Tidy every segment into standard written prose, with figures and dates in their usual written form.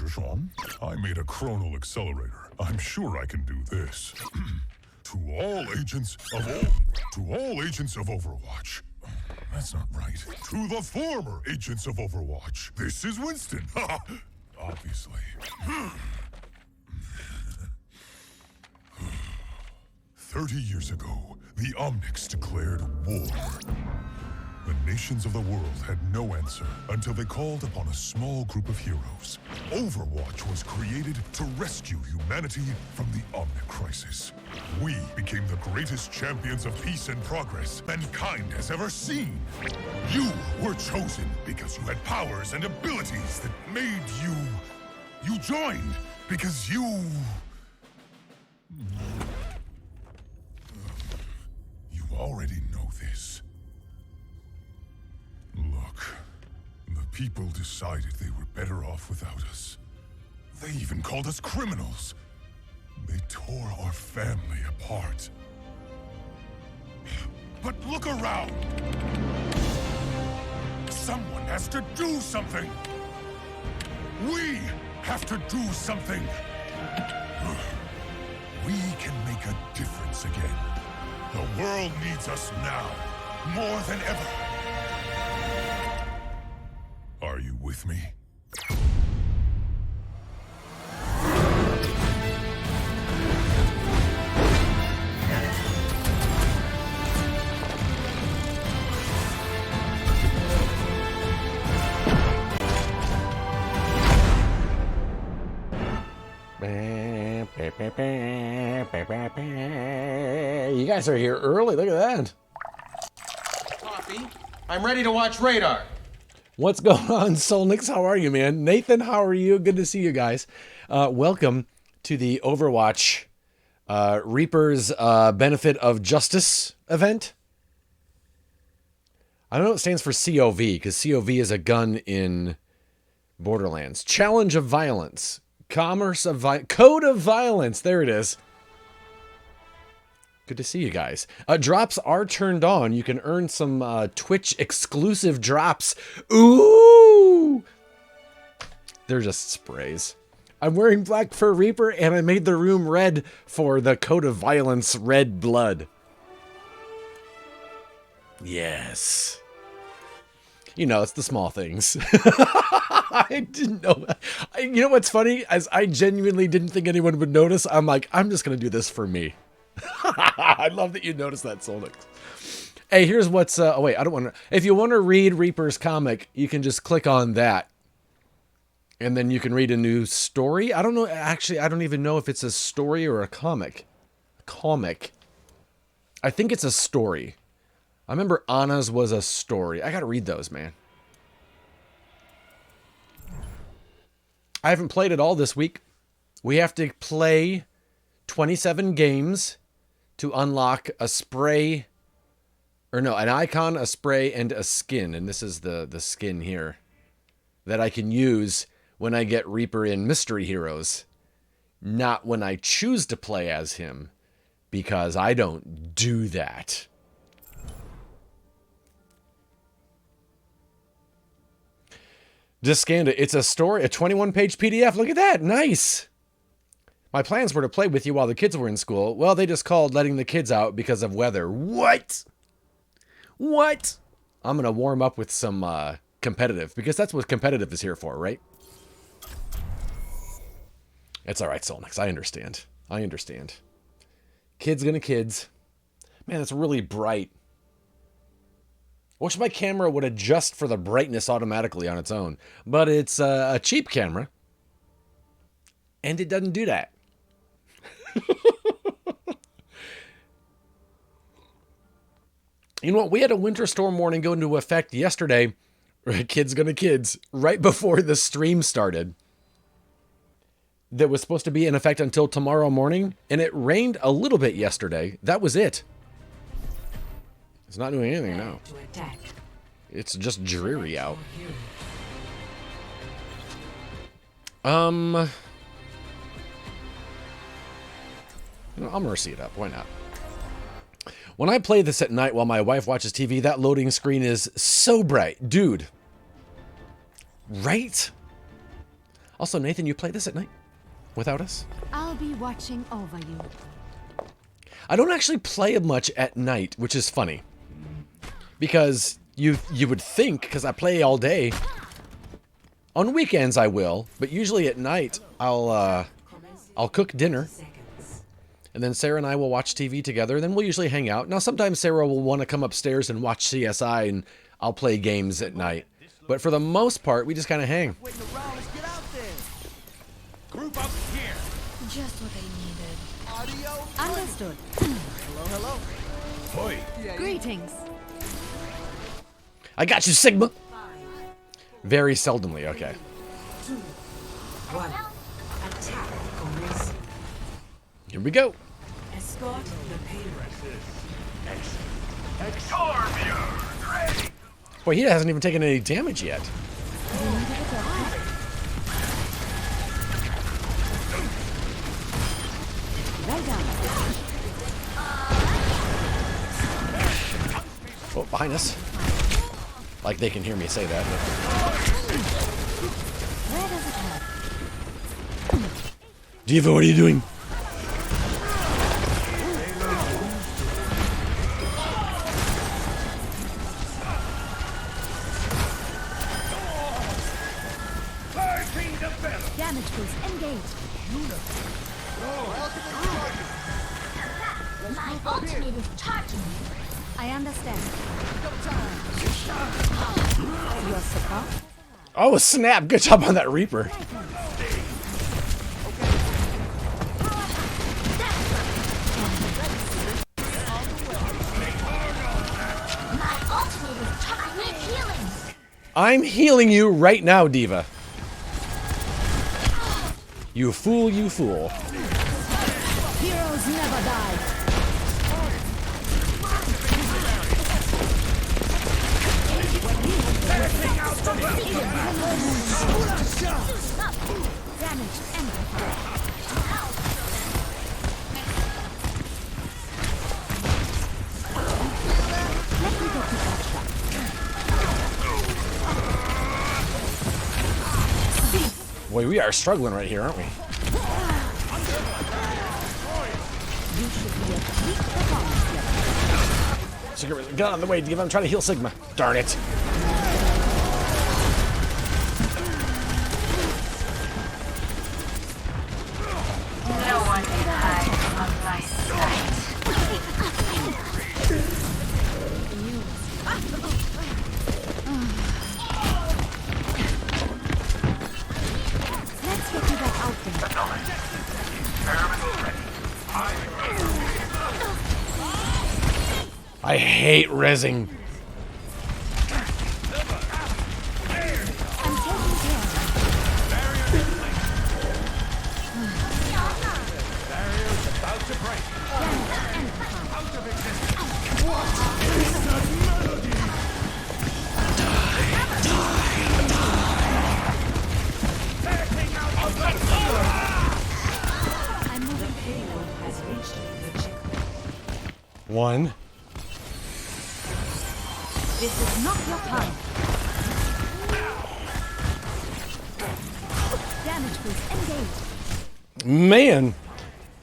Sean. I made a chronal accelerator. I'm sure I can do this. To all agents of Overwatch. That's not right. To the former agents of Overwatch. This is Winston. Obviously. 30 years ago, the Omnics declared war. The nations of the world had no answer until they called upon a small group of heroes. Overwatch was created to rescue humanity from the Omnic crisis. We became the greatest champions of peace and progress mankind has ever seen. You were chosen because you had powers and abilities that made you... You joined because you... You already know this. Look, the people decided they were better off without us. They even called us criminals. They tore our family apart. But look around! Someone has to do something! We have to do something! We can make a difference again. The world needs us now, more than ever. Are you with me? You guys are here early. Look at that. Coffee. I'm ready to watch Radar. What's going on, Solnix? How are you, man? Nathan, how are you? Good to see you guys. Welcome to the Overwatch Reaper's Benefit of Justice event. I don't know what it stands for COV, because COV is a gun in Borderlands. Challenge of Violence. Code of Violence. There it is. Good to see you guys. Drops are turned on. You can earn some Twitch exclusive drops. Ooh! They're just sprays. I'm wearing black for Reaper, and I made the room red for the Code of Violence red blood. Yes. You know, it's the small things. I didn't know. You know what's funny? As I genuinely didn't think anyone would notice, I'm like, I'm just going to do this for me. I love that you noticed that, Solnix. Hey, here's what's... oh, wait, I don't want to... If you want to read Reaper's comic, you can just click on that. And then you can read a new story. I don't know. Actually, I don't even know if it's a story or a comic. Comic. I think it's a story. I remember Anna's was a story. I got to read those, man. I haven't played it all this week. We have to play 27 games to unlock a spray, or no, an icon, a spray, and a skin. And this is the skin here that I can use when I get Reaper in Mystery Heroes. Not when I choose to play as him, because I don't do that. Just scanned it. It's a story, a 21-page PDF. Look at that. Nice. My plans were to play with you while the kids were in school. Well, they just called letting the kids out because of weather. What? What? I'm going to warm up with some competitive, because that's what competitive is here for, right? It's all right, Solnix. I understand. I understand. Kids gonna kids. Man, it's really bright. I wish my camera would adjust for the brightness automatically on its own. But it's a cheap camera. And it doesn't do that. You know what? We had a winter storm warning go into effect yesterday. Kids gonna kids. Right before the stream started. That was supposed to be in effect until tomorrow morning. And it rained a little bit yesterday. That was it. It's not doing anything now. It's just dreary out. I'm gonna mercy it up. Why not? When I play this at night while my wife watches TV, that loading screen is so bright. Dude. Right? Also, Nathan, you play this at night without us? I'll be watching over you. I don't actually play much at night, which is funny. Because you would think, because I play all day. On weekends I will, but usually at night I'll cook dinner. And then Sarah and I will watch TV together, then we'll usually hang out. Now sometimes Sarah will want to come upstairs and watch CSI and I'll play games at night. But for the most part, we just kind of hang. Waiting around, let's get out there. Group up here. Just what I needed. Audio. Understood. Hello. Hoy. Greetings. I got you, Sigma! Very seldomly, okay. 2, 1. Attack commencing. Here we go. Escort the payload. Boy, he hasn't even taken any damage yet. Well done. Oh, behind us. Like they can hear me say that. Where does it hurt? Diva, what are you doing? Damage boost engaged. My ultimate is charging. I understand. Your support? Oh, snap! Good job on that Reaper. My ultimate is charging. I need healing. I'm healing you right now, Diva. You fool, you fool. Heroes never die. Damage amplified. Let me get you back. Boy, we are struggling right here, aren't we? You should be at peak performance level. Sigma, get out of the way, Diva. I'm trying to heal Sigma. Darn it. No one can hide from my sight. Let's get you back out there. I hate rezzing. I'm taking care. I'm moving payload. Has reached the checkpoint. One. This is not your time. Damage boost engaged. Man,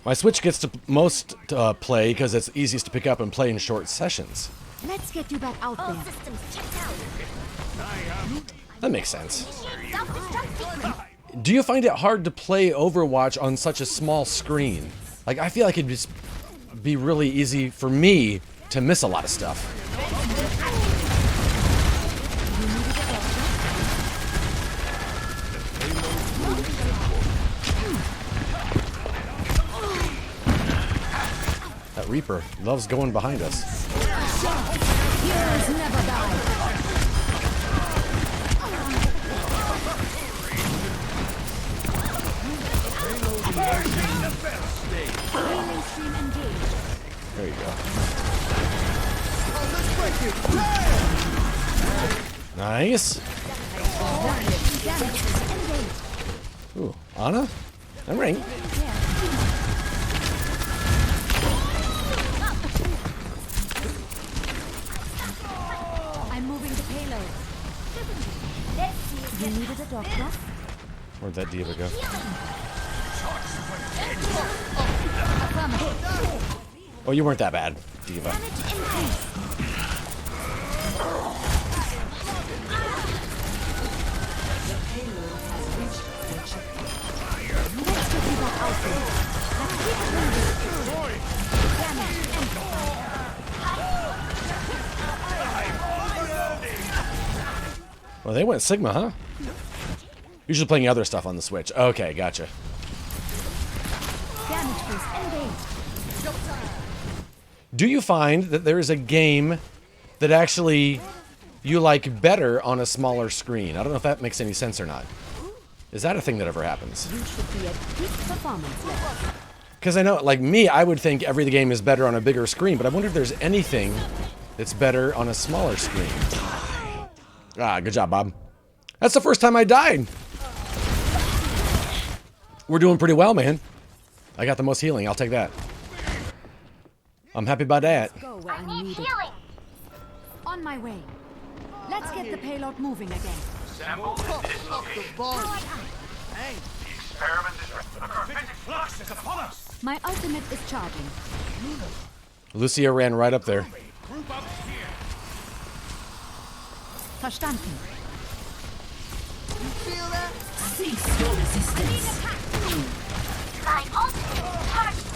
my Switch gets to most play because it's easiest to pick up and play in short sessions. Let's get you back out All there. systems checked out. That makes sense. Initiate self-destruct sequence. Do you find it hard to play Overwatch on such a small screen? Like, I feel like it'd just be really easy for me to miss a lot of stuff. That Reaper loves going behind us. Heroes never die. Healing stream engaged. There you go. Nice. Damage boost engaged. Ooh, Anna? I'm ring. I'm moving the payload. Let's see if You needed a doctor? Where'd that diva go? Oh, you weren't that bad, diva. Well, they went Sigma, huh? Usually playing other stuff on the Switch. Okay, gotcha. Do you find that there is a game that actually you like better on a smaller screen? I don't know if that makes any sense or not. Is that a thing that ever happens? You should be at peak performance level. Because I know, like me, I would think every game is better on a bigger screen, but I wonder if there's anything that's better on a smaller screen. Ah, good job, Bob. That's the first time I died. We're doing pretty well, man. I got the most healing. I'll take that. I'm happy about that. Go where I'm needed. Healing. On my way. Let's get the payload moving again. Up the ball. Hey, My ultimate is charging. Lucia ran right up there. Verstanden. you feel that? Cease your resistance. My ultimate is charged.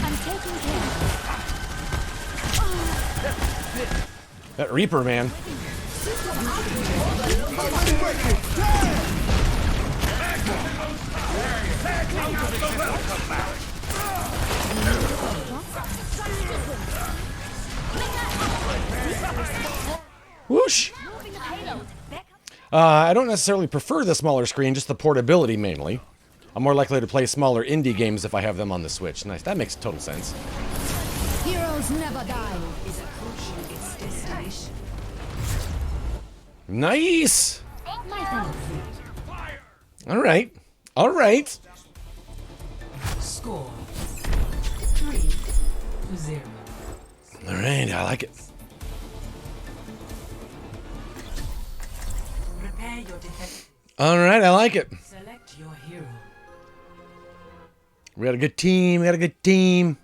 I'm taking care. That Reaper, man. Whoosh! I don't necessarily prefer the smaller screen, just the portability mainly. I'm more likely to play smaller indie games if I have them on the Switch. Nice, that makes total sense. Heroes never die. Is approaching its destination. Nice! My thanks. Alright. Alright. Score 3-0. Alright, I like it. Prepare your defense. Alright, I like it. Select your hero. We got a good team. We got a good team.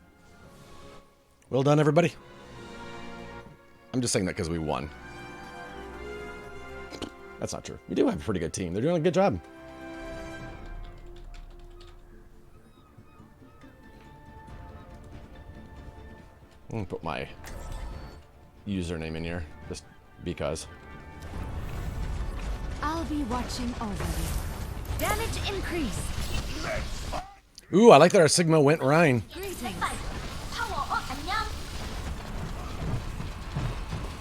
Well done, everybody. I'm just saying that because we won. That's not true. We do have a pretty good team. They're doing a good job. I'm gonna put my username in here, just because. I'll be watching over you. Damage increase. Ooh, I like that our Sigma went Rhine. Greetings. Power up and young.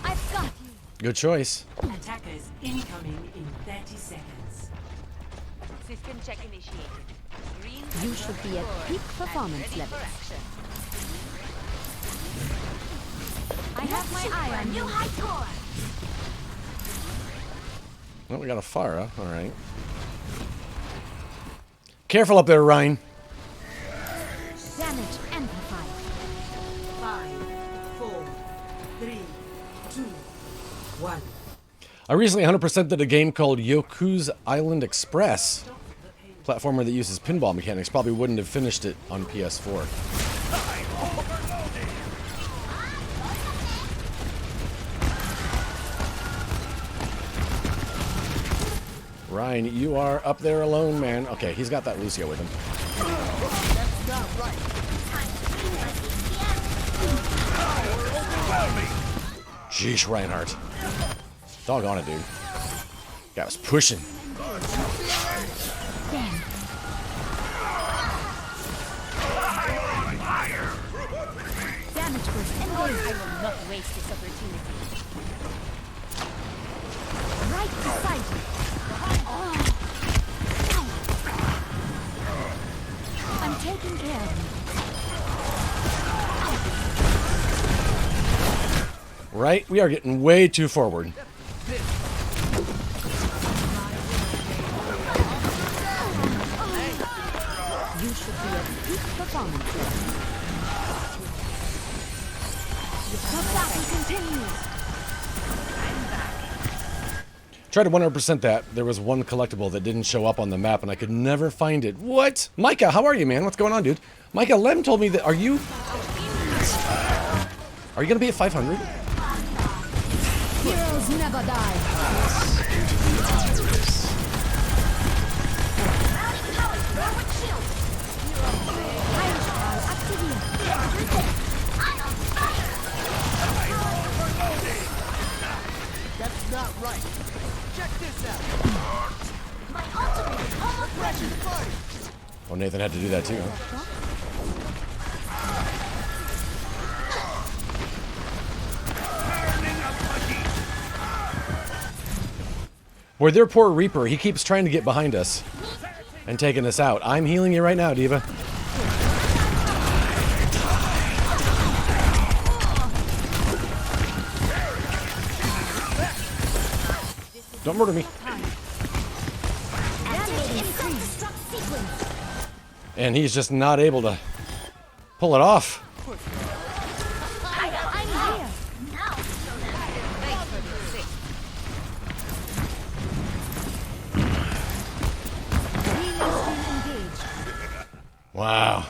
I've got you. Good choice. Attackers incoming in 30 seconds. System check initiated. Green You should be at peak performance level. action. I have my eye on New you. high score. Well, we got a Pharah. All right. Careful up there, Ryan. Damage amplified. 5, 4, 3, 2, 1. I recently 100%ed a game called Yoku's Island Express. Platformer that uses pinball mechanics. Probably wouldn't have finished it on PS4. Ryan, you are up there alone, man. Okay, he's got that Lucio with him. That's not right. Sheesh, Reinhardt. Doggone it, dude. Guy was pushing. Damn. Damage was engaged. I will not waste this opportunity. Right beside you. I'm taking care of you. Right? We are getting way too forward. You should be at peak performance level. Tried to 100% that. There was one collectible that didn't show up on the map, and I could never find it. What? Micah, how are you, man? What's going on, dude? Micah, Lem told me that... Are you gonna be at 500? Heroes never die. That's not right. Check this out. My ultimate is almost ready. Oh, Nathan had to do that too, huh? Boy, their poor Reaper, he keeps trying to get behind us and taking us out. I'm healing you right now, Diva. Don't murder me. And he's just not able to pull it off. Wow.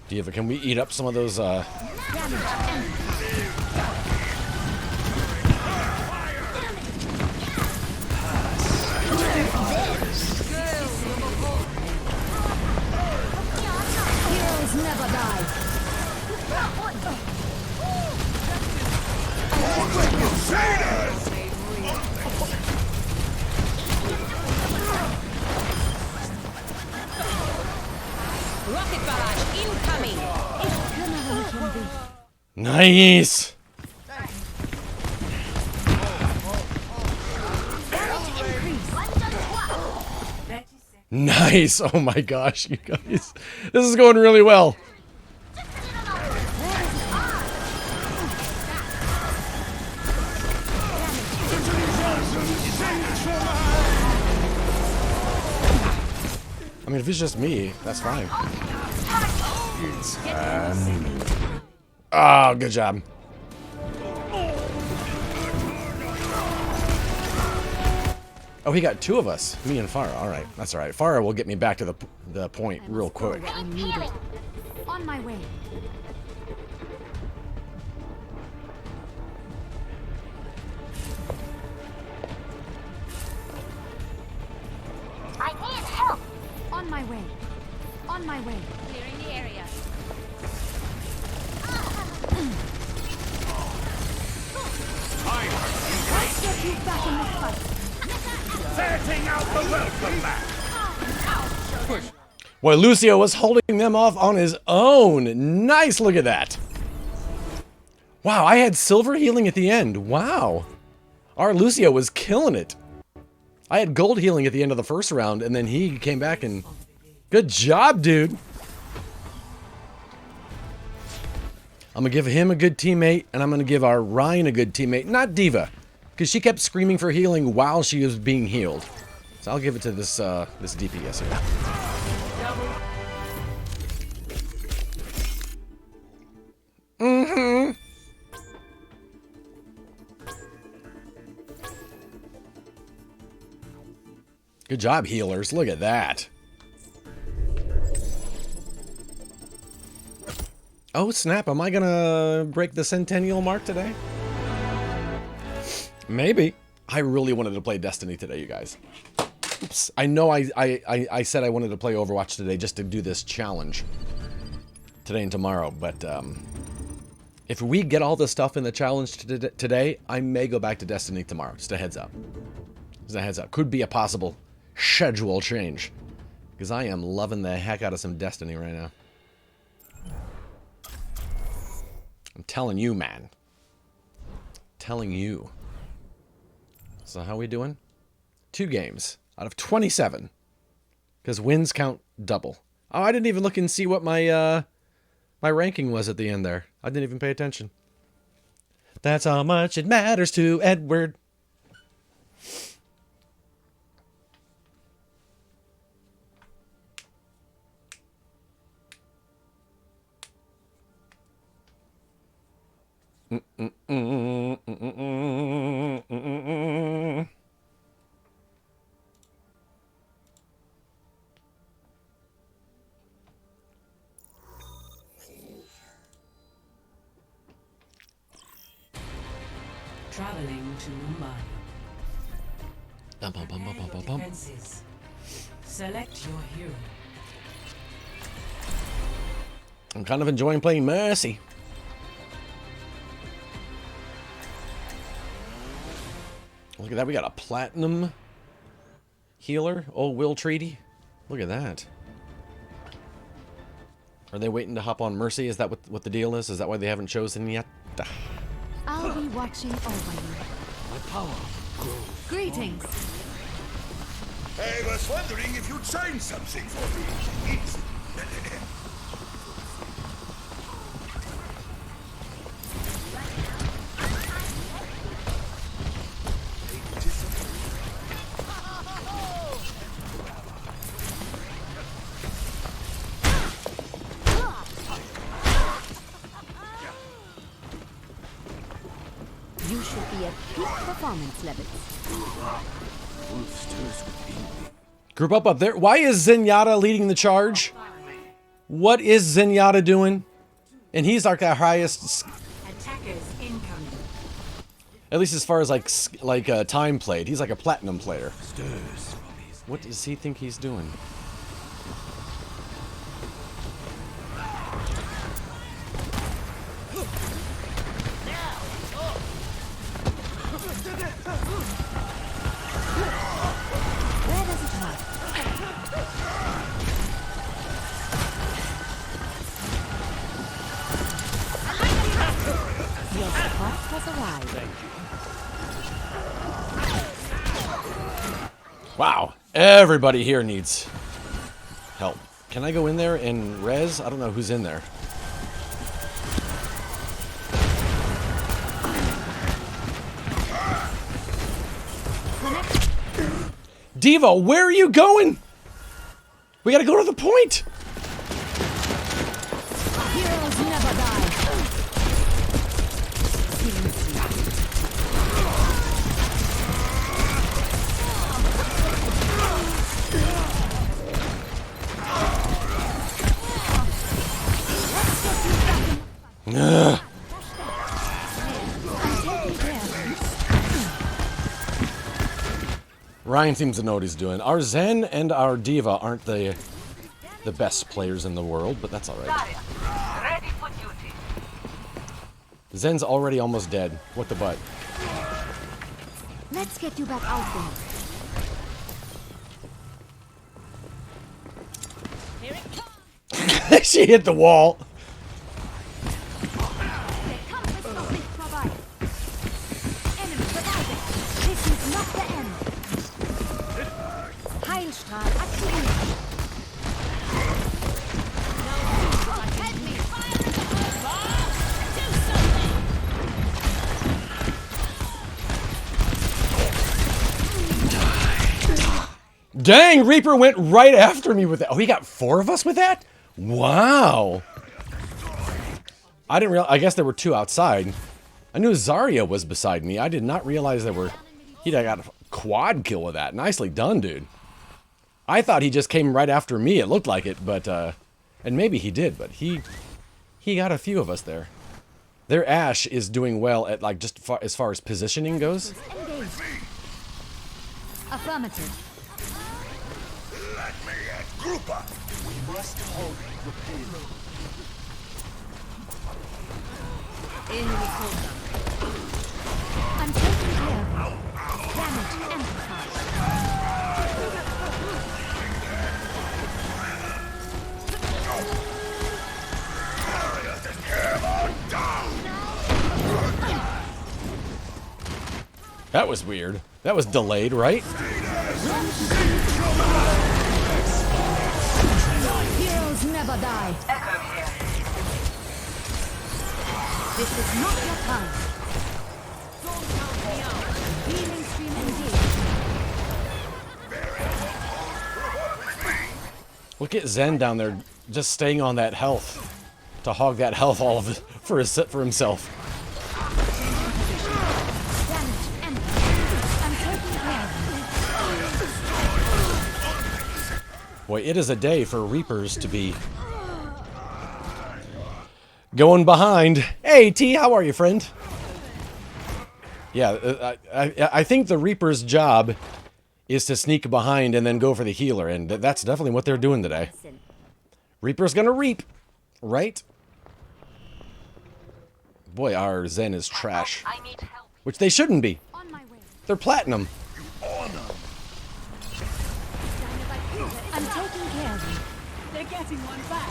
Diva, can we eat up some of those, Heroes never die. Rocket barrage incoming. Nice! Nice! Oh my gosh, you guys. This is going really well. I mean, if it's just me, that's fine. Oh, good job. Oh, he got two of us. Me and Farah. All right, that's all right. Farah will get me back to the point real quick. On my way. I need help. On my way. On my way. Clearing the area. Let's get you back in the fight. Boy, Lucio was holding them off on his own. Nice, look at that. Wow, I had silver healing at the end. Wow. Our Lucio was killing it. I had gold healing at the end of the first round, and then he came back and... Good job, dude. I'm going to give him a good teammate, and I'm going to give our Ryan a good teammate. Not Diva, because she kept screaming for healing while she was being healed. So I'll give it to this this DPS here. Mm-hmm. Good job, healers. Look at that. Oh, snap. Am I gonna break the centennial mark today? Maybe. I really wanted to play Destiny today, you guys. Oops. I know I said I wanted to play Overwatch today just to do this challenge. Today and tomorrow, but if we get all the stuff in the challenge today, I may go back to Destiny tomorrow. Just a heads up. Just a heads up. Could be a possible schedule change. Because I am loving the heck out of some Destiny right now. I'm telling you, man. Telling you. So how we doing? 2 games out of 27. Because wins count double. Oh, I didn't even look and see what my my ranking was at the end there. I didn't even pay attention. That's how much it matters to Edward. traveling to Mumbai. Bum, bum, bum, bum, bum, bum, bum. Defenses. Select your hero. I'm kind of enjoying playing Mercy. Look at that. We got a platinum healer. Oh, Will Treaty. Look at that. Are they waiting to hop on Mercy? Is that what the deal is? Is that why they haven't chosen yet? I'll be watching over you. My power grows. Greetings. I was wondering if you'd sign something for me. It's... You should be at peak performance levels. Group up there. Why is Zenyatta leading the charge? What is Zenyatta doing? And he's like our highest, Attackers incoming. at least as far as like time played. He's like a platinum player. What does he think he's doing? Where does it hurt? Your support has arrived. Wow. Everybody here needs help. Can I go in there and res? I don't know who's in there. Diva, where are you going? We gotta go to the point. Heroes never die. Ugh. Ryan seems to know what he's doing. Our Zen and our Diva aren't the best players in the world, but that's alright. Ready for duty. Zen's already almost dead. What the butt? Let's get you back out there. She hit the wall. This is not the end. Heilstrahl aktiviert. Help me. Dang, Reaper went right after me with that. Oh, he got 4 of us with that? Wow. I didn't realize. I guess there were 2 outside. I knew Zarya was beside me. I did not realize there were. He got a quad kill with that. Nicely done, dude. I thought he just came right after me. It looked like it, but and maybe he did, but he got a few of us there. Their Ashe is doing well at like just as far as positioning goes. Engaged. Affirmative. Let me at group up. We must hold the payload. I'm taking care of you. Damage amplified. That was weird. That was delayed, right? Heroes never die. This is not your time. Healing stream engaged. Look at Zen down there, just staying on that health to hog that health all of it for himself. Damage amplified. I'm taking care of you. Boy, it is a day for Reapers to be going behind. Hey, T, how are you, friend? Yeah, I think the Reaper's job is to sneak behind and then go for the healer, and that's definitely what they're doing today. Reaper's gonna reap, right? Boy, our Zen is trash. I need help. Which they shouldn't be. On my way. They're platinum. I'm taking care of you. They're getting one back.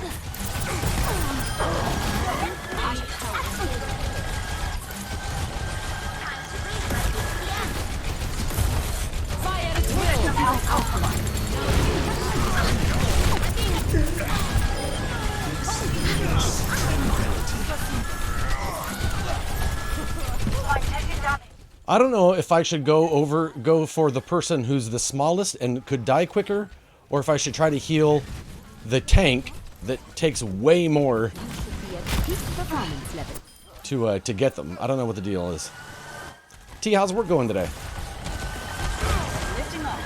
Fire at will! I don't know if I should go for the person who's the smallest and could die quicker, or if I should try to heal the tank that takes way more to get them. I don't know what the deal is. T, how's work going today? Lifting off.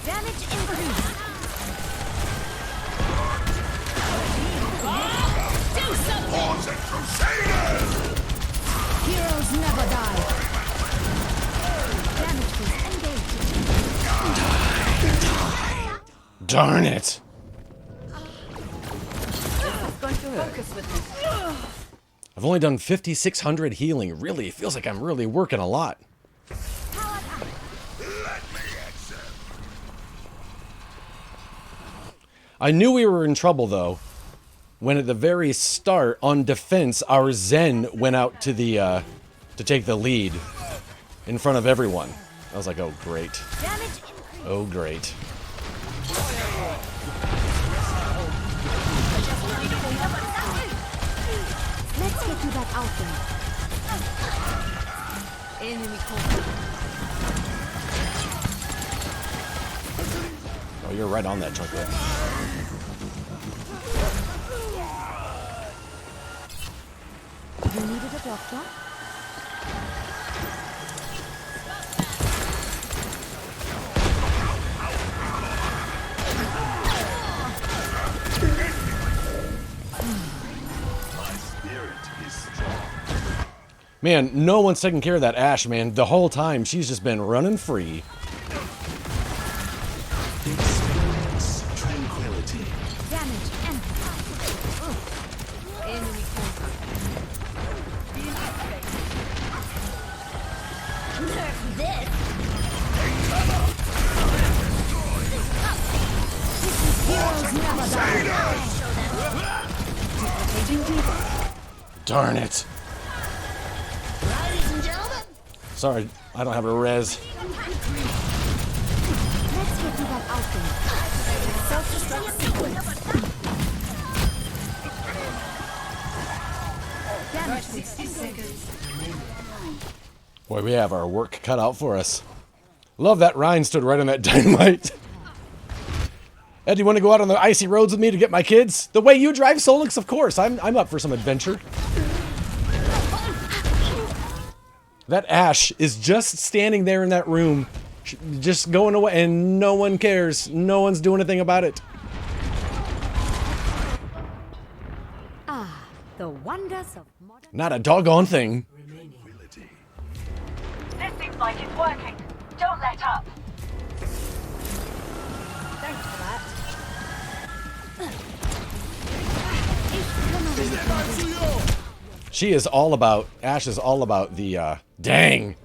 Damage increased. Do something! Heroes never die. Damage boost engaged. Darn it! Focus with this. I've only done 5,600 healing. Really, it feels like I'm really working a lot. I knew we were in trouble, though, when at the very start, on defense, our Zen went out to the, to take the lead in front of everyone. I was like, oh, great. Damage increased. Oh, great. Let's get you back out there. Enemy caught. Oh, you're right on that chunk there. You needed a doctor? Man, no one's taking care of that Ashe, man. The whole time, she's just been running free. Experience tranquility. Damage amplified. Enemy caught. Heroes never die. Darn it. Sorry, I don't have a res. Let's get you back out there. Self-destruct sequence. Damage 60 seconds. Boy, we have our work cut out for us. Love that Ryan stood right on that dynamite. Ed, you want to go out on the icy roads with me to get my kids? The way you drive Solix, of course. I'm up for some adventure. That Ashe is just standing there in that room, just going away, and no one cares. No one's doing anything about it. Ah, the wonders of modern. Not a doggone thing. This seems like it's working. Don't let up. Thanks for that. She is all about, Ashe is all about the, dang.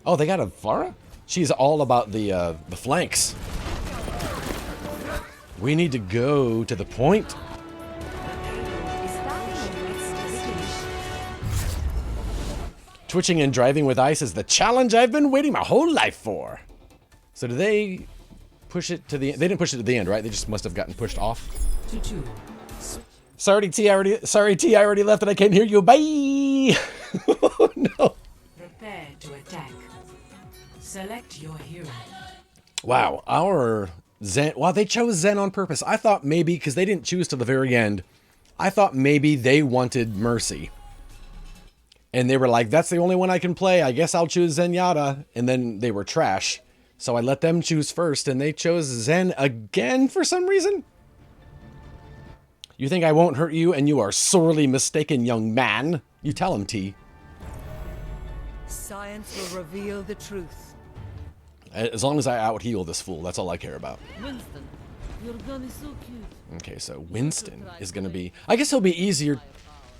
Oh, they got a Vara? She's all about the flanks. We need to go to the point. Twitching and driving with ice is the challenge I've been waiting my whole life for. So do they push it to the end? They didn't push it to the end, right? They just must have gotten pushed off. Sorry, T, I already left and I can't hear you. Bye! Oh, no. Prepare to attack. Select your hero. Wow, our Zen... Wow, they chose Zen on purpose. I thought maybe, because they didn't choose to the very end, I thought maybe they wanted Mercy. And they were like, that's the only one I can play. I guess I'll choose Zenyatta. And then they were trash. So I let them choose first, and they chose Zen again for some reason. You think I won't hurt you, and you are sorely mistaken, young man. You tell him, T. Science will reveal the truth. As long as I out heal this fool, that's all I care about. Winston, your gun is so cute. Okay, so Winston is gonna be. I guess he'll be easier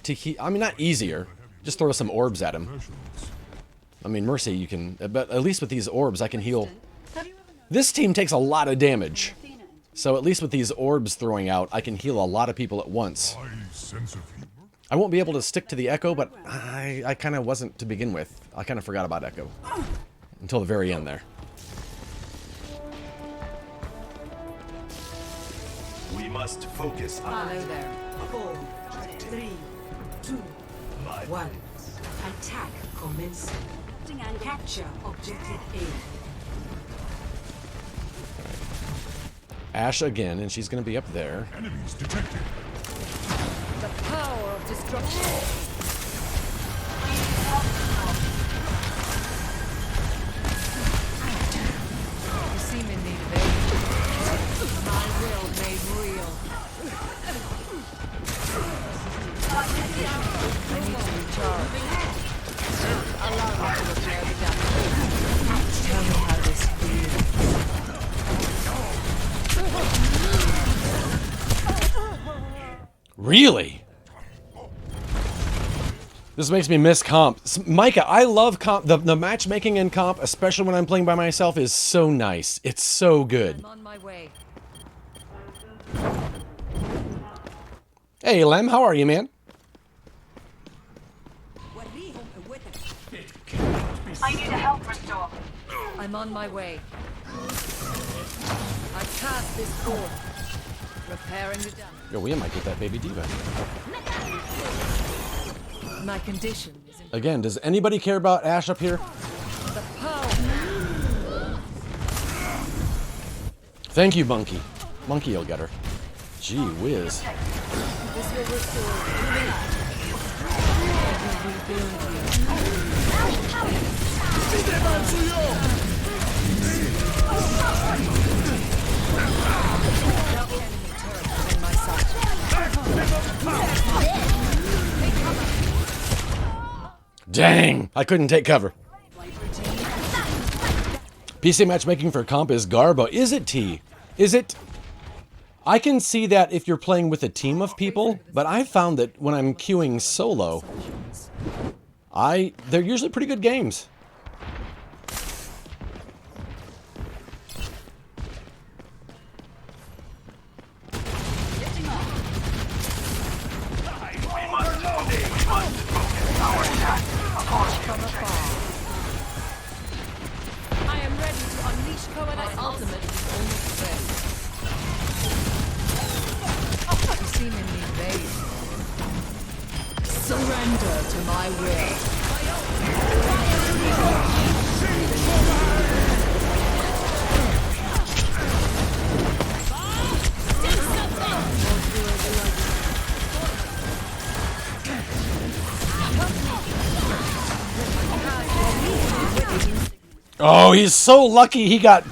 to heal. I mean, not easier. Just throw some orbs at him. I mean, Mercy, you can. But at least with these orbs, I can heal. This team takes a lot of damage. So at least with these orbs throwing out, I can heal a lot of people at once. I won't be able to stick to the Echo, but I kind of wasn't to begin with. I kind of forgot about Echo. Until the very end there. We must focus on Hello there. 4, 3, 2, 1. Attack commencing. Capture objective A. Ash again, and she's going to be up there. Enemies detected. The power of destruction. You seem in need of aid. My will made real. I need to recharge. Allow me to repair the damage. Tell me how this feels. Really? This makes me miss comp. Micah, I love comp. The matchmaking in comp, especially when I'm playing by myself, is so nice. It's so good. I'm on my way. Hey, Lem, how are you, man? I need a health restore. I'm on my way. I cast this forth. Repairing the damage. Yo, we might get that baby diva. My condition is in Again, does anybody care about Ash up here? the power. Thank you, Monkey. Monkey, you'll get her. Gee whiz. This will restore you. I will rebuild you. No enemy turret within my sight. Dang! I couldn't take cover. PC matchmaking for comp is Garbo. Is it T? Is it? I can see that if you're playing with a team of people, but I've found that when I'm queuing solo, they're usually pretty good games. I am ready to unleash my ultimate is almost ready. You seem in need of aid. Surrender to my will. Oh, he's so lucky he got...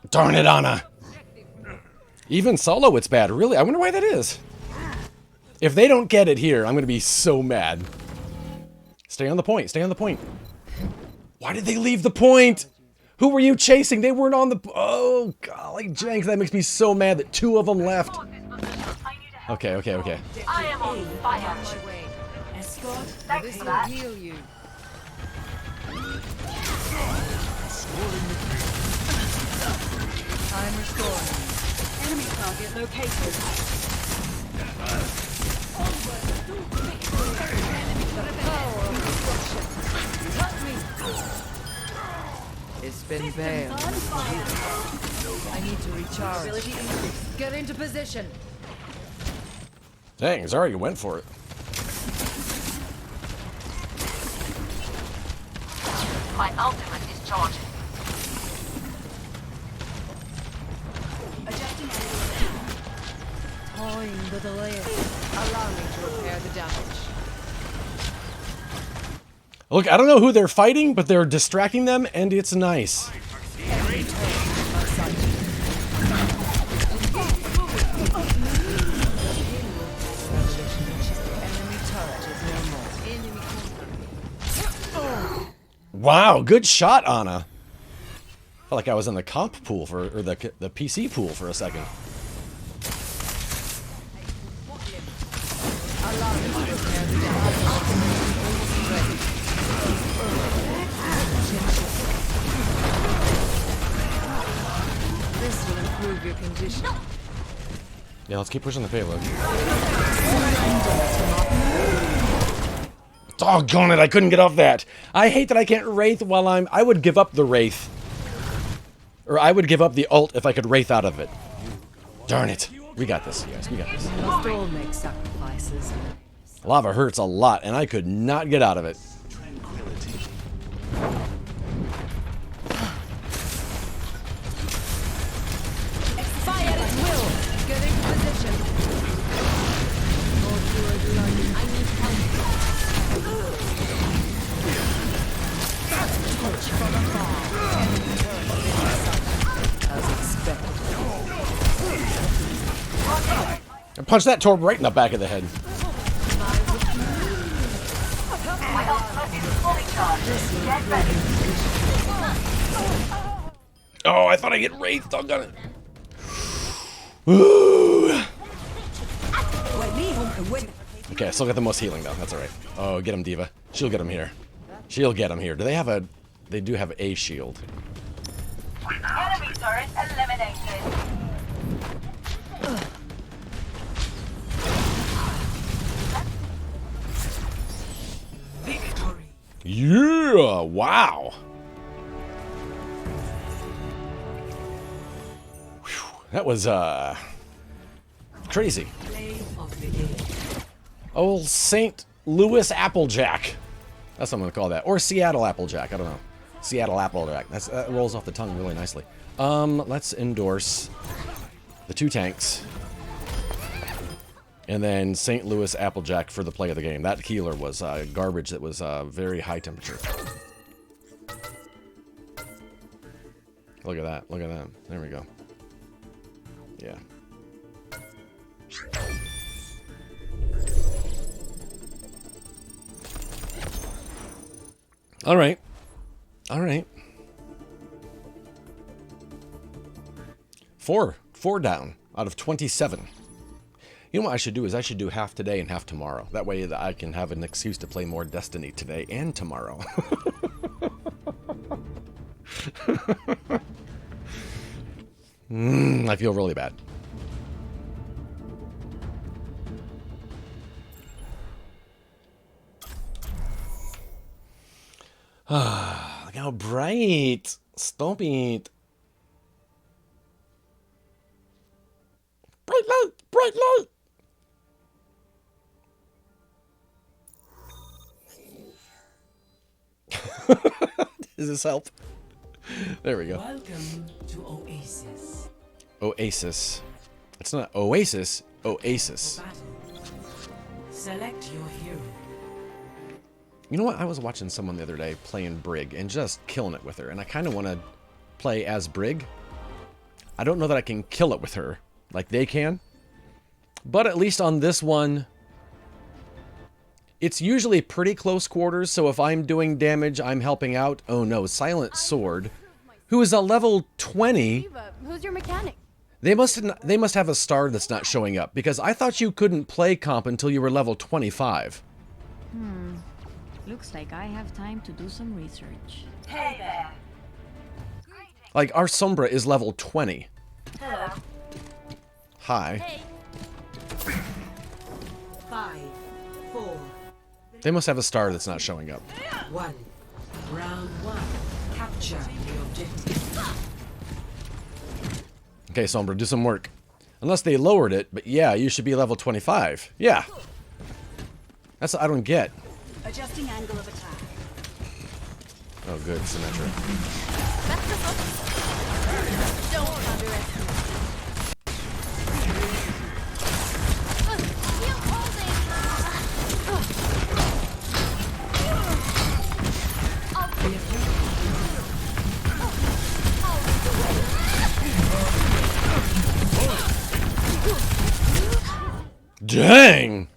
Darn it, Anna. Even solo, it's bad. Really? I wonder why that is. If they don't get it here, I'm going to be so mad. Stay on the point. Stay on the point. Why did they leave the point? Who were you chasing? They weren't on the... Oh, golly, Jenks, that makes me so mad that two of them left. Okay, okay, okay. I am on fire. My way. Escort. Thanks This for will that. heal you. I'm restoring. Enemy target located. The power of destruction. Cut me. It's been veiled. I need to recharge. Get into position. Dang, Zarya went for it. My ultimate is charging. Toying the delay. Allow me to repair the damage. Look, I don't know who they're fighting, but they're distracting them, and it's nice. Wow, good shot, Anna. Felt like I was in the comp pool or the PC pool for a second. This will improve your condition. Yeah, let's keep pushing the payload. Doggone it, I couldn't get off that. I hate that I can't Wraith while I would give up the Wraith. Or I would give up the ult if I could Wraith out of it. Darn it. We got this, you guys. We got this. We must all make sacrifices. Lava hurts a lot, and I could not get out of it. Fire at will. Get into position. I need As expected. I punched that Torb right in the back of the head. My ultimate is fully charged. Get ready. Oh, I thought I get Wraith. Doggone it. Ooh. Okay, I still got the most healing though. That's alright. Oh, get him, Diva. She'll get him here. She'll get him here. Do they have a... They do have a shield. Enemy turret eliminated. Yeah! Wow! Whew, that was, crazy. Old St. Louis Applejack. That's what I'm gonna call that. Or Seattle Applejack, I don't know. Seattle Applejack. That rolls off the tongue really nicely. Let's endorse the 2 tanks. And then St. Louis Applejack for the play of the game. That healer was garbage that was very high temperature. Look at that. Look at that. There we go. Yeah. All right. All right. 4 down out of 27. You know what I should do is I should do half today and half tomorrow. That way that I can have an excuse to play more Destiny today and tomorrow. I feel really bad. Look how bright. Stop it. Bright light. Bright light. Does this help? There we go. Welcome to Oasis. Oasis. It's not Oasis. Oasis. Battle. Select your hero. You know what? I was watching someone the other day playing Brig and just killing it with her, and I kind of want to play as Brig. I don't know that I can kill it with her like they can, but at least on this one, it's usually pretty close quarters, so if I'm doing damage, I'm helping out. Oh no, Silent Sword, who is a level 20. Diva, who's your mechanic? They must have a star that's not showing up, because I thought you couldn't play comp until you were level 25. Looks like I have time to do some research. Hey there. Like, our Sombra is level 20. Hello. Hi. Hey. 5, 4, They must have a star that's not showing up. 1. Round 1. Capture the objective. Okay, Sombra, do some work. Unless they lowered it, but yeah, you should be level 25. Yeah. That's what I don't get. Adjusting angle of attack. Oh, good, Symmetra. Don't underestimate. Dang!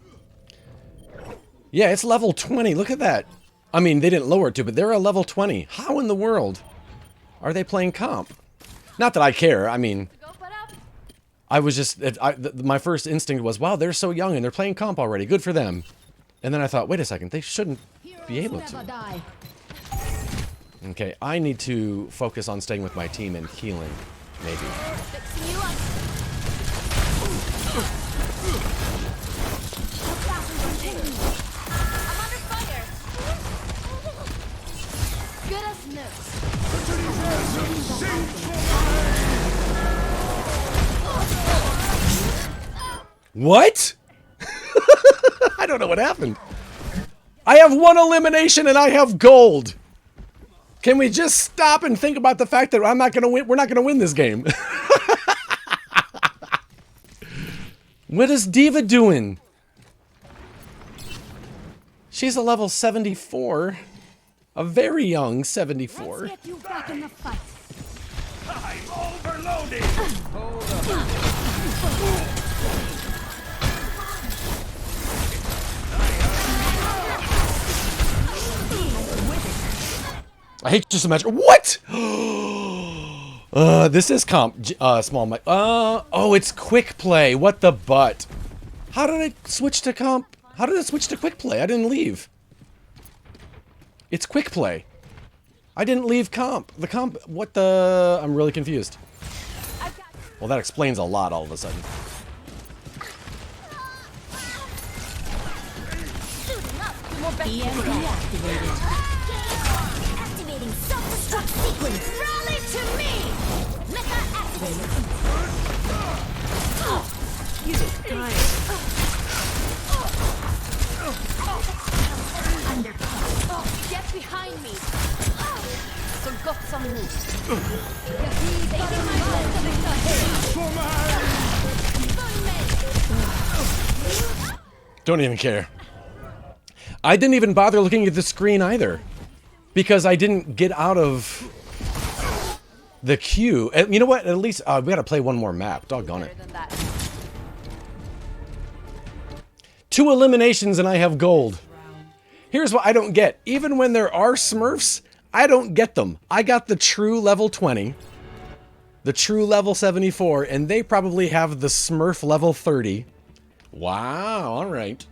Yeah, it's level 20. Look at that. I mean, they didn't lower it to, but they're a level 20. How in the world are they playing comp? Not that I care. I mean, I was just... my first instinct was, wow, they're so young and they're playing comp already. Good for them. And then I thought, wait a second. They shouldn't be able to. Okay, I need to focus on staying with my team and healing. Maybe. What? I don't know what happened. I have one elimination and I have gold. Can we just stop and think about the fact that I'm not gonna win? We're not gonna win this game. What is Diva doing? She's a level 74. A very young 74. Let's get you back in the fight. I'm overloaded. I hate you so much. What? This is comp. Small mic. Oh, it's quick play. What the butt? How did it switch to comp? How did it switch to quick play? I didn't leave. It's quick play. I didn't leave comp. The comp. What the? I'm really confused. Well, that explains a lot all of a sudden. EMP activated. Activating self-destruct sequence. Rally to me. Mecha activated. Get behind me. So got some moves. Don't even care. I didn't even bother looking at the screen either. Because I didn't get out of the queue. And you know what? At least we gotta play one more map. Doggone it. 2 eliminations and I have gold. Here's what I don't get. Even when there are Smurfs, I don't get them. I got the true level 20, the true level 74, and they probably have the Smurf level 30. Wow. All right.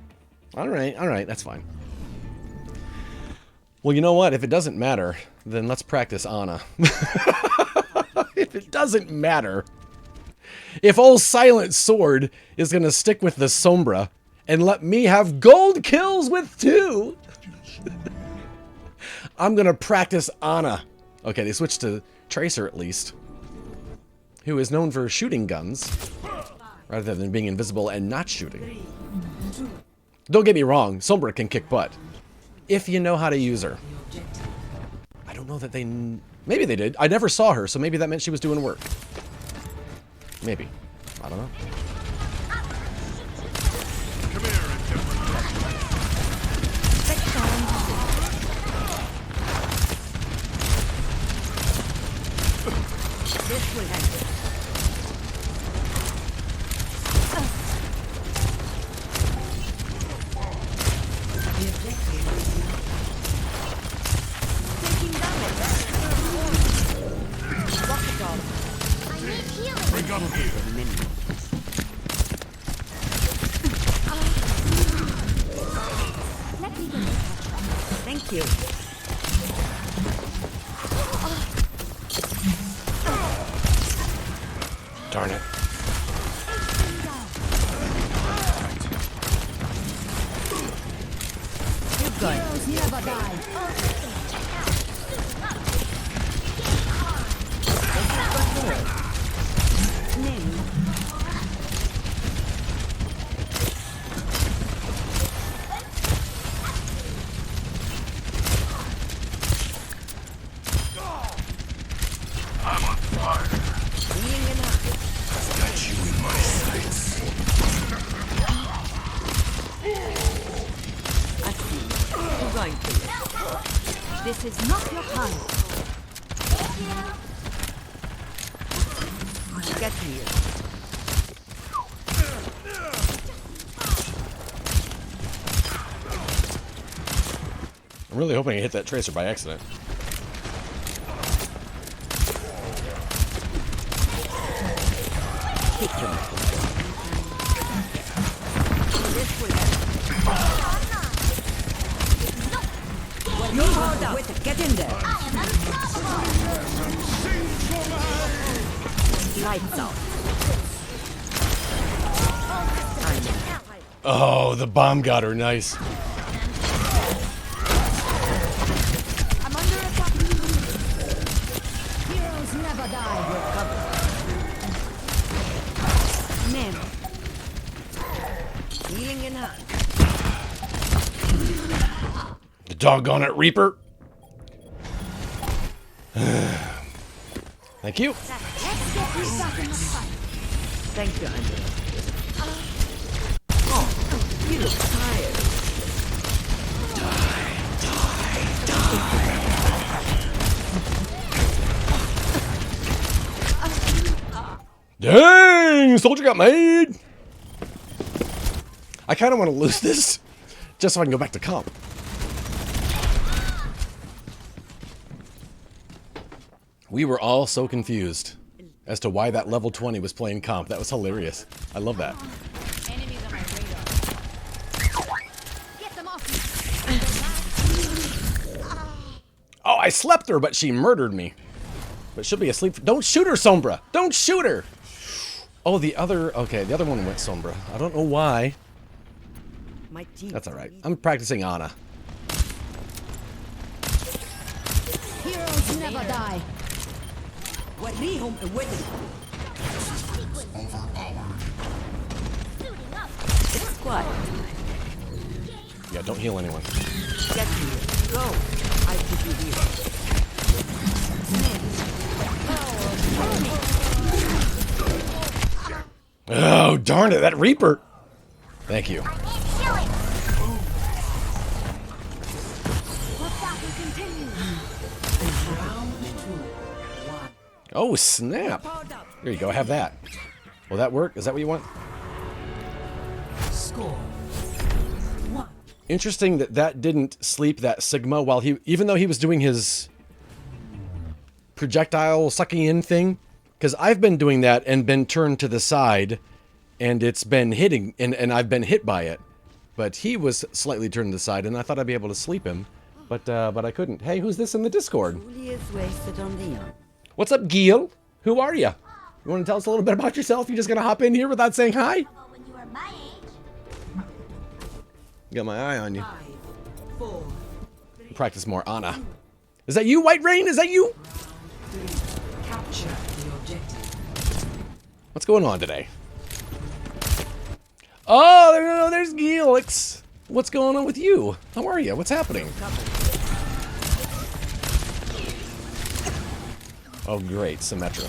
All right. All right. That's fine. Well, you know what? If it doesn't matter, then let's practice Ana. If it doesn't matter. If old Silent Sword is going to stick with the Sombra and let me have gold kills with 2, I'm going to practice Ana. Okay, they switched to Tracer at least, who is known for shooting guns rather than being invisible and not shooting. Don't get me wrong, Sombra can kick butt. If you know how to use her. I don't know that they... Maybe they did. I never saw her, so maybe that meant she was doing work. Maybe. I don't know. Come here, This will end it. Taking damage. Rocket dog. I need healing. Bring up here. Let me get you. Thank you. Darn it. You're good. Heroes never die. Name. I'm on fire. Got you in my sights. I see. You're going for it. This is not your time. Get to you. I'm really hoping I hit that tracer by accident. Get in there. Lights out. Oh, the bomb got her. Nice. I'm under attack. Heroes never die. Man. Healing in hand. The doggone it, Reaper. Thank you. Let's get you back in the fight. Thank you, Andrew. Oh, you look tired. Dang! Soldier got made! I kind of want to lose this, just so I can go back to comp. We were all so confused as to why that level 20 was playing comp. That was hilarious. I love that. Enemies on my radar. Get them off me. Oh, I slept her, but she murdered me. But she'll be asleep. Don't shoot her, Sombra! Don't shoot her! Oh, the other... Okay, the other one went Sombra. I don't know why. My team. That's alright. I'm practicing Ana. Heroes never die. وريهم قوتك. It's quiet. Yeah, don't heal anyone. Get here. Go. I keep you here. Oh, darn it, that Reaper! Thank you. The battle continues. Oh, snap! There you go, have that. Will that work? Is that what you want? Score 1. Interesting that that didn't sleep that Sigma while he... Even though he was doing his projectile sucking in thing. Because I've been doing that and been turned to the side. And it's been hitting... And I've been hit by it. But he was slightly turned to the side and I thought I'd be able to sleep him. But I couldn't. Hey, who's this in the Discord? Truly is wasted on the young. What's up, Gil? Who are you? You want to tell us a little bit about yourself? You just gonna hop in here without saying hi? When you were my age. Got my eye on you. 5, 4, Practice more Ana. Is that you, White Rain? Is that you? 3. Capture the objective. What's going on today? Oh, there's Gilix. What's going on with you? How are you? What's happening? Oh, great. Symmetra.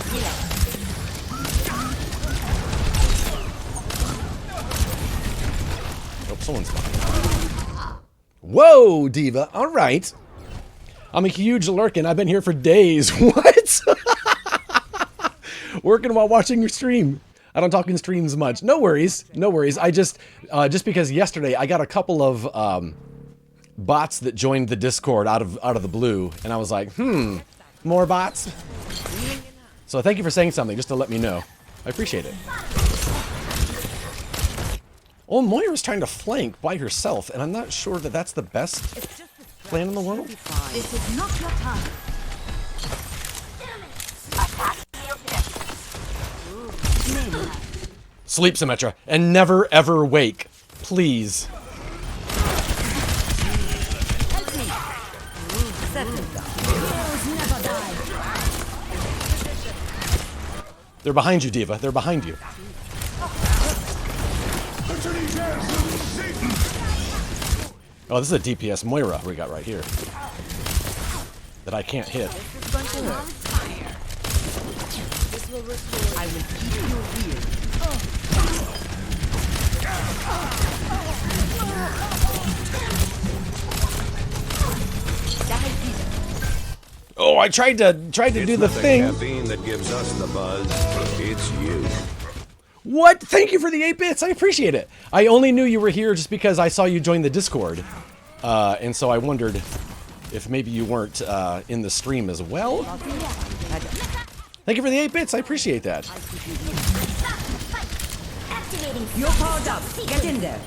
Oh, someone's behind. Whoa, Diva. All right. I'm a huge lurkin. I've been here for days. What? Working while watching your stream. I don't talk in streams much. No worries. No worries. I just because yesterday I got a couple of bots that joined the Discord out of the blue, and I was like, more bots. So thank you for saying something, just to let me know. I appreciate it. Oh, Moira's trying to flank by herself, and I'm not sure that that's the best plan in the world. This is not your time. Sleep, Symmetra, and never ever wake. Please. Heroes never die. They're behind you, Diva. They're behind you. Oh, this is a DPS Moira we got right here. That I can't hit. I will keep you here. Oh, I tried to do the thing. Caffeine that gives us the buzz. It's you. What? Thank you for the 8 bits. I appreciate it. I only knew you were here just because I saw you join the Discord. And so I wondered if maybe you weren't in the stream as well. Thank you for the 8 bits. I appreciate that. You're powered up. Get in there.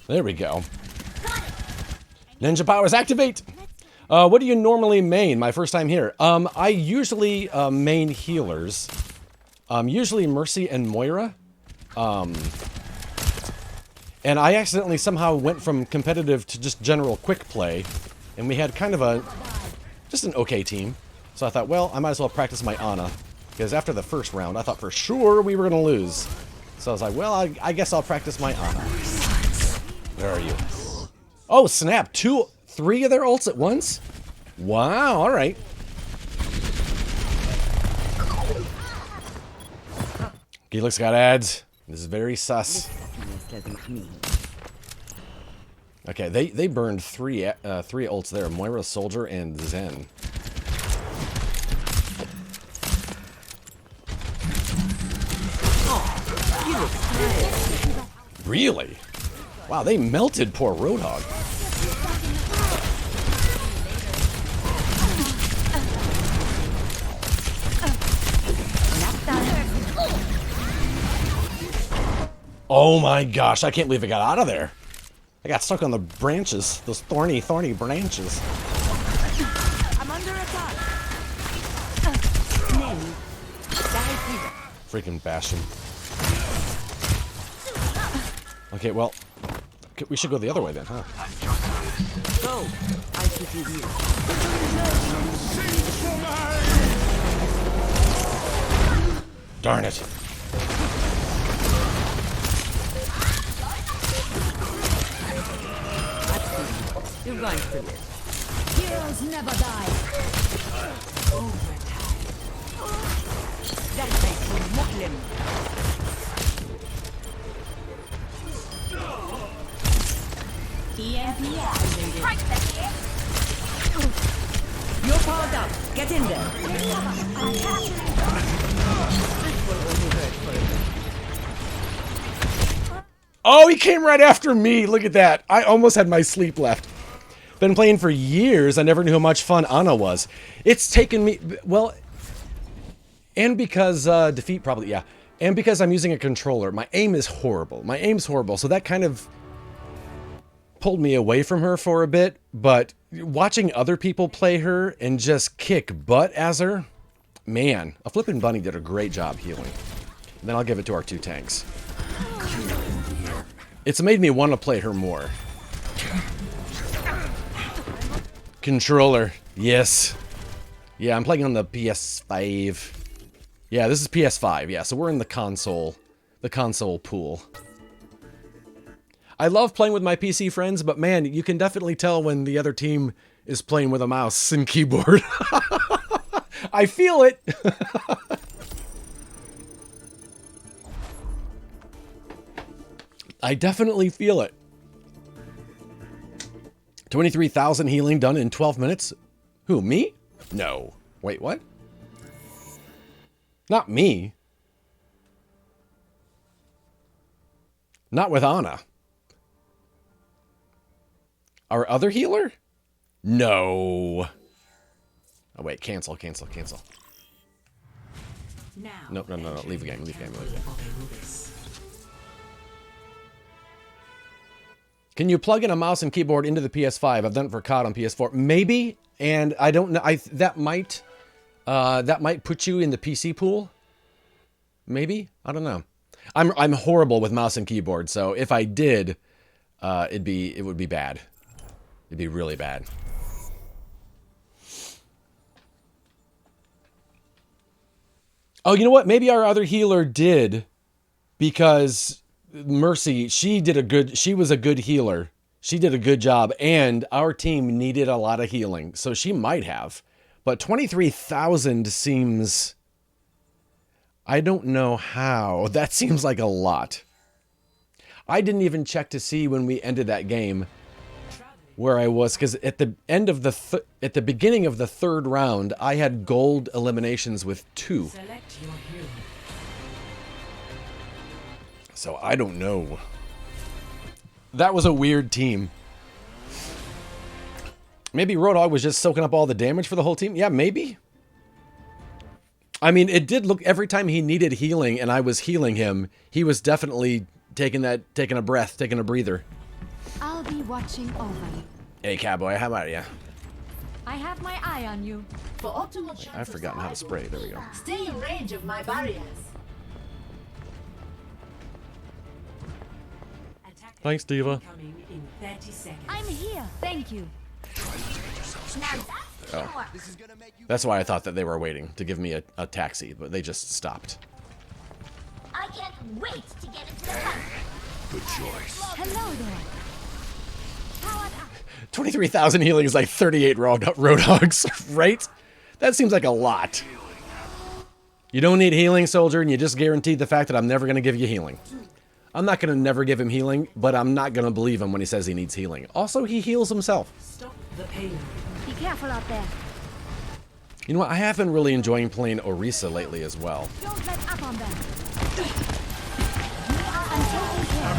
There we go. Ninja powers activate. What do you normally main? My first time here. I usually main healers. Usually Mercy and Moira. And I accidentally somehow went from competitive to just general quick play. And we had kind of just an okay team. So I thought, well, I might as well practice my Ana. Because after the first round, I thought for sure we were going to lose. So I was like, well, I guess I'll practice my Ana. Where are you? Oh, snap. 3 of their ults at once? Wow, alright. Gilix got ads. This is very sus. Okay, they burned 3 ults there. Moira, Soldier, and Zen. Really? Wow, they melted poor Roadhog. Oh my gosh, I can't believe it got out of there. I got stuck on the branches, those thorny branches. I'm under attack. Freaking Bastion. Okay, well, we should go the other way then, huh? Go. I should be here. Darn it. You're going to live. Heroes never die. That makes me Muslim. You're powered up. Get in there. Oh, he came right after me. Look at that. I almost had my sleep left. Been playing for years. I never knew how much fun Ana was. It's taken me, well, and because defeat probably, yeah. And because I'm using a controller, my aim is horrible. My aim's horrible, so that kind of pulled me away from her for a bit. But watching other people play her and just kick butt as her, man, a flippin' bunny did a great job healing. And then I'll give it to our 2 tanks. It's made me want to play her more. Controller, yes. Yeah, I'm playing on the PS5. Yeah, this is PS5, yeah, so we're in the console pool. I love playing with my PC friends, but man, you can definitely tell when the other team is playing with a mouse and keyboard. I feel it. I definitely feel it. 23,000 healing done in 12 minutes? Who, me? No. Wait, what? Not me. Not with Ana. Our other healer? No. Oh, wait, cancel. Now. No, leave the game. Can you plug in a mouse and keyboard into the PS5? I've done it for COD on PS4. Maybe, and I don't know. That might put you in the PC pool. Maybe, I don't know. I'm horrible with mouse and keyboard, so if I did, it would be bad. It'd be really bad. Oh, you know what? Maybe our other healer did, because Mercy, she was a good healer. She did a good job, and our team needed a lot of healing, so she might have. But 23,000 seems... I don't know how. That seems like a lot. I didn't even check to see when we ended that game where I was, because at the end of at the beginning of the 3rd round, I had gold eliminations with 2. Select your hero. So I don't know. That was a weird team. Maybe Roadhog was just soaking up all the damage for the whole team. Yeah, maybe. I mean, it did look every time he needed healing and I was healing him, he was definitely taking a breath, taking a breather. I'll be watching over you. Hey, cowboy, how about you? I have my eye on you. For optimal chance I've forgotten how to spray. There we go. Stay in range of my barriers. Thanks, Diva. Coming in 30 seconds. I'm here. Thank you. Oh. That's why I thought that they were waiting to give me a taxi, but they just stopped. I can't wait to get into the fight. Good choice. Hello there. Powered up. 23,000 healing is like 38 Roadhogs, right? That seems like a lot. You don't need healing, soldier, and you just guaranteed the fact that I'm never going to give you healing. I'm not going to never give him healing, but I'm not going to believe him when he says he needs healing. Also, he heals himself. Stop the payload. Be careful out there. You know what? I have been really enjoying playing Orisa lately as well. Don't let up on them. I'm taking care.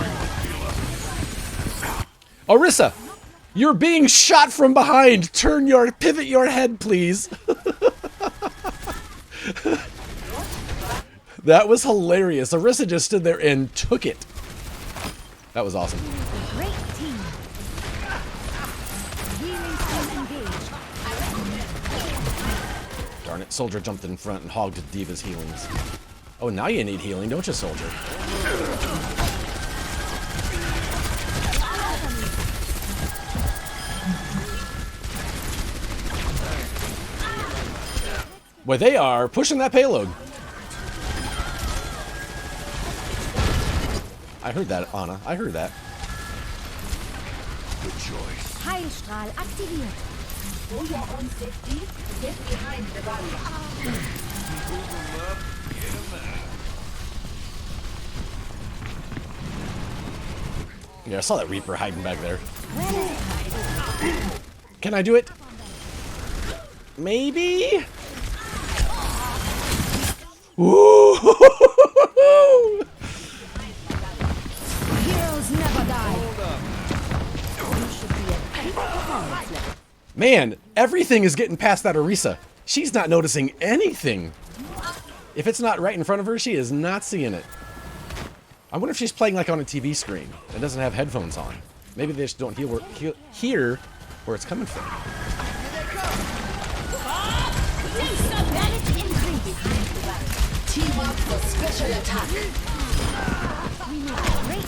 Orisa, you're being shot from behind. Pivot your head, please. That was hilarious. Orisa just stood there and took it. That was awesome. Great team. Healing team engaged. Darn it, Soldier jumped in front and hogged Diva's healings. Oh, now you need healing, don't you, Soldier? Well, they are pushing that payload. I heard that, Anna. I heard that. Good choice. Heilstrahl aktiviert. For your own safety, get behind the barrier. Yeah, I saw that Reaper hiding back there. Can I do it? Maybe? Ooh! Heroes never die. You should be at peak performance level. Man, everything is getting past that Orisa. She's not noticing anything. If it's not right in front of her, she is not seeing it. I wonder if she's playing like on a TV screen and doesn't have headphones on. Maybe they just don't hear where it's coming from. Team up for special attack. We need a break.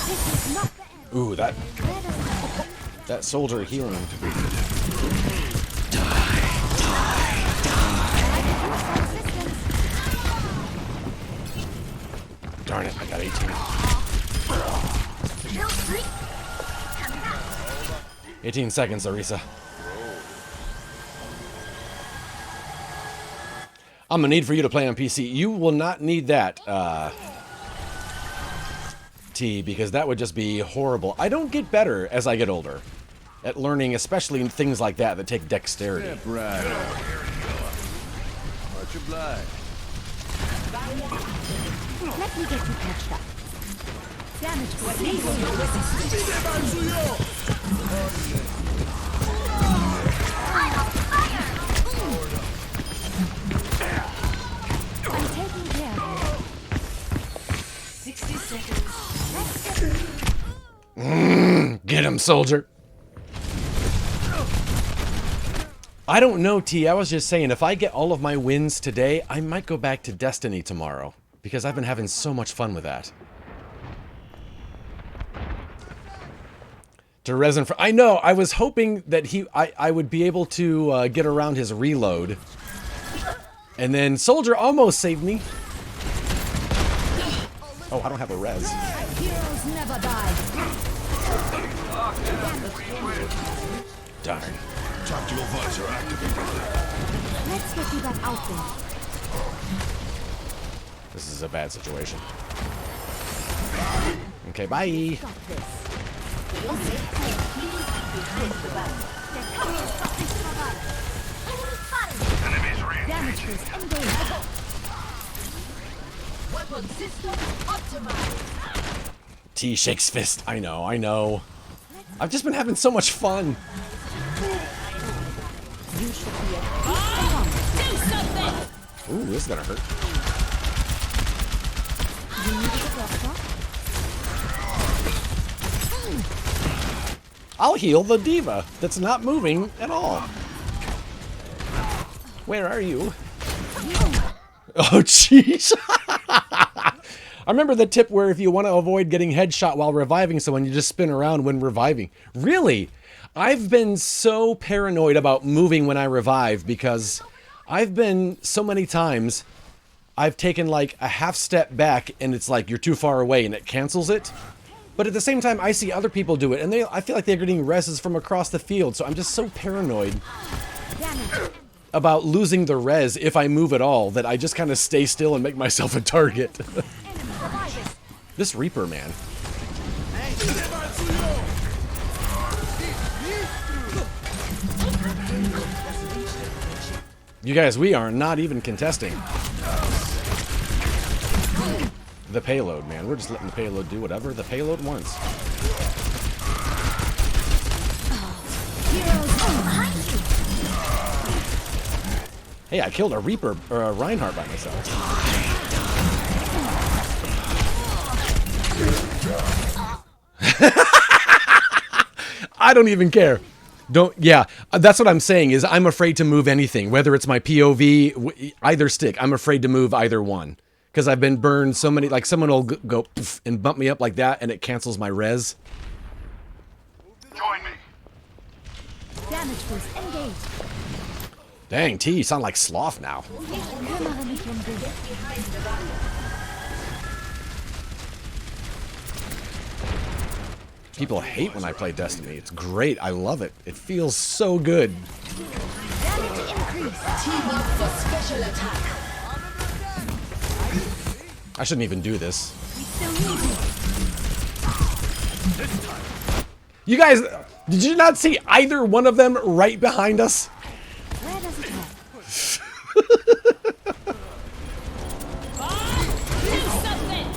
This is not the end. Ooh, that soldier healing. Darn it, I got 18. 18 seconds, Orisa. I'm gonna need for you to play on PC. You will not need that, T, because that would just be horrible. I don't get better as I get older at learning, especially in things like that that take dexterity. Step right up. Much obliged. Let me get you patched up. Damage was I'm taking care of you. 60 seconds. Get him, soldier. I don't know, T. I was just saying, if I get all of my wins today, I might go back to Destiny tomorrow. Because I've been having so much fun with that. To Resin, I know. I was hoping that I would be able to get around his reload, and then Soldier almost saved me. Oh, I don't have a res. Heroes never die. Darn. Tactical visor activated. Let's get you back out there. This is a bad situation. Okay, bye. Got this. Damage boost engaged. Weapon system optimized. T shakes fist. I know, I know. I've just been having so much fun. You should be at Do something! Ooh, this is gonna hurt. You need a doctor? I'll heal the diva that's not moving at all. Where are you? Oh, jeez. I remember the tip where if you want to avoid getting headshot while reviving someone, you just spin around when reviving. Really? I've been so paranoid about moving when I revive because I've been so many times I've taken like a half step back and it's like you're too far away and it cancels it. But at the same time, I see other people do it and I feel like they're getting reses from across the field. So I'm just so paranoid about losing the res if I move at all that I just kind of stay still and make myself a target. This Reaper, man. You guys, we are not even contesting the payload, man. We're just letting the payload do whatever the payload wants. Hey, I killed a Reaper or a Reinhardt by myself. I don't even care. Yeah, that's what I'm saying is I'm afraid to move anything, whether it's my POV, either stick. I'm afraid to move either one because I've been burned so many, like someone will go poof and bump me up like that and it cancels my res. Join me. Damage boost engaged. Dang, T, you sound like Sloth now. People hate when I play Destiny. It's great. I love it. It feels so good. Damage increase. Team up for special attack. I shouldn't even do this. We still need you. You guys, did you not see either one of them right behind us? Where does it hurt? Do something!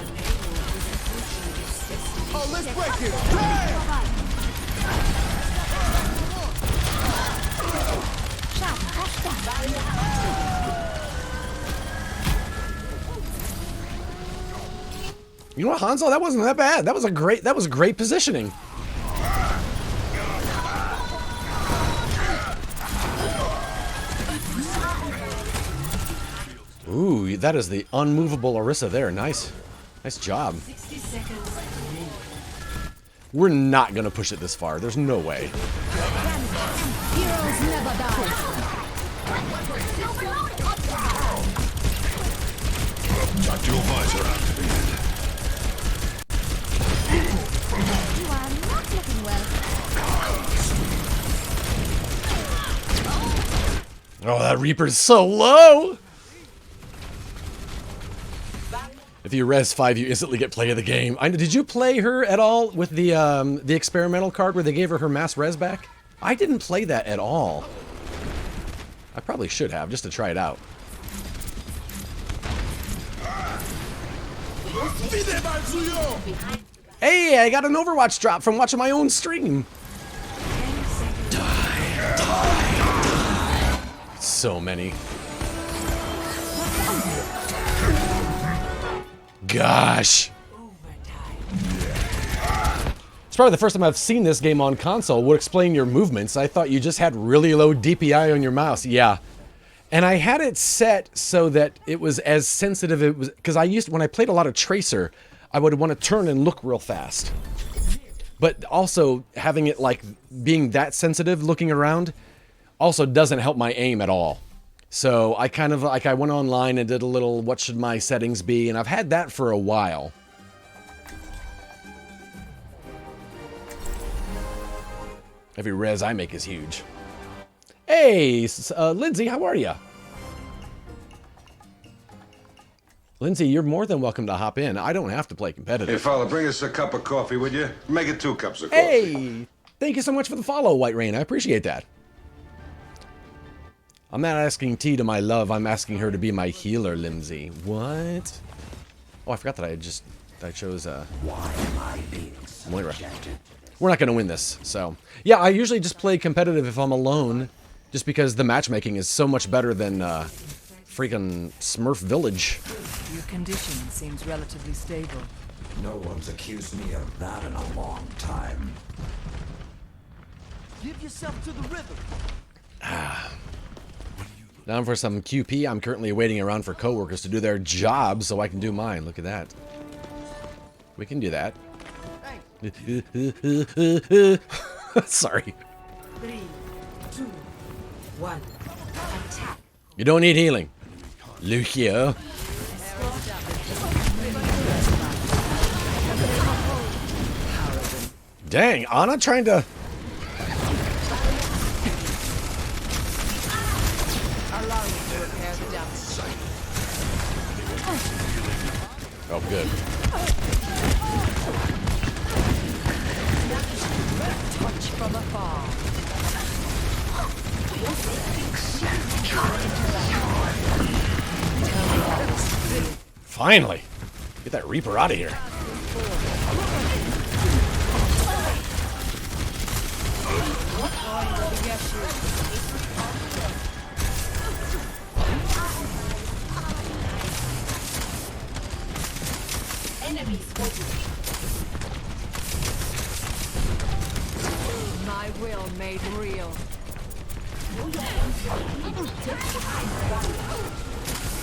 Oh, let's break it. Sharp, crash down. You know what, Hanzo? That wasn't that bad. That was great positioning. Ooh, that is the unmovable Orisa there. Nice. Nice job. 60 seconds remaining. We're not going to push it this far. There's no way. Heroes never die. Tactical visor activated. You are not looking well. Oh, that Reaper's so low. If you res 5, you instantly get play of the game. Did you play her at all with the experimental card where they gave her mass res back? I didn't play that at all. I probably should have, just to try it out. Hey, I got an Overwatch drop from watching my own stream. So many. Gosh. It's probably the first time I've seen this game on console. Would explain your movements. I thought you just had really low DPI on your mouse. Yeah. And I had it set so that it was as sensitive. It was because when I played a lot of Tracer, I would want to turn and look real fast. But also having it like being that sensitive looking around also doesn't help my aim at all. So I kind of like I went online and did a little what should my settings be, and I've had that for a while. Every res I make is huge. Hey, Lindsay, how are you? Lindsay, you're more than welcome to hop in. I don't have to play competitive. Hey, fella, bring us a cup of coffee, would you? Make it 2 cups of coffee. Hey, thank you so much for the follow, White Rain. I appreciate that. I'm not asking T to my love. I'm asking her to be my healer, Lindsay. What? Oh, I forgot that I had just I chose Why am I being Moira. subjected? We're not going to win this, so... Yeah, I usually just play competitive if I'm alone, just because the matchmaking is so much better than freaking Smurf Village. Your condition seems relatively stable. No one's accused me of that in a long time. Give yourself to the rhythm. Down for some QP. I'm currently waiting around for coworkers to do their job so I can do mine. Look at that. We can do that. Sorry. 3, 2, 1. Attack. You don't need healing. Lucio. Dang, Ana trying to... Allow me to repair the damage. Oh, good. Touch from afar. Finally. Get that Reaper out of here. My will made real.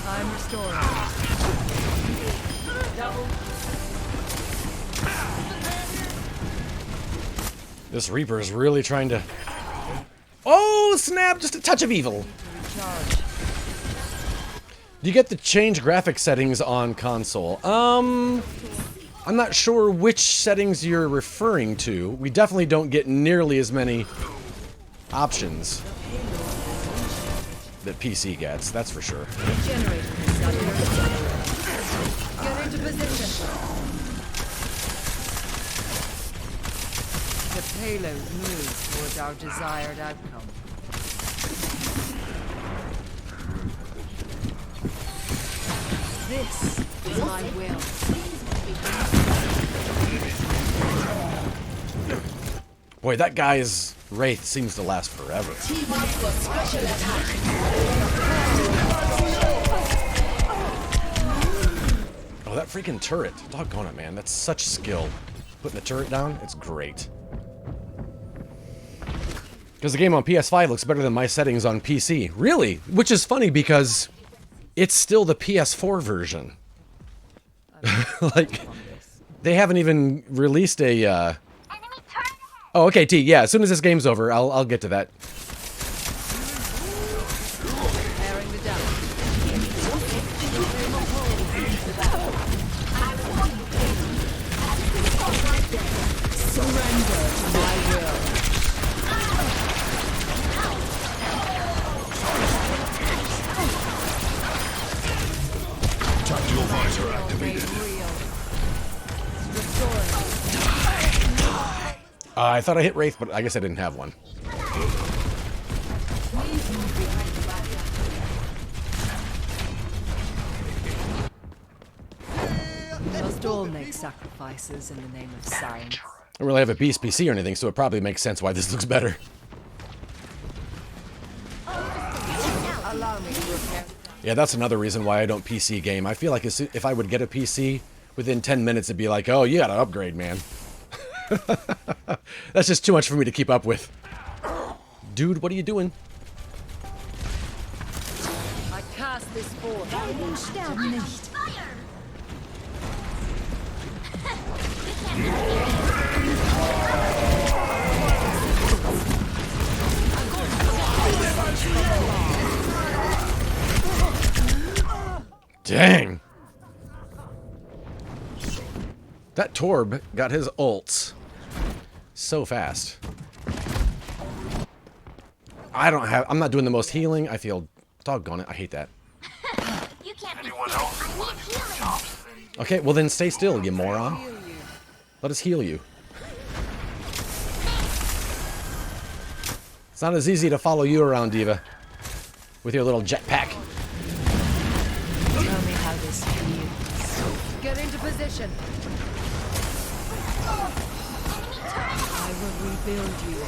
I'm restoring. This Reaper is really trying to... Oh, snap! Just a touch of evil. Do you get to change graphic settings on console? I'm not sure which settings you're referring to. We definitely don't get nearly as many options that PC gets, that's for sure. Get into position. The payload moves towards our desired outcome. This is my will. Boy, that guy's Wraith seems to last forever. Oh, that freaking turret. Doggone it, man. That's such skill. Putting the turret down, it's great. Because the game on PS5 looks better than my settings on PC. Really? Which is funny because it's still the PS4 version. Like, they haven't even released a... Oh, okay, T. Yeah, as soon as this game's over, I'll get to that. Airing the damage. Surrender to my will. Tactical visor activated. I thought I hit Wraith, but I guess I didn't have one. Must all make sacrifices in the name of science. I don't really have a beast PC or anything, so it probably makes sense why this looks better. Allow me to repair. Yeah, that's another reason why I don't PC game. I feel like if I would get a PC, within 10 minutes it'd be like, oh, you gotta upgrade, man. That's just too much for me to keep up with. Dude, what are you doing? I cast this forth. Dang. That Torb got his ults so fast. I'm not doing the most healing. I feel doggone it. I hate that. You can't be Anyone else want to do the job? Okay, well then stay still, you moron. Let us heal you. It's not as easy to follow you around, Diva. With your little jetpack. Tell me how this feels. Get into position. I will rebuild you.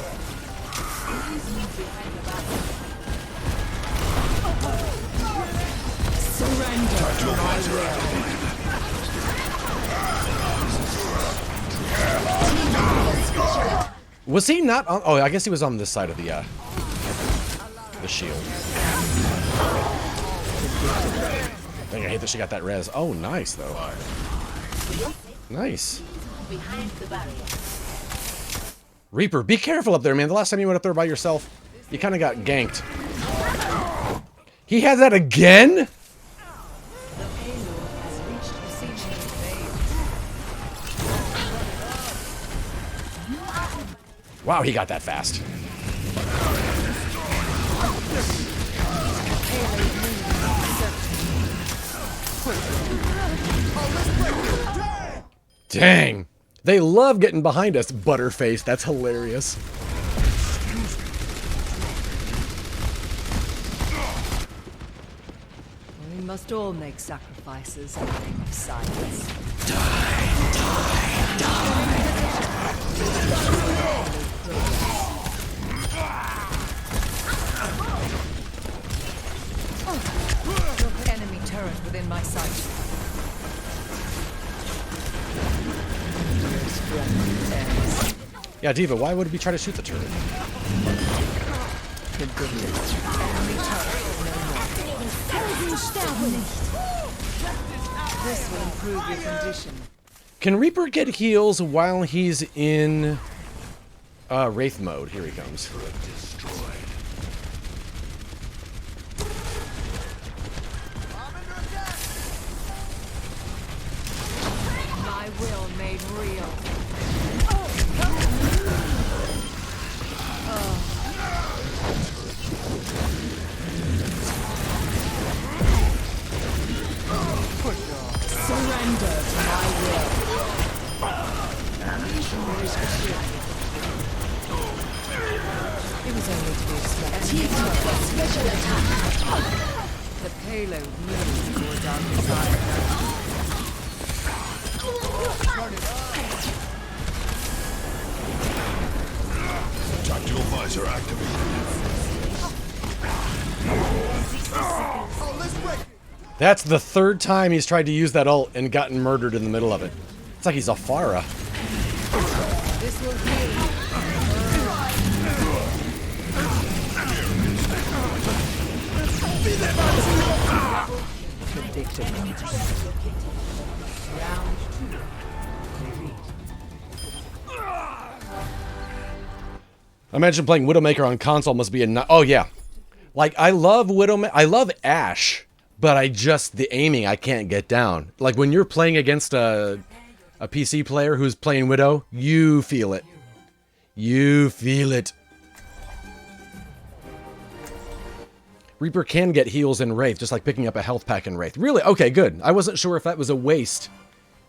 Surrender to my will. Was he not on? Oh, I guess he was on this side of the shield. Dang, I hate that she got that res. Oh, nice though. Nice. Reaper, be careful up there, man. The last time you went up there by yourself, you kind of got ganked. He has that again? Wow, he got that fast. Dang. They love getting behind us, Butterface. That's hilarious. We must all make sacrifices in the name of science. Look, enemy turret within my sight. Yeah, Diva, why would we try to shoot the turret? Good goodness. Enemy turret no more. This will improve your condition. Can Reaper get heals while he's in Wraith mode? Here he comes. My will made real. Surrender to my will. It was only to be expected. Special attack. The payload moves towards our desired. Tactical visor activated. That's the third time he's tried to use that ult and gotten murdered in the middle of it. It's like he's a Pharah. This will heal you. Imagine playing Widowmaker on console must be a oh yeah. Like I love I love Ashe, but the aiming I can't get down. Like when you're playing against a PC player who's playing Widow, you feel it. You feel it. Reaper can get heals in Wraith, just like picking up a health pack in Wraith. Really? Okay, good. I wasn't sure if that was a waste,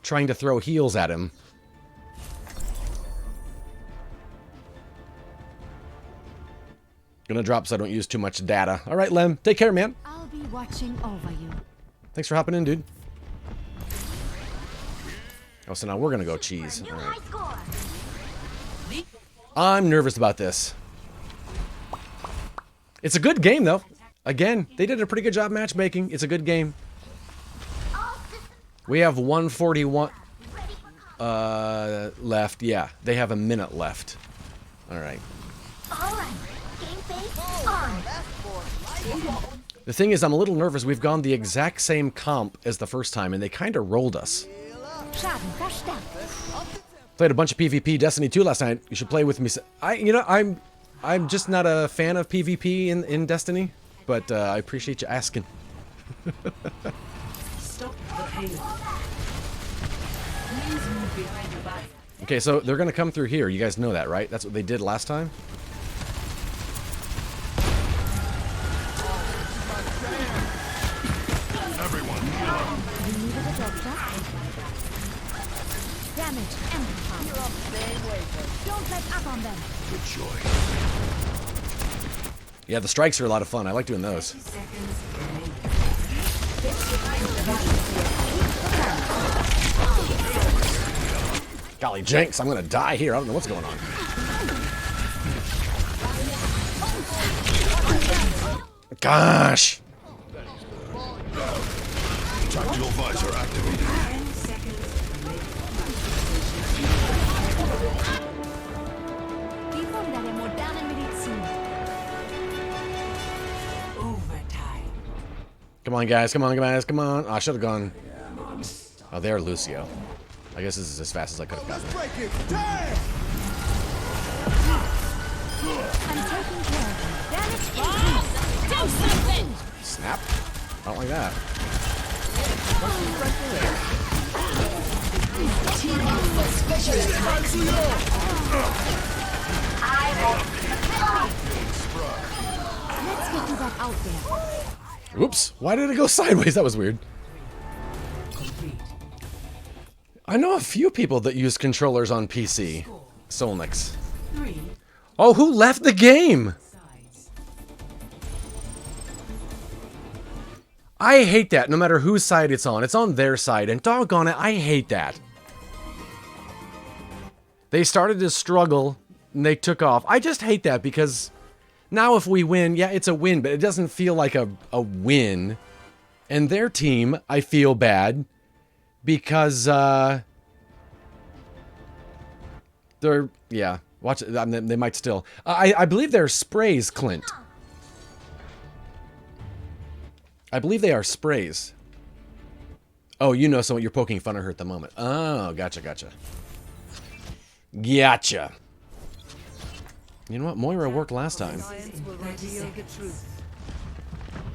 trying to throw heals at him. Gonna drop so I don't use too much data. All right, Lem. Take care, man. I'll be watching over you. Thanks for hopping in, dude. Oh, so now we're gonna go cheese. All right. I'm nervous about this. It's a good game, though. Again, they did a pretty good job matchmaking. It's a good game. We have 141 left. Yeah, they have a minute left. All right. The thing is, I'm a little nervous. We've gone the exact same comp as the first time, and they kind of rolled us. Played a bunch of PvP Destiny 2 last night. You should play with me. I'm just not a fan of PvP in Destiny, but I appreciate you asking. Okay, so they're gonna come through here. You guys know that, right? That's what they did last time. Damage amplified. Don't let up on them. Good choice. Yeah, the strikes are a lot of fun. I like doing those. Golly Jenks, I'm gonna die here. I don't know what's going on. Gosh! Tactical visor activated. Come on, guys. Come on, guys. Come on. Oh, I should have gone. Oh, there, Lucio. I guess this is as fast as I could have gotten. I'm taking care of you. Damage increase. Do something! Snap. I don't like that. Let's get you back out there. Oops. Why did it go sideways? That was weird. I know a few people that use controllers on PC. Solnix. Oh, who left the game? I hate that, no matter whose side it's on. It's on their side, and doggone it, I hate that. They started to struggle, and they took off. I just hate that, because now if we win, yeah, it's a win, but it doesn't feel like a win. And their team, I feel bad, because, they're, yeah, watch it, they might still. I believe they're sprays, Clint. I believe they are sprays. Oh, you know someone you're poking fun at her at the moment. Oh, gotcha, gotcha. Gotcha. You know what? Moira worked last time.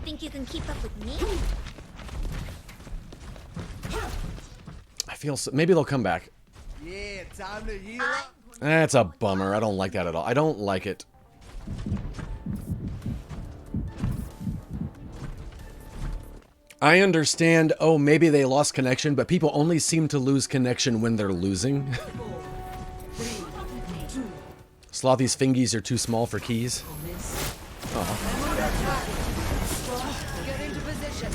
Think you can keep up with me? I feel so, maybe they'll come back. Yeah, time to heal up. That's a bummer. I don't like that at all. I don't like it. I understand, oh, maybe they lost connection, but people only seem to lose connection when they're losing. Slothy's fingies are too small for keys. Oh. Get into position.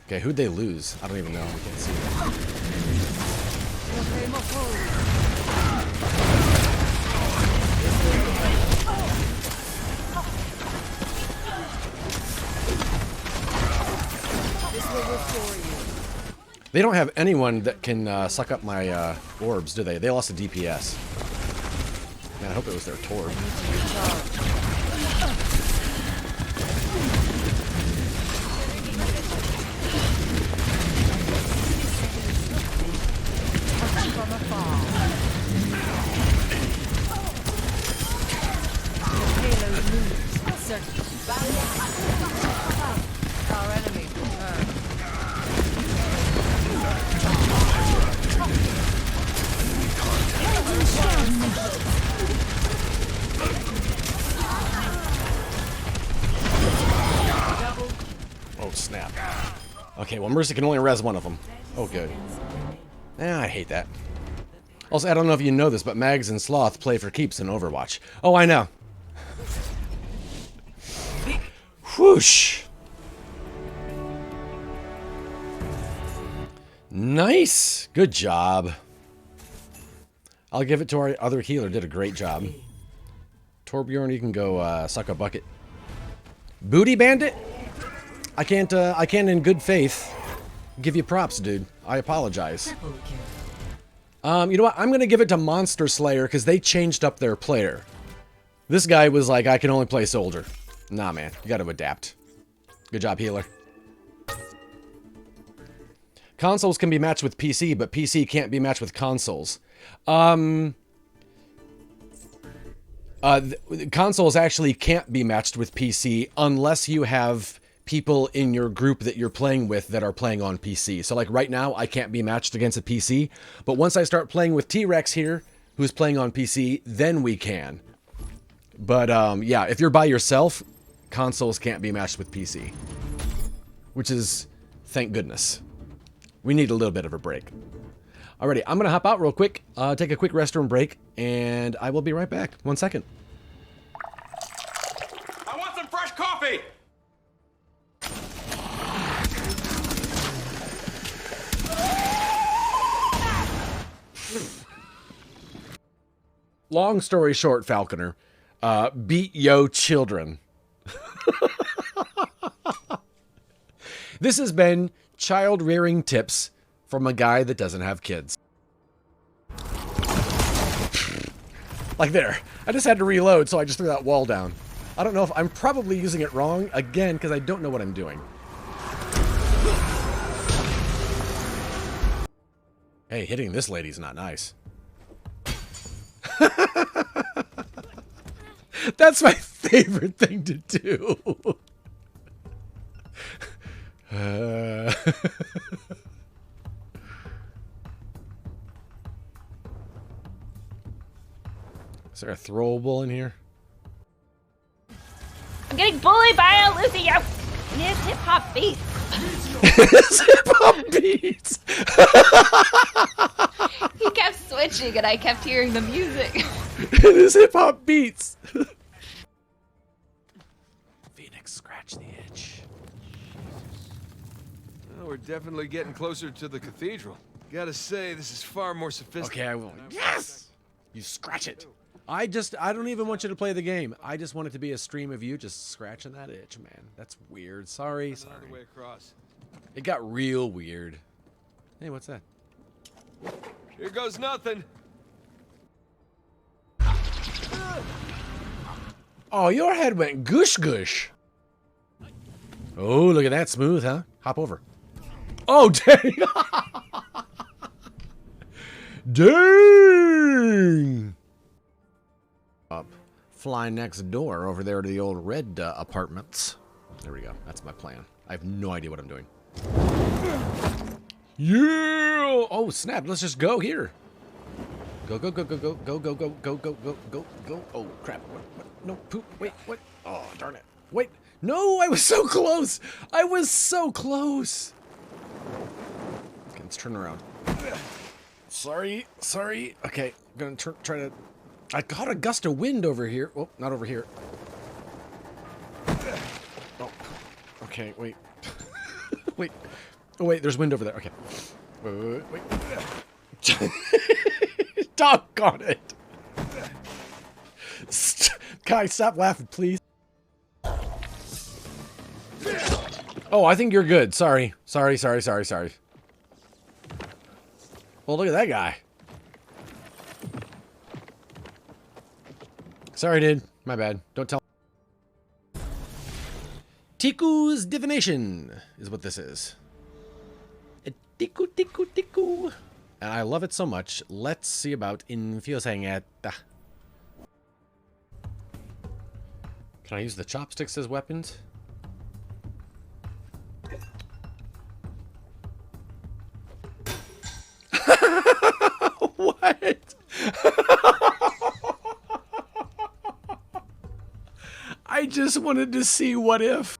Okay, who'd they lose? I don't even know. I can't see that. They don't have anyone that can suck up my orbs, do they? They lost a DPS. Man, I hope it was their Torb. Our enemy. Oh, snap. Okay, well, Mercy can only res one of them. Oh, good. I hate that. Also, I don't know if you know this, but Mags and Sloth play for keeps in Overwatch. Oh, I know. Whoosh. Nice. Good job. I'll give it to our other healer. Did a great job. Torbjorn, you can go suck a bucket. Booty Bandit? I can't in good faith give you props, dude. I apologize. You know what? I'm going to give it to Monster Slayer because they changed up their player. This guy was like, I can only play soldier. Nah, man. You got to adapt. Good job, healer. Consoles can be matched with PC, but PC can't be matched with consoles. Consoles actually can't be matched with PC unless you have people in your group that you're playing with that are playing on PC. So like right now, I can't be matched against a PC, but once I start playing with T-Rex here, who's playing on PC, then we can. But yeah, if you're by yourself, consoles can't be matched with PC. Which is, thank goodness. We need a little bit of a break. Alrighty, I'm going to hop out real quick, take a quick restroom break, and I will be right back. 1 second. I want some fresh coffee! long story short, Falconer, beat yo children. This has been child rearing tips from a guy that doesn't have kids. Like there. I just had to reload, so I just threw that wall down. I don't know if I'm probably using it wrong, again, because I don't know what I'm doing. Hey, hitting this lady's not nice. That's my favorite thing to do. Is there a throwable in here? I'm getting bullied by Lucio and his hip hop beats. His hip hop beats. He kept switching and I kept hearing the music. His hip hop beats. Phoenix, scratch the itch. Well, we're definitely getting closer to the cathedral. Gotta say, this is far more sophisticated. Okay, I will. Yes! You scratch it. I don't even want you to play the game. I just want it to be a stream of you just scratching that itch, man. That's weird. Sorry. Another way across. It got real weird. Hey, what's that? Here goes nothing. Oh, your head went goosh goosh. Oh, look at that. Smooth, huh? Hop over. Oh, dang. Dang. Up. Fly next door over there to the old red apartments. There we go. That's my plan. I have no idea what I'm doing. Yeah! Oh, snap. Let's just go here. Go, go, go, go, go, go, go, go, go, go, go, go, go. Oh, crap. What? No, poop. Wait, what? Oh, darn it. Wait. No, I was so close. I was so close. Okay, let's turn around. Sorry. Okay, I'm gonna try to... I got a gust of wind over here. Oh, not over here. Oh, okay, wait. Wait. Oh, wait, there's wind over there. Okay. Wait. Doggone it. Kai, stop laughing, please. Oh, I think you're good. Sorry. Well, look at that guy. Sorry, dude. My bad. Don't tell. Tiku's divination is what this is. Tiku. And I love it so much. Let's see about infusioneta. Can I use the chopsticks as weapons? What? I just wanted to see what if.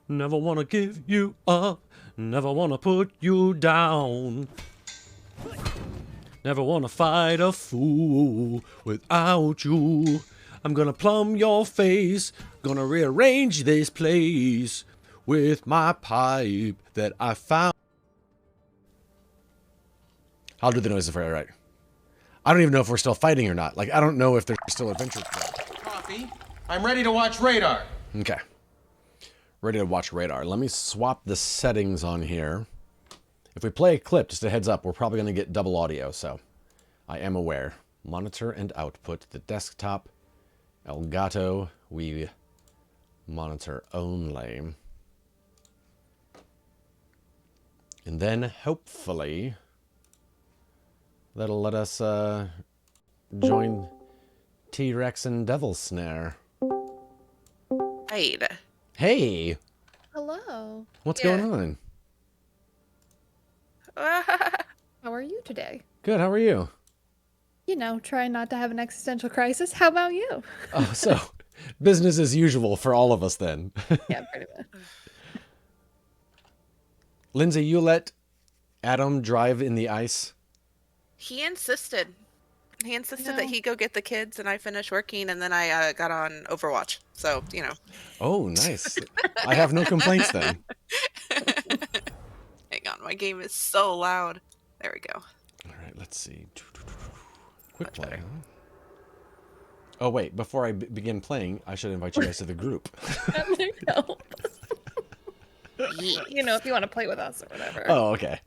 Never wanna give you up. Never wanna put you down. Never wanna fight a fool without you. I'm gonna plumb your face. Gonna rearrange this place with my pipe that I found. I'll do the noises for you, right? I don't even know if we're still fighting or not. Like, I don't know if there's still adventure. Coffee. I'm ready to watch radar. Okay. Ready to watch radar. Let me swap the settings on here. If we play a clip, just a heads up, we're probably going to get double audio, so I am aware. Monitor and output. The desktop. Elgato. We monitor only. And then, hopefully, that'll let us join T-Rex and Devil Snare. Right. Hey! Hello. What's going on? How are you today? Good, how are you? You know, trying not to have an existential crisis. How about you? Oh, so business as usual for all of us then. Yeah, pretty much. Lindsay, you let Adam drive in the ice? He insisted. He insisted that he go get the kids and I finish working, and then I got on Overwatch. So, you know. Oh, nice. I have no complaints then. Hang on, my game is so loud. There we go. All right, let's see. Quick play. Huh? Oh wait, before I begin playing, I should invite you guys to the group. There you go. You know, if you want to play with us or whatever. Oh, okay.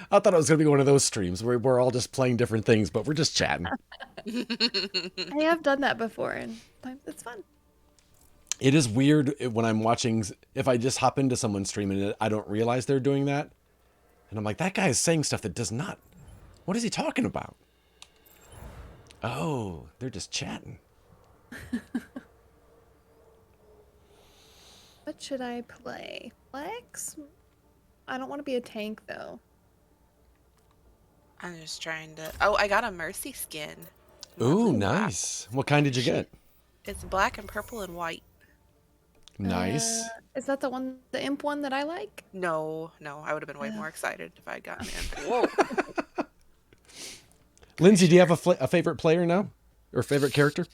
I thought it was going to be one of those streams where we're all just playing different things, but we're just chatting. I have done that before, and it's fun. It is weird when I'm watching, if I just hop into someone's stream and I don't realize they're doing that. And I'm like, that guy is saying stuff that does not. What is he talking about? Oh, they're just chatting. What should I play? Flex? I don't want to be a tank, though. I'm just trying to... Oh, I got a Mercy skin. Ooh, nice. What kind did you get? It's black and purple and white. Nice. Is that the one, the imp one that I like? No, I would have been way more excited if I'd gotten imp. Whoa. Lindsay, do you have a favorite player now? Or favorite character?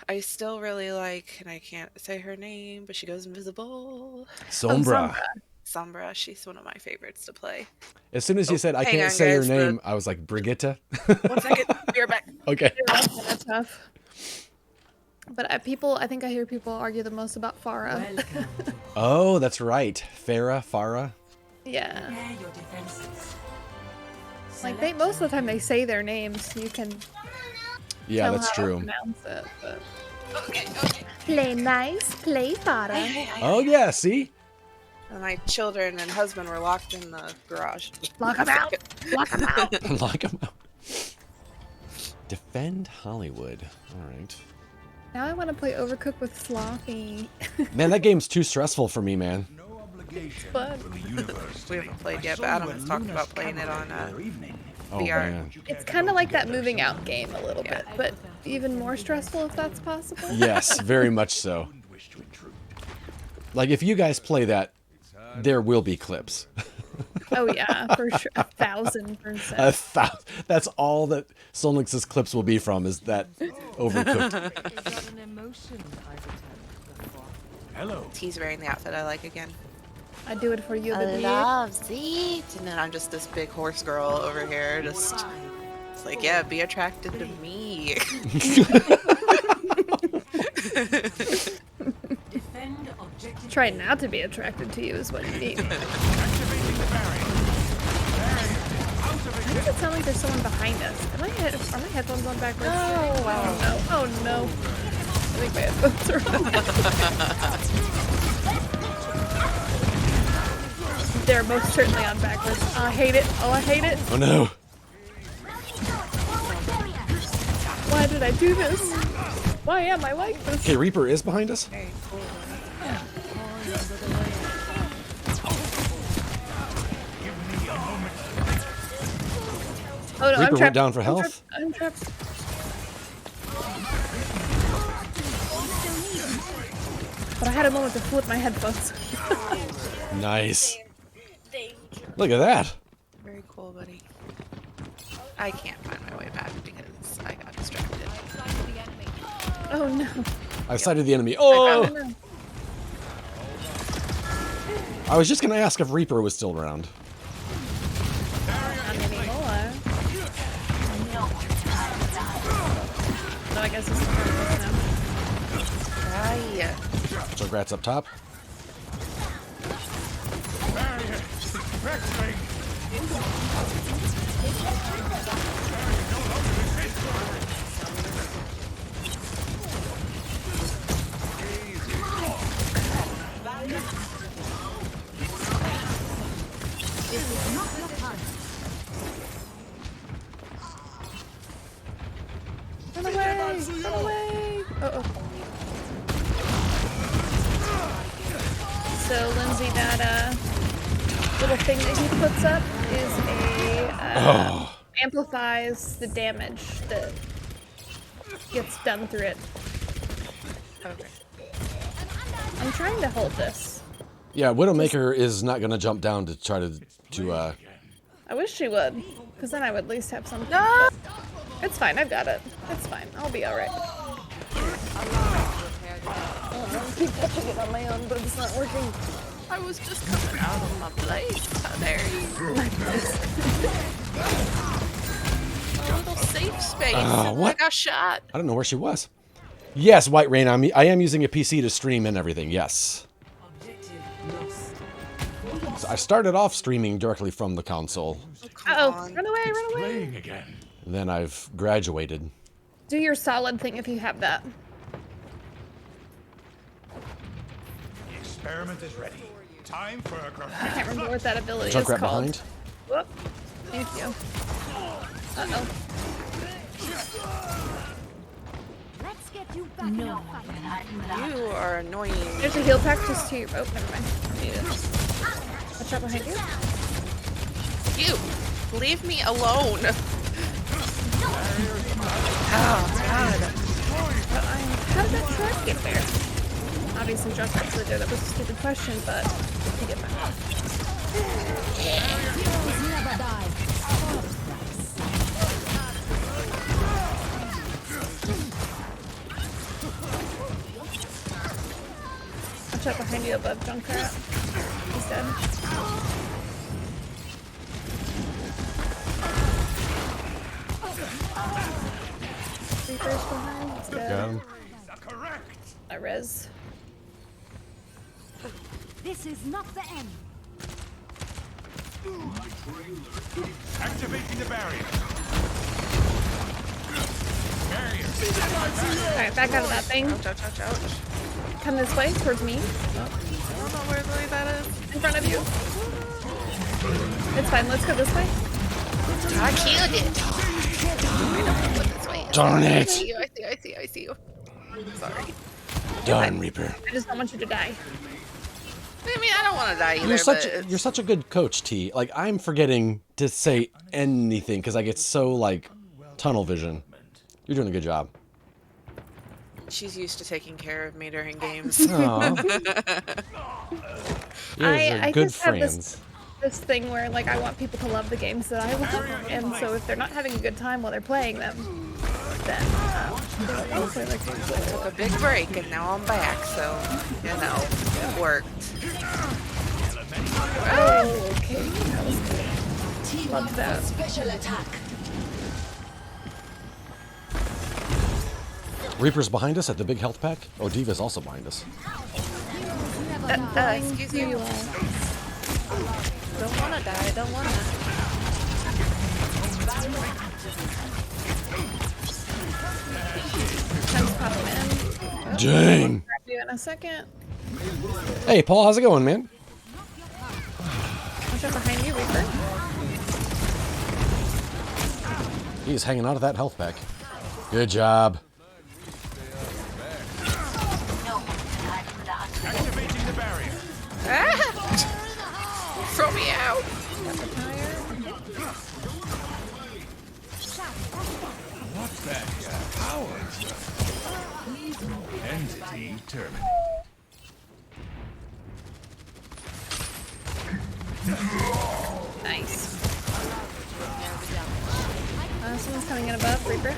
I still really like, and I can't say her name, but she goes invisible. Sombra. Sombra, she's one of my favorites to play. As soon as you said I can't say her name, I was like, Brigitte. 1 second, be right back. Okay. That's tough. But I think I hear people argue the most about Farah. Oh, that's right. Farah. Yeah. Like most of the time they say their names. You can. Yeah, that's tell how true. to pronounce it, but... Okay. Play nice, play Farah. Oh yeah, see. And my children and husband were locked in the garage. Lock them out. Lock them out. Lock them out. Defend Hollywood. All right. Now I want to play Overcooked with Sloppy. Man, that game's too stressful for me, man. Fun. We haven't played yet, but Adam has talked about playing it on Oh, VR. man. It's kind of like that moving out game a little bit, but even more stressful if that's possible. Yes, very much so. Like, if you guys play that, there will be clips. Oh yeah, for sure. 1,000%. That's all that Solnix's clips will be from, is that Overcooked. Hello. He's wearing the outfit I like again. I do it for you, the I love it. And then I'm just this big horse girl over here, just it's like, yeah, be attracted to me. Try not to be attracted to you is what you need. Why does it sound like there's someone behind us? Are my headphones on backwards? Oh, wow. Oh no. I think my headphones are on. They're most certainly on backwards. I hate it. Oh, I hate it. Oh no. Why did I do this? Why am I like this? Okay, Reaper is behind us. Oh no, Reaper I'm trapped. went down for health. I'm trapped. But I had a moment to flip my headphones. Nice. Look at that. Very cool, buddy. I can't find my way back because I got distracted. Oh no. I sighted the enemy. Oh! I was just going to ask if Reaper was still around. Not anymore. No, I guess it's now. Junkrat's up top. Run away! Run away! Uh-oh. So, Lindsay, that little thing that he puts up is a amplifies the damage that gets done through it. Okay. I'm trying to hold this. Yeah, Widowmaker is not going to jump down to try to I wish she would, because then I would at least have something. No! It's fine, I've got it. It's fine, I'll be alright. I keep touching it on my own, but it's not working. I was just coming out of my place. How dare you? A little safe space. What? I got shot. I don't know where she was. Yes, White Rain. I am using a PC to stream and everything. Yes. So I started off streaming directly from the console. Uh-oh. Run away, run away. Playing again. And then I've graduated. Do your solid thing if you have that. The experiment is ready. Time for a I can't remember what that ability Jump is right called. behind. Whoop. Thank you. Uh-oh. Let's get you back in our fight. You are annoying. There's a heal pack just to your... Oh, never mind. I need it. Watch out behind you. You. Leave me alone. Oh, God. How did that truck get there? Obviously, Josh actually did. That was a stupid question, but he get back. Never die. Watch out behind you above Junkrat. He's dead. Reaper's behind. He's dead. Got him. I res. This is not the end. activating the barrier. Alright, back out of that thing. Ouch, ouch, ouch, ouch. Come this way, towards me. I don't know where the way that is. In front of you. It's fine, let's go this way. I killed it. I don't know what this way is. Darn I it! see you, I see you. Sorry. Done, Reaper. I just don't want you to die. I mean, I don't want to die either, You're such a good coach, T. Like, I'm forgetting to say anything because I get so, like, tunnel vision. You're doing a good job. She's used to taking care of me during games. Aw. You guys are I good just have friends. this thing where like I want people to love the games that I love, and so if they're not having a good time while they're playing them, then they don't want to play their games. I took a big break and now I'm back, so you know, it worked. Oh, okay. That was good. Love that. Special attack. Reaper's behind us at the big health pack. Oh, Diva's also behind us. Excuse you. Don't wanna die, don't wanna. Time's popping in. Dang. Grab you in a second. Hey, Paul, how's it going, man? Watch out behind you, Reaper. He's hanging out of that health pack. Good job. Activating the barrier. Ah! Throw me out. What's that power? Entity terminated. Nice. Someone's coming in above, Reaper.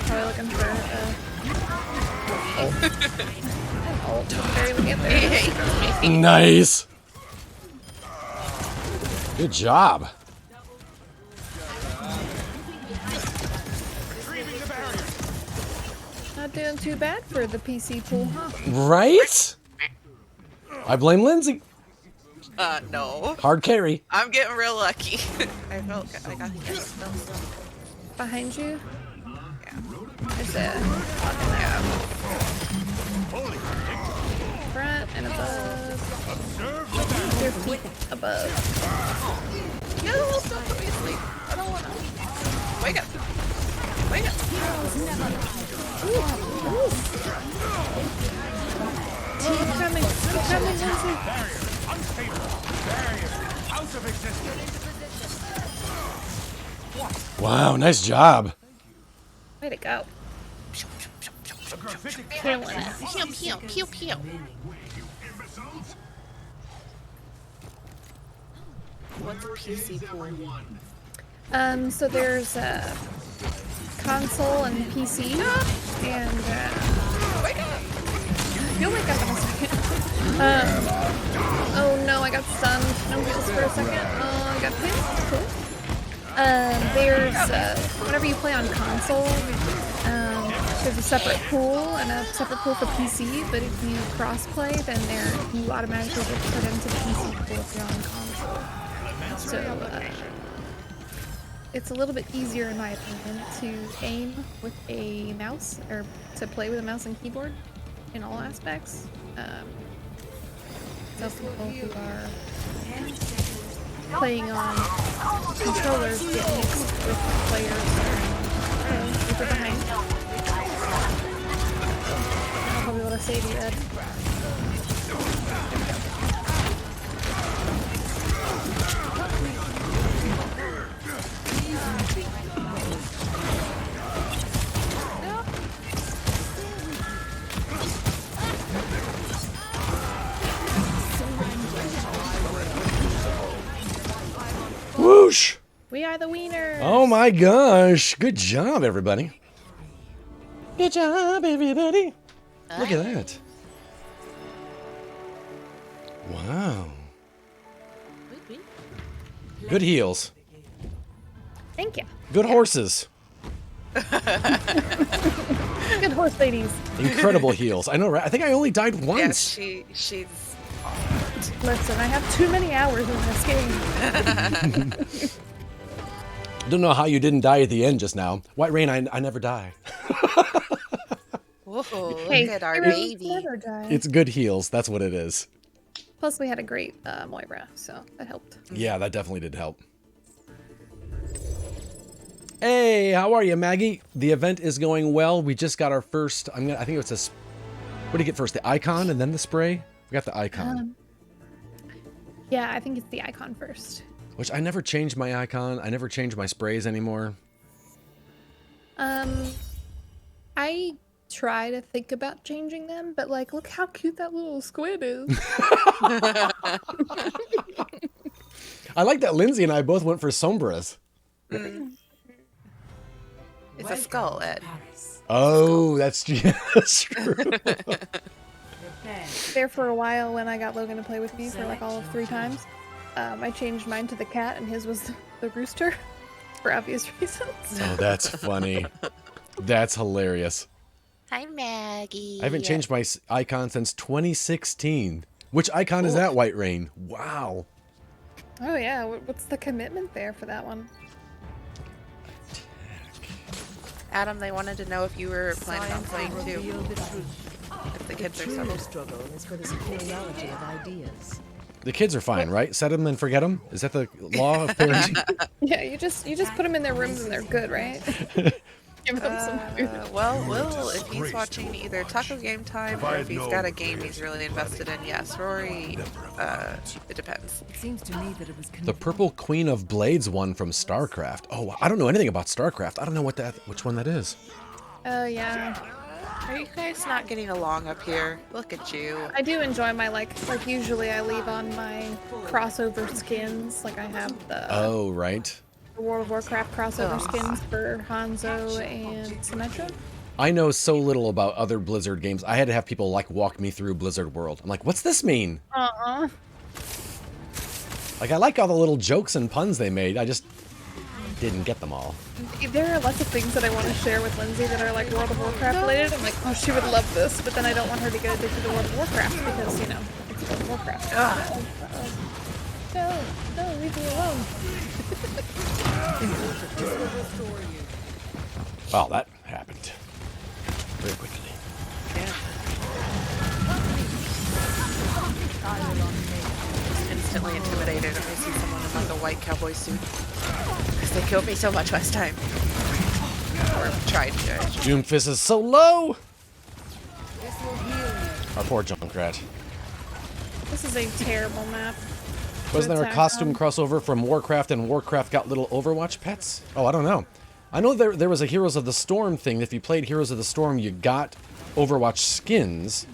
Probably looking for ult. Very looking at there. Nice. Good job. Not doing too bad for the PC pool, huh? Right? I blame Lindsay. No. Hard carry. I'm getting real lucky. I got hit. Behind you? Yeah. There's a front and above. Their feet above. No, don't put me asleep. I don't wanna. Wake up. Wake up. Keep coming. Keep coming, Lindsay. Out of existence. Wow, nice job. Way to go. Killing it. Pew, pew, pew, pew. What's a PC pool? So there's a console and PC, and feel like I'm in a second. Oh no, I got stunned. No heals for a second. I got hit. Cool. There's whenever you play on console, there's a separate pool and a separate pool for PC. But if you cross-play, then you automatically get put into the PC pool if you're on console. So it's a little bit easier, in my opinion, to aim with a mouse or to play with a mouse and keyboard in all aspects. Some people who are playing on controllers get mixed with players deeper behind. I'll probably be able to save you, Ed. Whoosh! We are the wieners. Oh my gosh! Good job, everybody. Good job, everybody. Look at that. Wow. Good heels. Thank you. Good horses. Good horse ladies. Incredible heels. I know, right? I think I only died once. Yeah, she's. Listen, I have too many hours in this game. Don't know how you didn't die at the end just now. White Rain, I never die. Whoa, Hey, look at our heroes baby. never die. It's good heels. That's what it is. Plus, we had a great Moira, so that helped. Yeah, that definitely did help. Hey, how are you, Maggie? The event is going well. We just got our first. I think it's a. What do you get first? The icon and then the spray. We got the icon. Yeah, I think it's the icon first. Which I never changed my icon. I never change my sprays anymore. I try to think about changing them, but like, look how cute that little squid is. I like that Lindsay and I both went for sombras. It's a skull, Ed. Oh, that's true. There for a while when I got Logan to play with me for like all of 3 times. I changed mine to the cat and his was the rooster for obvious reasons. Oh, that's funny. That's hilarious. Hi, Maggie. I haven't changed my icon since 2016. Which icon is that, White Rain? Wow. Oh yeah, what's the commitment there for that one? Adam, they wanted to know if you were planning on playing too. If the kids are settled. Struggle is for the superiority of ideas. The kids are fine, right? Set them and forget them. Is that the law of parenting? Yeah, you just put them in their rooms and they're good, right? Give them some food. Well, Will, if he's watching either Taco Game Time or if he's got a game he's really invested in, yes. Rory, it depends. It seems to me that it was The Purple Queen of Blades one from StarCraft. Oh, I don't know anything about StarCraft. I don't know which one that is. Oh yeah. Are you guys not getting along up here? Look at you. I do enjoy my like usually I leave on my crossover skins. Like I have the Oh, right. World of Warcraft crossover skins for Hanzo and Symmetra. I know so little about other Blizzard games. I had to have people like walk me through Blizzard World. I'm like, what's this mean? Like, I like all the little jokes and puns they made. I just didn't get them all. There are lots of things that I want to share with Lindsay that are like World of Warcraft related. I'm like, oh, she would love this, but then I don't want her to get addicted to World of Warcraft because, you know, it's World of Warcraft. No, leave me alone. Wow, that happened very quickly. Instantly intimidated if I see someone in like a white cowboy suit. Because they killed me so much last time. Or tried to. Doomfist is so low! Our poor Junkrat. This is a terrible map. Wasn't there a costume crossover from Warcraft and Warcraft got little Overwatch pets? Oh, I don't know. I know there was a Heroes of the Storm thing. If you played Heroes of the Storm, you got Overwatch skins.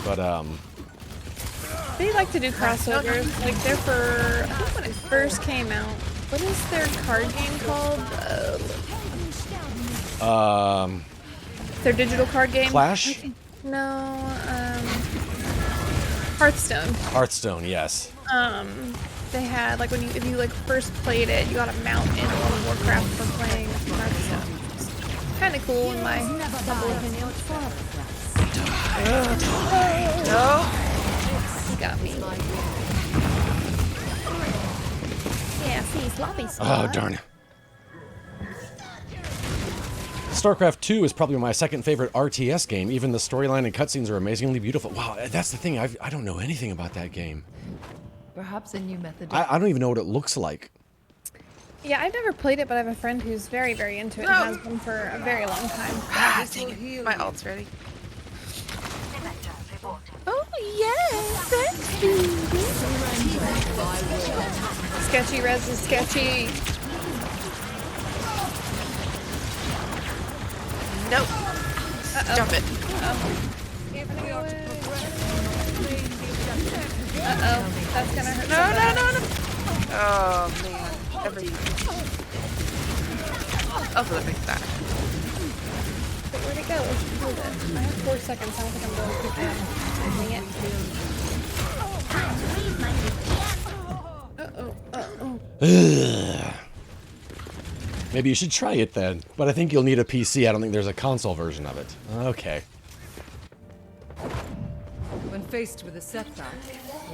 But, They like to do crossovers. Like, they're for... I think when it first came out, what is their card game called? Their digital card game? Clash? No, Hearthstone. Hearthstone, yes. They had like if you like first played it, you got a mount in World of Warcraft for playing Hearthstone. Kind of cool in my humble opinion. No. He got me. Yeah, see, sloppy Oh, spot. darn it. StarCraft 2 is probably my second favorite RTS game. Even the storyline and cutscenes are amazingly beautiful. Wow, that's the thing. I don't know anything about that game. Perhaps a new method. I don't even know what it looks like. Yeah, I've never played it, but I have a friend who's very, very into it and has been for a very long time. Ah, dang it. My ult's ready. Oh, yes! Sketchy res is sketchy. Nope. Jump it. Uh-oh. That's gonna hurt. No. Oh, man. Everything. Oh, look at that. But where'd it go? Hold it. I have 4 seconds. I don't think I'm going quick enough. Dang it. Uh-oh. Maybe you should try it then. But I think you'll need a PC. I don't think there's a console version of it. Okay. When faced with a setback,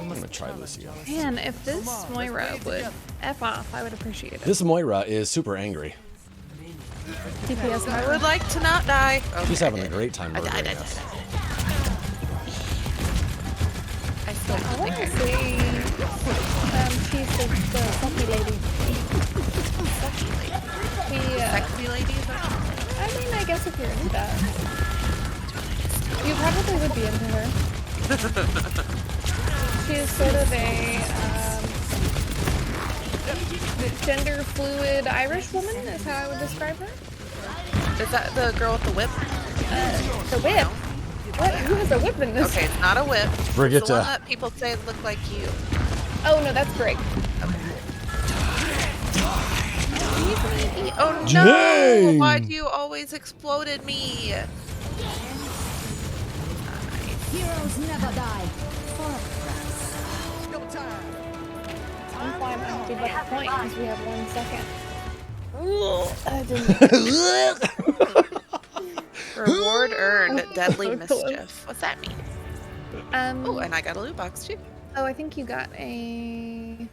I'm gonna try Lucio. Man, if this Moira would F off, I would appreciate it. This Moira is super angry. DPS I would like to not die. Okay. She's having a great time I murdering died. us. I still I don't want think to see she's the sucky lady. Sexy lady? Is that? I mean, I guess if you're into that. You probably would be into her. She is sort of a gender fluid Irish woman, is how I would describe her. Is that the girl with the whip? The whip? What? Who has a whip in this? Okay, it's not a whip. It's the Brigitte. one that people say look like you. Oh, no, that's Brig. Oh no! Dang. Why'd you always exploded me? Heroes never die. I'm fine. I'm happy about the point because we have 1 second. Reward earned. Deadly mischief. What's that mean? Oh, and I got a loot box too. Oh, I think you got a.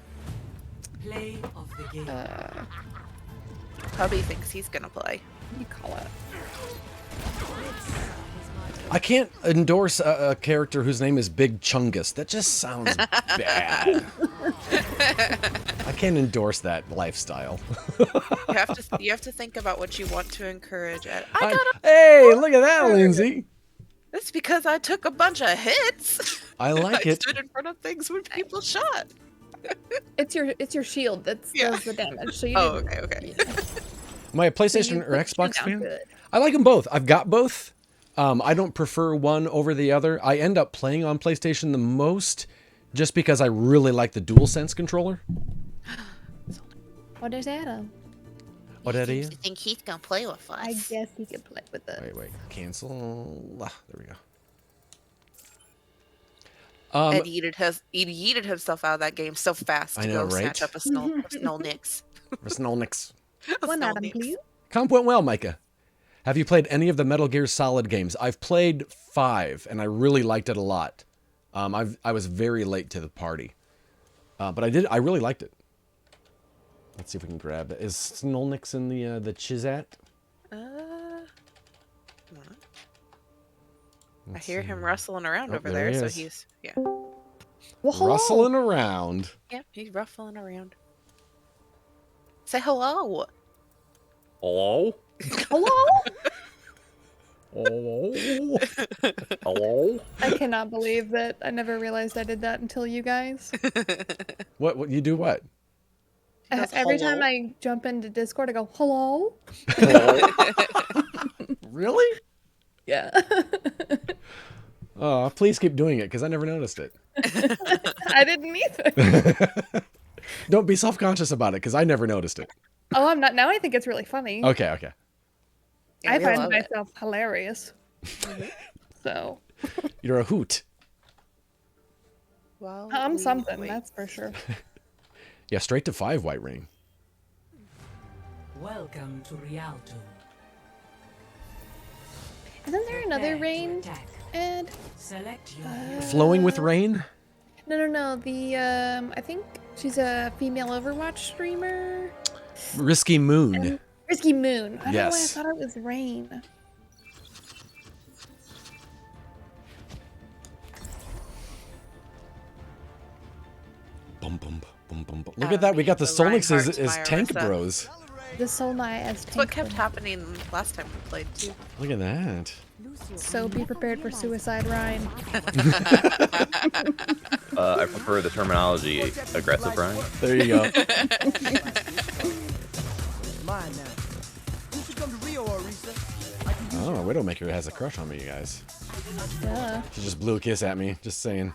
play of the game. Hubby thinks he's gonna play. What do you call it? I can't endorse a character whose name is Big Chungus. That just sounds bad. I can't endorse that lifestyle. You have to think about what you want to encourage. Hey, look at that, Lindsay. That's because I took a bunch of hits. I like I it. stood in front of things when people shot. It's your shield that does the damage. So you. Oh, okay. Am I a PlayStation or Xbox fan? I like them both. I've got both. I don't prefer one over the other. I end up playing on PlayStation the most just because I really like the DualSense controller. What is Adam? What are you? You think he's gonna play with us? I guess he could play with it. Wait. Cancel. There we go. Ed yeeted himself out of that game so fast to go snatch up a Snownix. Snownix. One Adam, please. Comp went well, Micah. Have you played any of the Metal Gear Solid games? I've played 5, and I really liked it a lot. I was very late to the party, but I really liked it. Let's see if we can grab it. Is Snolnix in the Chizat? I hear him rustling around over there, so he's rustling around. Yeah, he's ruffling around. Say hello. Hello. Hello. Hello. Hello. I cannot believe that I never realized I did that until you guys. What you do? What? Every time I jump into Discord, I go hello. Really? Yeah. Oh, please keep doing it because I never noticed it. I didn't either. Don't be self-conscious about it because I never noticed it. Oh, I'm not. Now I think it's really funny. Okay. I find myself hilarious. So. You're a hoot. Well, I'm something, wait. that's for sure. Yeah, straight to 5 white ring. Welcome to Rialto. Isn't there another rain, Ed? Select Flowing with rain? No. The I think she's a female Overwatch streamer. Risky Moon. Risky Moon. I don't know why I Yes. thought it was rain. Bum, bum, bum, bum, bum. Look at that. We got the Solnix as tank bros. The Solnai as That's what tank. kept happening last time we played too. Look at that. So be prepared for suicide, Ryan. I prefer the terminology aggressive, Ryan. There you go. Oh, Widowmaker has a crush on me, you guys. Yeah. She just blew a kiss at me. Just saying.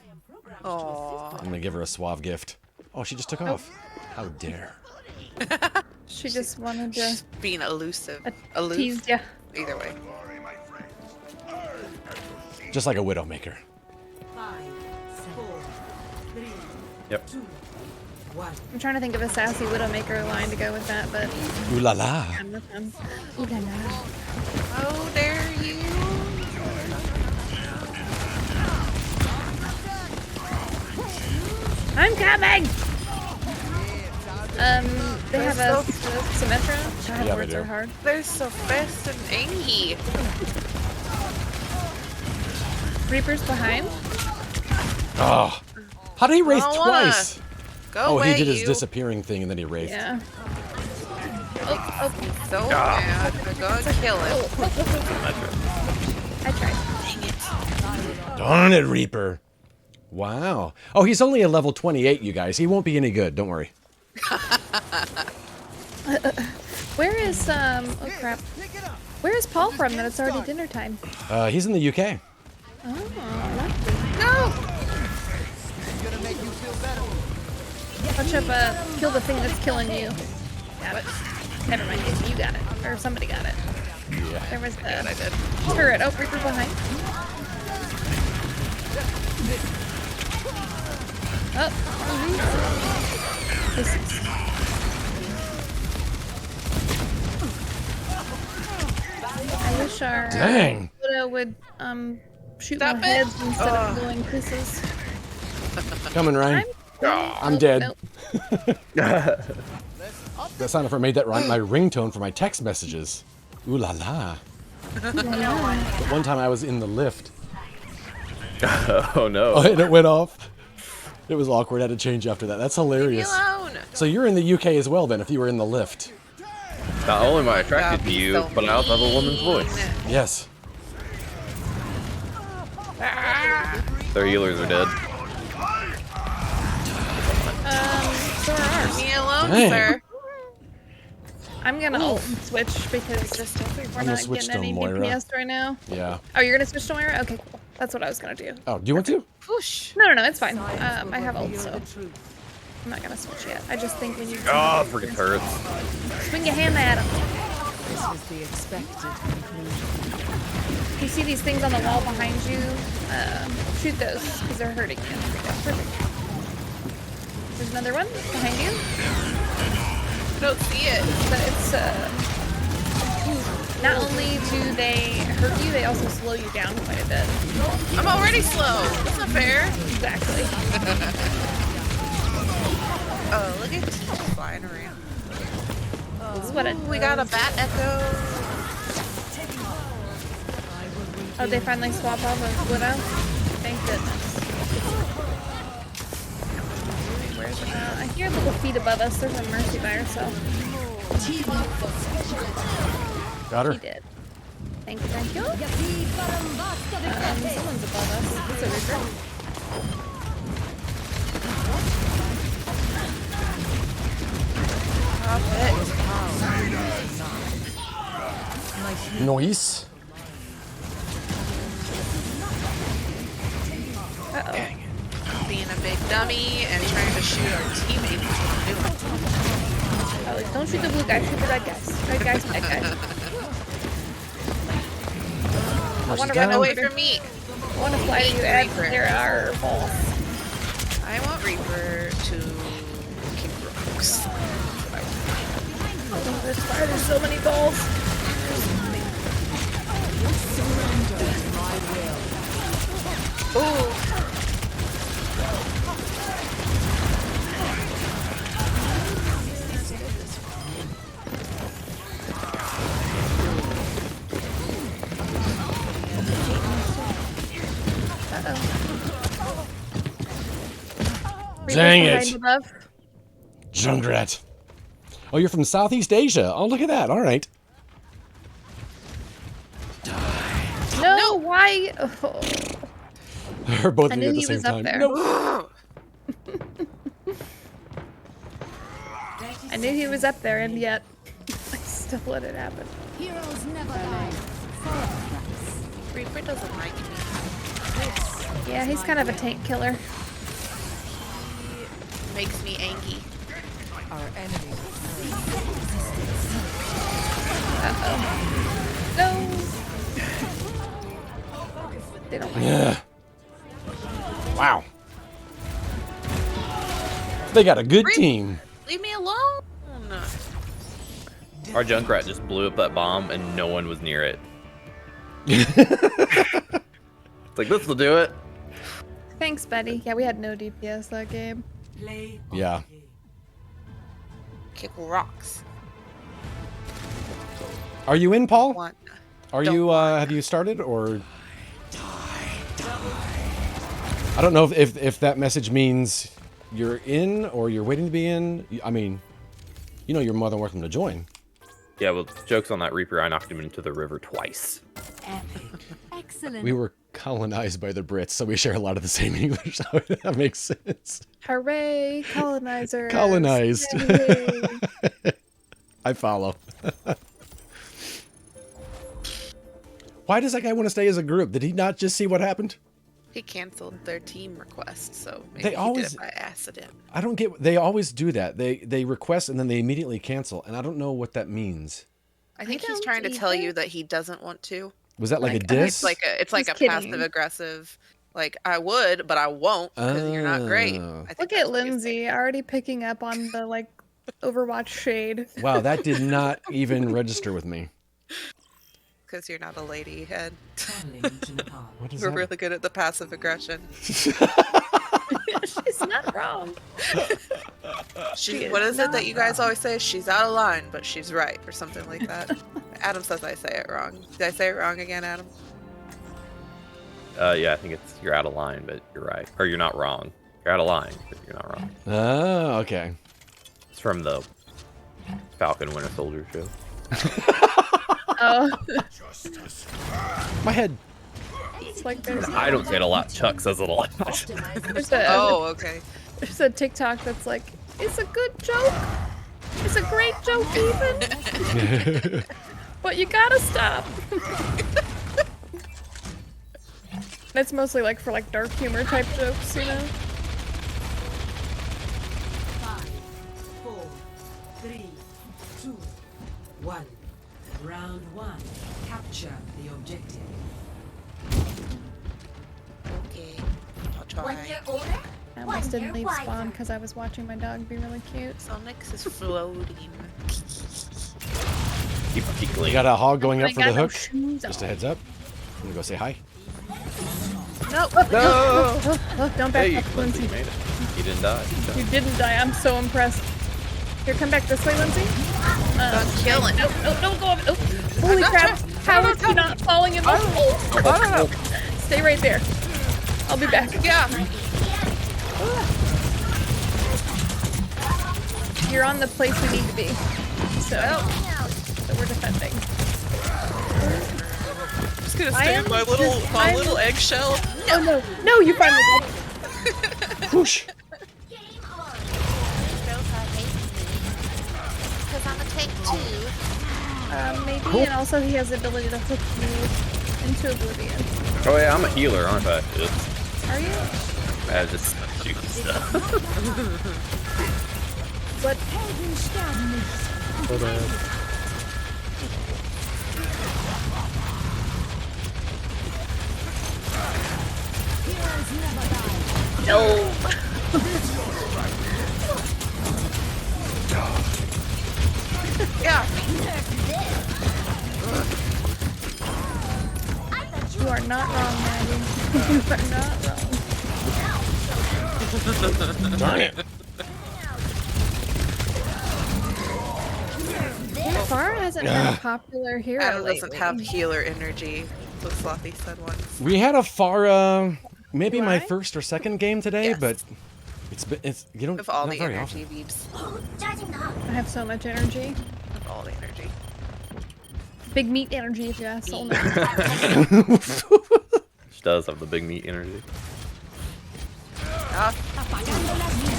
Aww. I'm gonna give her a suave gift. Oh, she just took off. How dare. She just wanted to She's being elusive. Aloof. tease ya. Either way. Just like a Widowmaker. 5, 4, 3, Yep. 2, 1. I'm trying to think of a sassy Widowmaker line to go with that, but Ooh la la. I'm with them. Ooh la la. How dare you? I'm coming! They have a Symmetra. God, Yeah, they words do. are hard. They're so fast and angry. Reaper's behind. Oh. How did he race I don't wanna twice? Go Oh, away, he did his you. disappearing thing and then he raced. Yeah. Oh. So mad. I'm gonna kill him. I tried. Darn it, Reaper. Wow. Oh, he's only a level 28, you guys. He won't be any good. Don't worry. Where is, oh crap. Where is Paul from that it's already dinner time? He's in the UK. Oh, No! watch up, kill the thing that's killing you. Got it. Never mind, you got it. Or somebody got it. Yeah. There was the I did. turret. Oh, Reaper behind. Oh. This is... I wish our Dang. Widow would shoot Stop more it. heads instead of blowing kisses. Coming, Ryan. I'm dead. Nope. That sound if I made that right, my ringtone for my text messages. Ooh la la. One time I was in the lift. Oh no. Oh, and it went off. It was awkward. I had to change after that. That's hilarious. Leave me alone. So you're in the UK as well then, if you were in the lift. Not only am I attracted to you, so but I also have a woman's voice. Yes. Their healers are dead. So are ours. Leave me alone, Dang. sir. I'm gonna ult and switch because we're I'm gonna not switch getting any to Moira. DPS right now. Yeah. Oh, you're gonna switch to Moira? Okay, cool. That's what I was gonna do. Oh, do you want to? Whoosh. No, it's fine. I have ult, so I'm not gonna switch yet. I just think when you Oh, freaking turrets. swing your hammer at them. This was the expected conclusion. You see these things on the wall behind you? Shoot those because they're hurting you. There we go. Perfect. There's another one behind you. I don't see it. But it's not only do they hurt you, they also slow you down quite a bit. I'm already slow. That's not fair. Exactly. Oh, look at T flying around. This is what it We got a bat echo. Oh, they finally swap off of Widow? Thank goodness. Where's it at? I hear little feet above us. There's a Mercy by herself. Got her. He did. Thank you, thank you. Someone's above us. It's a Reaper. Stop it. Noise. Uh-oh. Being a big dummy and trying to shoot our teammates. Oh, don't shoot the blue guy. Shoot the red guys. Red guys, bad guys. I want to Get run away over. from me. I want to fly to you, Ed. There are balls. I want Reaper to kick rocks. Oh, there's fire. There's so many balls. Ooh. Dang Reaper's it. behind above. Junkrat. Oh, you're from Southeast Asia. Oh, look at that. All right. No, why? Oh. Or both I of knew you at the he same was up time. there. No. I knew he was up there, and yet I still let it happen. Heroes never die. Reaper doesn't like me. Yeah, he's kind of a tank killer. He makes me angry. Our enemy. Uh-oh. No! They don't like Yeah. Wow. They got a good team. Leave me alone. Our Junkrat just blew up that bomb and no one was near it. It's like, this will do it. Thanks, Betty. Yeah, we had no DPS that game. Yeah. Kick rocks. Are you in, Paul? Want. Are you, have you started, or? I don't know if that message means you're in or you're waiting to be in. I mean, you know, you're more than welcome to join. Yeah, well, joke's on that Reaper. I knocked him into the river twice. Excellent. We were colonized by the Brits, so we share a lot of the same English. So that makes sense. Hooray, colonizers. Colonized. Yay. I follow. Why does that guy want to stay as a group? Did he not just see what happened? He canceled their team request, so maybe They he always- did it by accident. I don't get. They always do that. They request and then they immediately cancel, and I don't know what that means. I think he's don't trying to tell either. you that he doesn't want to. Was that like a Like, diss? It's like He's a kidding. passive aggressive. Like I would, but I won't because you're not great. Oh. I think Look at Lindsay already picking up on the like Overwatch shade. Wow, that did not even register with me. because you're not a lady head. What is We're that? really good at the passive aggression. She's not wrong. What is it that you guys always say? She's out of line, but she's right, or something like that. Adam says I say it wrong. Did I say it wrong again, Adam? Yeah, I think it's you're out of line, but you're right. Or you're not wrong. You're out of line, but you're not wrong. Oh, okay. It's from the Falcon Winter Soldier show. Oh. My head. It's like there's I don't say it a lot. Chuck says it a lot. Oh, okay. There's a TikTok that's like, it's a good joke. It's a great joke even. But you gotta stop. That's mostly like for like dark humor type jokes, you know? 5, 4, 3, 2, 1. Round 1. Capture the objective. Okay. I'll try. I almost didn't leave spawn because I was watching my dog be really cute. Sonics is floating. Keep tickling. You got a hog going I up for the got no hook? shoes Just a on. heads up. I'm gonna go say hi. No, No! Don't back Hey, up, Lindsay, Lindsay. you made it. You didn't die. Good job. You didn't die. I'm so impressed. Here, come back this way, Lindsay. I'm killing. No, don't go up. Oh, holy crap. How is he not falling in the hole? Stay right there. I'll be back. Yeah. You're on the place we need to be. So we're defending. I'm just gonna I stay am in my just- little eggshell. Oh no. No, you finally got it. Whoosh. Because I'm a tank too. Maybe, Cool. and also he has the ability to hook you into oblivion. Oh yeah, I'm a healer, aren't I? Oops. Are you? I just shoot stuff. What? So bad. No! Yeah. You are not wrong, Maggie. You are not wrong. Darn it. Pharah hasn't been a popular hero Adam lately. doesn't have healer energy. What Slothy said once. We had a Pharah, maybe Do my I? first or second game today, Yes. but it's you don't Of all not the very energy often. beeps. I have so much energy. Of all the energy. Big meat energy, if you ask Soul. She does have the big meat energy.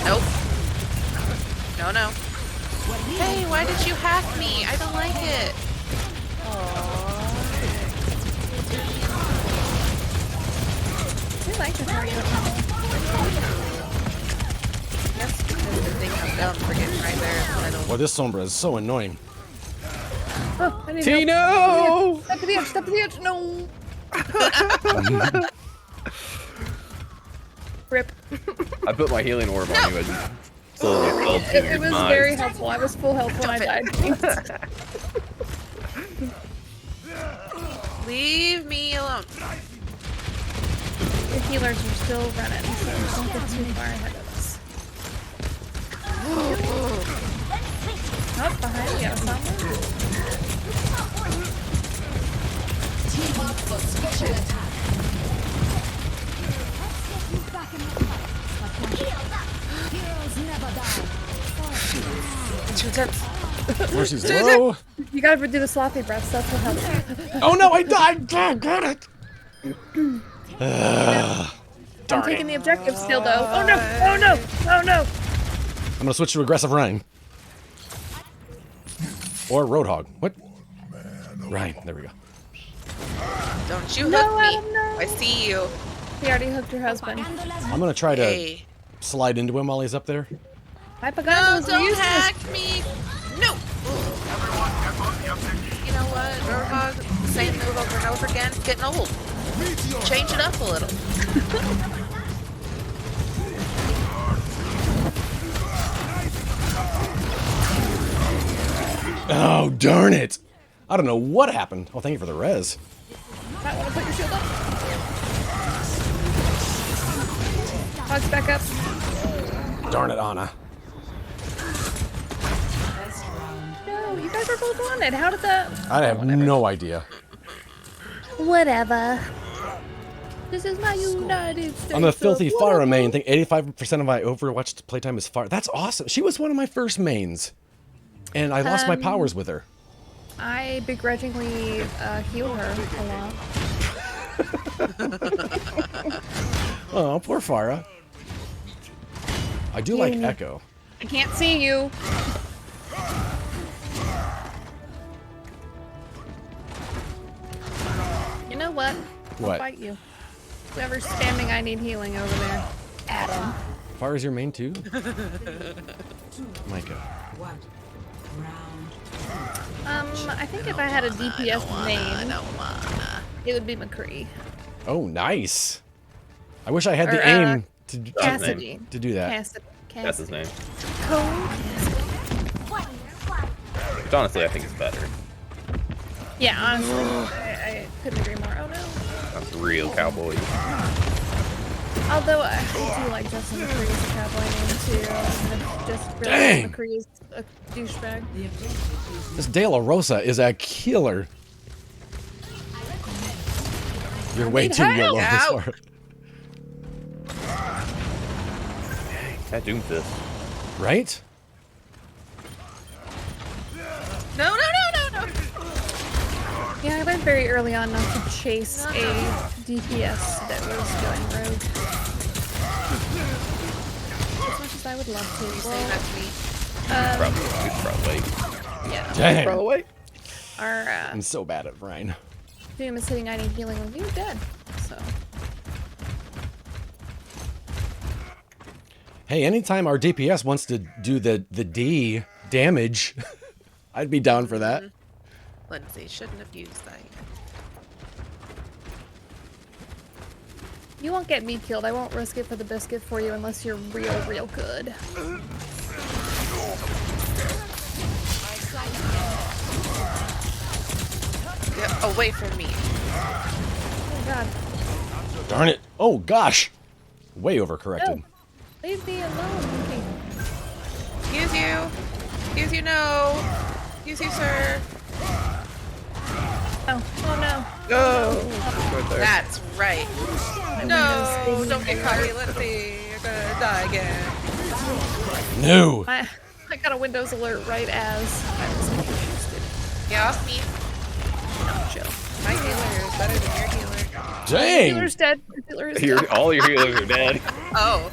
Nope. No, no. Hey, why did you hack me? I don't like it. I like this Mario. That's because they think I'm dumb for getting right there in the middle. Well, this Sombra is so annoying. Oh, I need Tino! help. Step to the edge, step to the edge. No. Rip. I put my healing orb on you and slowly fell to It your was demise. very helpful. I was full health when I died. Leave me alone. The healers are still running, so don't get too far ahead of us. Oh, behind you, somewhere. Too intense. Mercy's low. You gotta do the sloppy breaths, that's what helps. Oh no, I died! Oh, got it! I'm taking the objective still, though. Oh no! Oh no! Oh no! I'm gonna switch to aggressive Ryan. Or Roadhog. What? Ryan, there we go. Don't you No, hook me. Adam, no. I see you. He already hooked her husband. I'm gonna try to Hey. slide into him while he's up there. My No, Pagano don't useless. hack me. No. You know what, Roadhog? Same move over and over again. It's getting old. Change it up a little. Oh, darn it! I don't know what happened. Oh, thank you for the res. Might want to put your shield up. Hog's back up. Darn it, Anna. No, you guys are both on it. How did that? I have no idea. Whatever. This is my United States. I'm a filthy of Pharah whatever. main. I think 85% of my Overwatch playtime is Pharah. That's awesome. She was one of my first mains. And I lost my powers with her. I begrudgingly heal her a lot. Oh, poor Pharah. I do like Mm. Echo. I can't see you. You know what? I'll What? fight you. Whoever's spamming I need healing over there. Adam. Pharah's your main too? Micah. I think if I had a DPS main, it would be McCree. Oh, nice. I wish I had Or, the aim to Cassidy. to do that. That's his name. Cole. Which honestly, I think is better. Yeah, honestly, I couldn't agree more. Oh no. That's real cowboy. Although I do like Justin McCree as a cowboy name too. And just really Dang. McCree is a douchebag. This De La Rosa is a killer. You're way need too help. yellow this Ow. far. That Doom Fist. Right? No, no, no, no, no. Yeah, I learned very early on not to chase a DPS that was going rogue. As much as I would love to. Say that to me. Probably. Yeah. Dang. Probably. Our I'm so bad at Ryan. Doom is hitting I need healing with you, dead. So. Hey, anytime our DPS wants to do the D damage, I'd be down for that. Lindsay shouldn't have used that. You won't get me killed. I won't risk it for the biscuit for you unless you're real, real good. Get away from me. Oh god. Darn it. Oh gosh. Way overcorrected. No. Leave me alone, monkey. Excuse you. Excuse you, no. Excuse you, sir. Oh, oh no. Go. Right there. That's right. No, don't get cocky. Let's see. You're gonna die again. No. I got a Windows alert right as I was getting boosted. Yeah, off me. No, chill. My healer is better than your healer. Dang. Healer's dead. Healer is dead. All your healers are dead. Oh.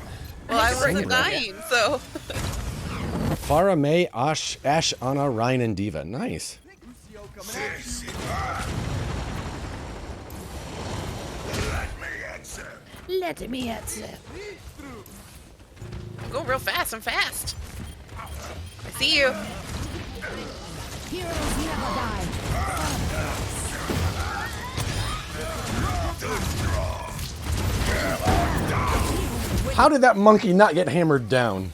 Well, I wasn't dying, so. Farah, May, Ash, Anna, Ryan, and Diva. Nice. Let me answer. Go real fast. I'm fast. I see you. Heroes never die. How did that monkey not get hammered down?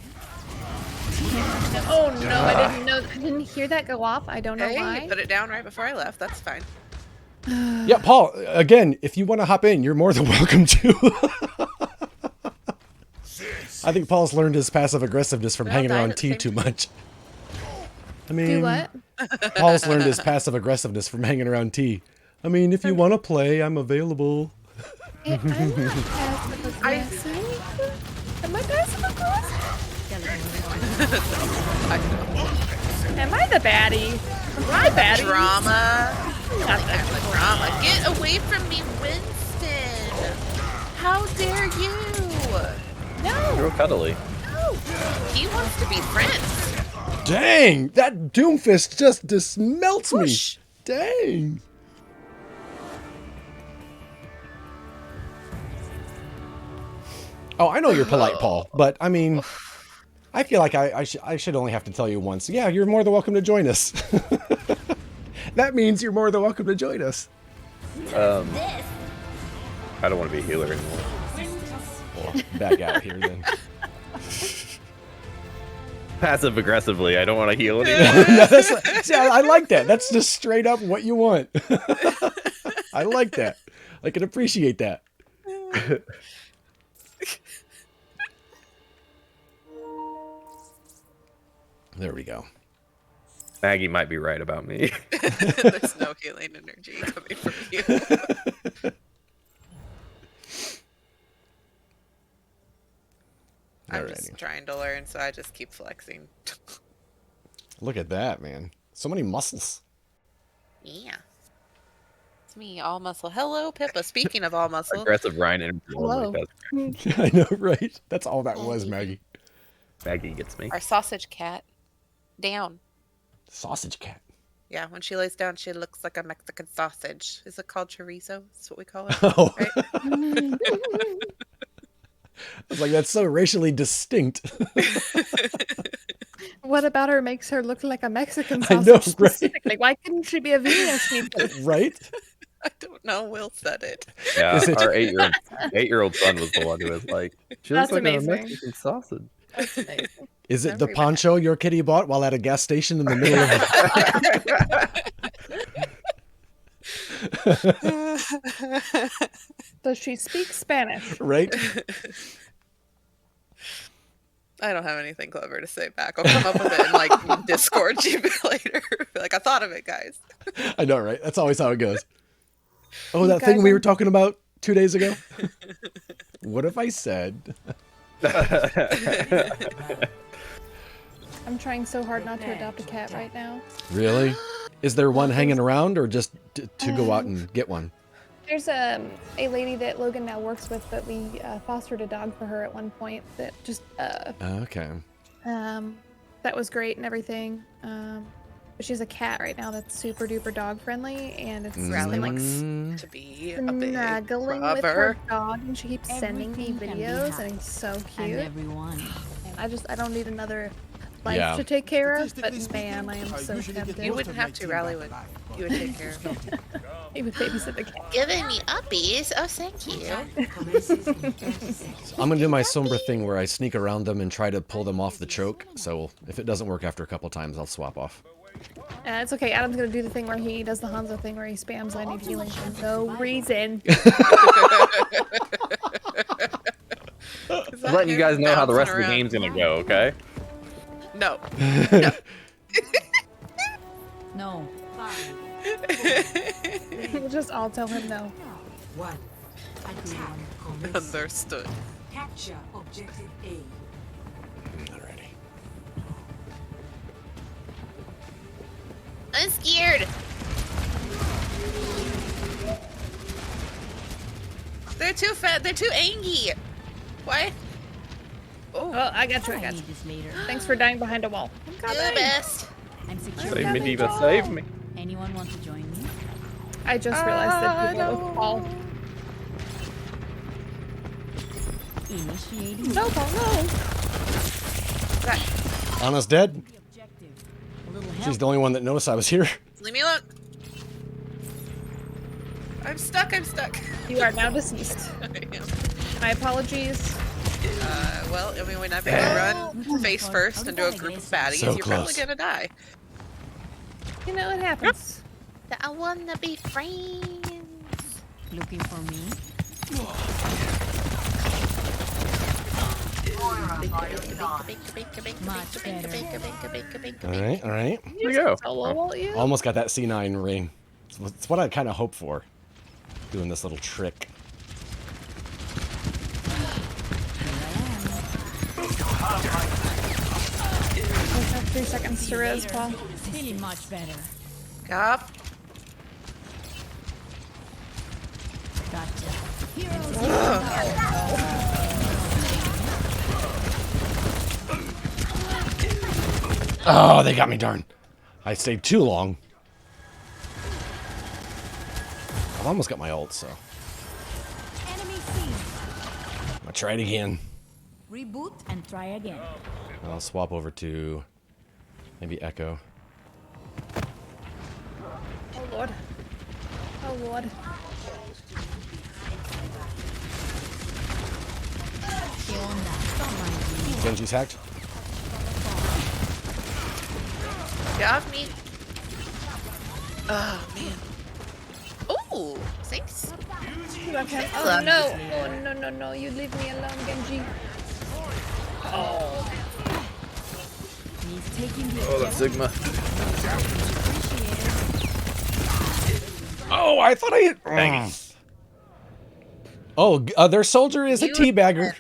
Oh no, I didn't know. I didn't hear that go off. I don't know Hey, why. you put it down right before I left. That's fine. Yeah, Paul, again, if you want to hop in, you're more than welcome to. I think Paul's learned his passive aggressiveness from hanging around T too much. I mean, Do what? Paul's learned his passive aggressiveness from hanging around T. I mean, if you want to play, I'm available. I'm not passive aggressive. Am I passive aggressive? Am I the baddie? Am I baddie? Drama. Not that Drama. Get away from me, Winston. How dare you? No. You're cuddly. No. He wants to be friends. Dang, that Doomfist just dismelts me. Dang. Oh, I know you're polite, Paul, but I mean, I feel like I should only have to tell you once. Yeah, you're more than welcome to join us. That means you're more than welcome to join us. I don't want to be a healer anymore. Well, back out here then. Passive aggressively, I don't want to heal anymore. Yeah, see, I like that. That's just straight up what you want. I like that. I can appreciate that. There we go. Maggie might be right about me. There's no healing energy coming from you. I'm just trying to learn, so I just keep flexing. Look at that, man. So many muscles. Yeah. It's me, all muscle. Hello, Pippa. Speaking of all muscle. Aggressive Ryan and Hello. I know, right? That's all that was, Maggie. Maggie gets me. Our sausage cat. Down. Sausage cat. Yeah, when she lays down, she looks like a Mexican sausage. Is it called chorizo? That's what we call it. Oh. Right? I was like, that's so racially distinct. What about her makes her look like a Mexican I sausage know, right? specifically? Why couldn't she be a Venus meatball? Right? I don't know. Will said it. Yeah, Is it- our 8-year-old son was the one who was like, she looks That's like amazing. a Mexican sausage. That's amazing. Is it the poncho your kitty bought while at a gas station in the middle of... Does she speak Spanish? Right? I don't have anything clever to say back. I'll come up with it in like Discord you later. Like, I thought of it, guys. I know, right? That's always how it goes. Oh, that guys thing we are- were talking about 2 days ago? What if I said... I'm trying so hard not to adopt a cat right now. Really? Is there one hanging around or just to go out and get one? There's a lady that Logan now works with, but we fostered a dog for her at one point that just Okay. that was great and everything. But she's a cat right now that's super duper dog friendly, and it's Riley been, like likes to be a big snuggling with her rubber. dog, and she keeps sending me Everything can be videos, hacked, and he's so And cute. everyone. And I don't need another life Yeah. to take care of, but man, I am so tempted. You wouldn't have to, Rally would. You would take care of it. He would babysit the cat. Giving me uppies? Oh, thank you. I'm gonna do my Sombra thing where I sneak around them and try to pull them off the choke. So if it doesn't work after a couple times, I'll swap off. It's okay. Adam's gonna do the thing where he does the Hanzo thing where he spams I need healing for no reason. Just letting you guys know how the rest of the game's gonna go, okay? No. No. We'll just all tell him no. One. Attack. Understood. Capture objective A. Alrighty. I'm scared. They're too fat. They're too angry. Why? Oh, I got you. I got you. Thanks for dying behind a wall. I'm Do coming. the best. I'm Save me, Diva, save me. Anyone want to join me? I just realized that people with Paul. Initiating. No, Paul, no. Anna's dead. She's the only one that noticed I was here. Leave me alone. I'm stuck. I'm stuck. You are now deceased. I am. My apologies. Well, I mean, when I've got to run face first into a group of baddies, So you're probably close. gonna die. You know, it happens. I wanna be friends. Looking for me? Alright, alright. Here we go. Solo you? Almost got that C9 ring. It's what I kind of hope for. Doing this little trick. I have 3 seconds to res, Paul. Feeling much better. Cop. Gotcha. Oh, they got me, darn. I stayed too long. I've almost got my ult, so. Enemy seen. I'm gonna try it again. Reboot and try again. I'll swap over to maybe Echo. Oh lord. Oh lord. Genji's hacked. Get off me. Oh, man. Oh, thanks. Oh no. Oh no, no, no. You leave me alone, Genji. Oh. He's taking the Oh, that's Sigma. Oh, I thought I hit. Dang it. Oh, their soldier is a teabagger.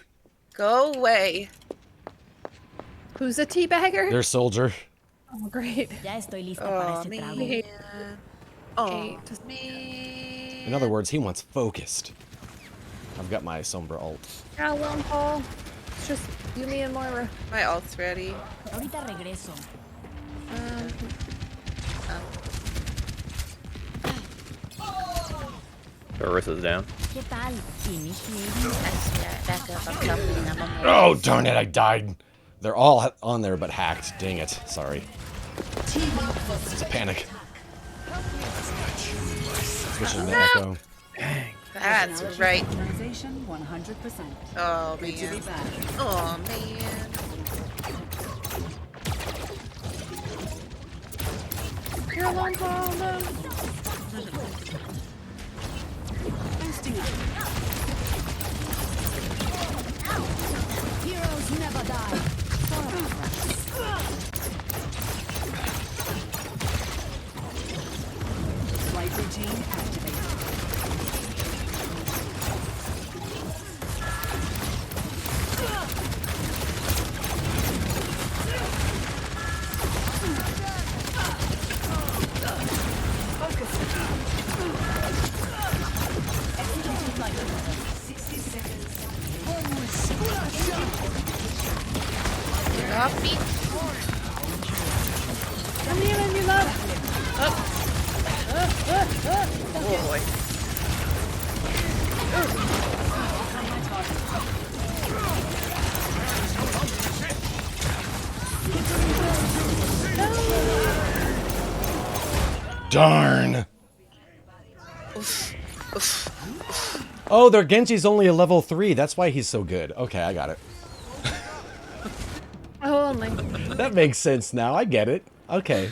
Go away. Who's a teabagger? Their soldier. Oh, great. Ya estoy lista para ese trago. Oh, me. In other words, he wants focused. I've got my Sombra ult. How long, Paul? It's just you, me, and Moira. my ult's ready. Ahorita regreso. Carissa's down. ¿Qué tal? Initiating. Back up. I'm coming. I'm on Oh, darn it, I died. They're all on there but hacked. Dang it. Sorry. It's a panic. Switching to Echo. That's right. 100%. Oh, man. Oh, man. You're alone, Paul. No. Heroes never die. Flight routine activated. Get off me. I'm healing you, love. Oh, boy. Darn. Oh, their Genji's only a level 3. That's why he's so good. Okay, I got it. Oh, only. That makes sense now. I get it. Okay.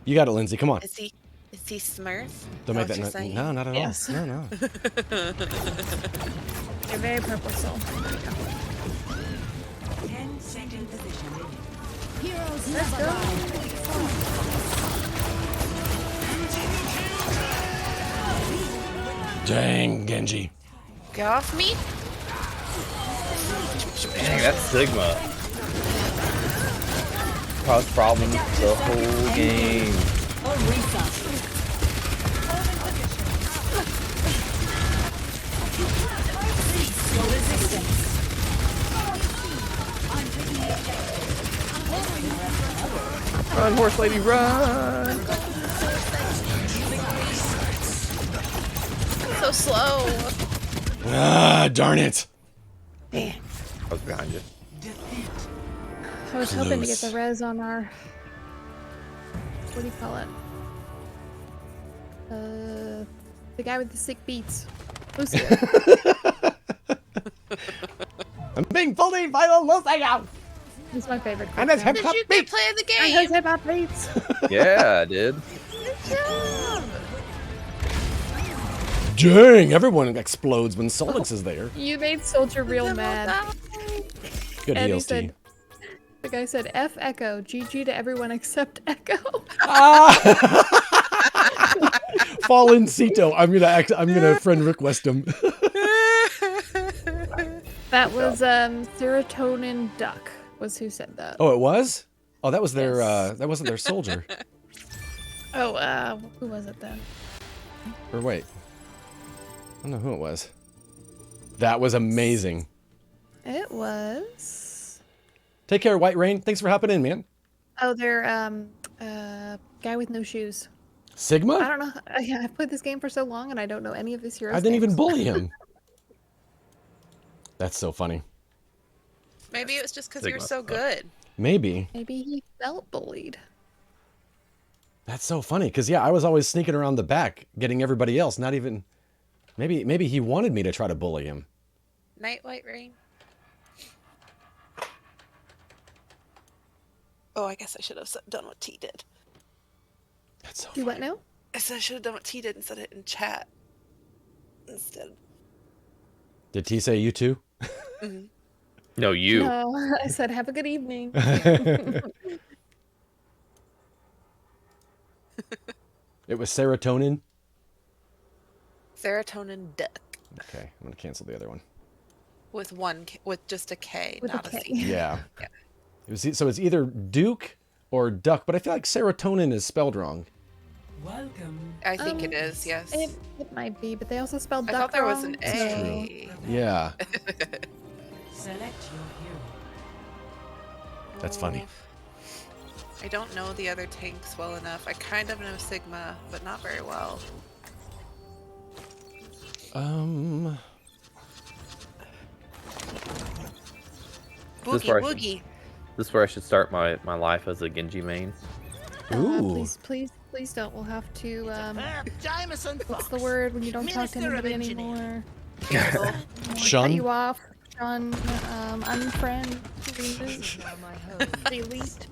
You got it, Lindsay. Come on. Is he Smurf? Don't make that. No, not at all. Yes. No, no. You're very purple soul. 10-second position. Heroes Let's never go. Dang, Genji. Get off me! Dang, that's Sigma. Caused problems the whole game. Run, horse lady, run! So slow. Ah, darn it. Man. I was behind you. I was hoping to get Close. the res on our. What do you call it? The guy with the sick beats. Who's it? I'm being bullied by the Los Angeles. He's my favorite. And it's character. hip hop Did you beats. play the I game? has hip hop beats. Yeah, I did. Good job. Dang, everyone explodes when Solix is there. You made Soldier real mad. Good And he heals, T. said, the guy said, F Echo, GG to everyone except Echo. Fallen Cito. I'm gonna friend request him. That was Serotonin Duck was who said that. Oh, it was? Oh, that was their that wasn't their soldier. Oh, who was it then? Or wait. I don't know who it was. That was amazing. It was. Take care, White Rain. Thanks for hopping in, man. Oh, they're guy with no shoes. Sigma? I don't know. Yeah, I've played this game for so long and I don't know any of this heroes. I didn't even names. bully him. That's so funny. Maybe it was just because you were Sigma. so good. Maybe. Maybe he felt bullied. That's so funny, because yeah, I was always sneaking around the back, getting everybody else, not even... Maybe he wanted me to try to bully him. Night White Rain. Oh, I guess I should have done what T did. That's so You what now? I said I should have done what T did and said it in chat. Instead. Did T say you too? Mm-hmm. No, you. No, I said have a good evening. It was serotonin? Serotonin Duck. Okay, I'm gonna cancel the other one. With just a K, With not a a K. C. Yeah. Yeah. So it's either Duke or Duck, but I feel like serotonin is spelled wrong. Welcome. I think it is, yes. It might be, but they also spelled I duck thought there was wrong, an A. Yeah, Select your hero. that's funny. I don't know the other tanks well enough. I kind of know Sigma, but not very well. Boogie Woogie. This is where I should start my life as a Genji main. Ooh. Please don't. We'll have to. Jameson What's the word when you don't talk to Minister of anybody Engineering. anymore? Cut Shun? you off. Shun. Unfriend. Delete.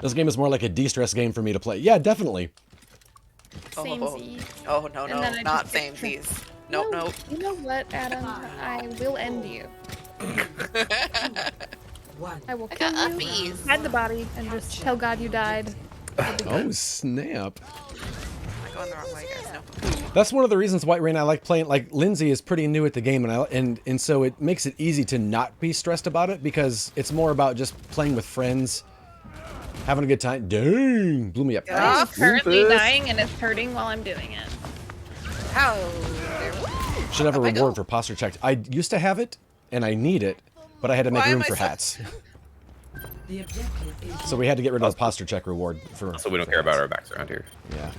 This game is more like a de-stress game for me to play. Yeah, definitely. Samesies. Oh, no, And then I not just get samesies. Nope, No, nope. You know what, Adam? I will end you. I will kill you, uppies. hide the body, and just tell God you died. Oh, snap. I'm going the wrong way, guys. No. That's one of the reasons White Rain I like playing. Like, Lindsay is pretty new at the game, and so it makes it easy to not be stressed about it, because it's more about just playing with friends, having a good time. Dang, blew me up. I'm currently dying, and it's hurting while I'm doing it. How? Should have a reward for posture check. I used to have it, and I need it, but I had to make room for hats. The objective is So we had to get rid of the posture check reward for. So we don't care about our backs around here. Yeah,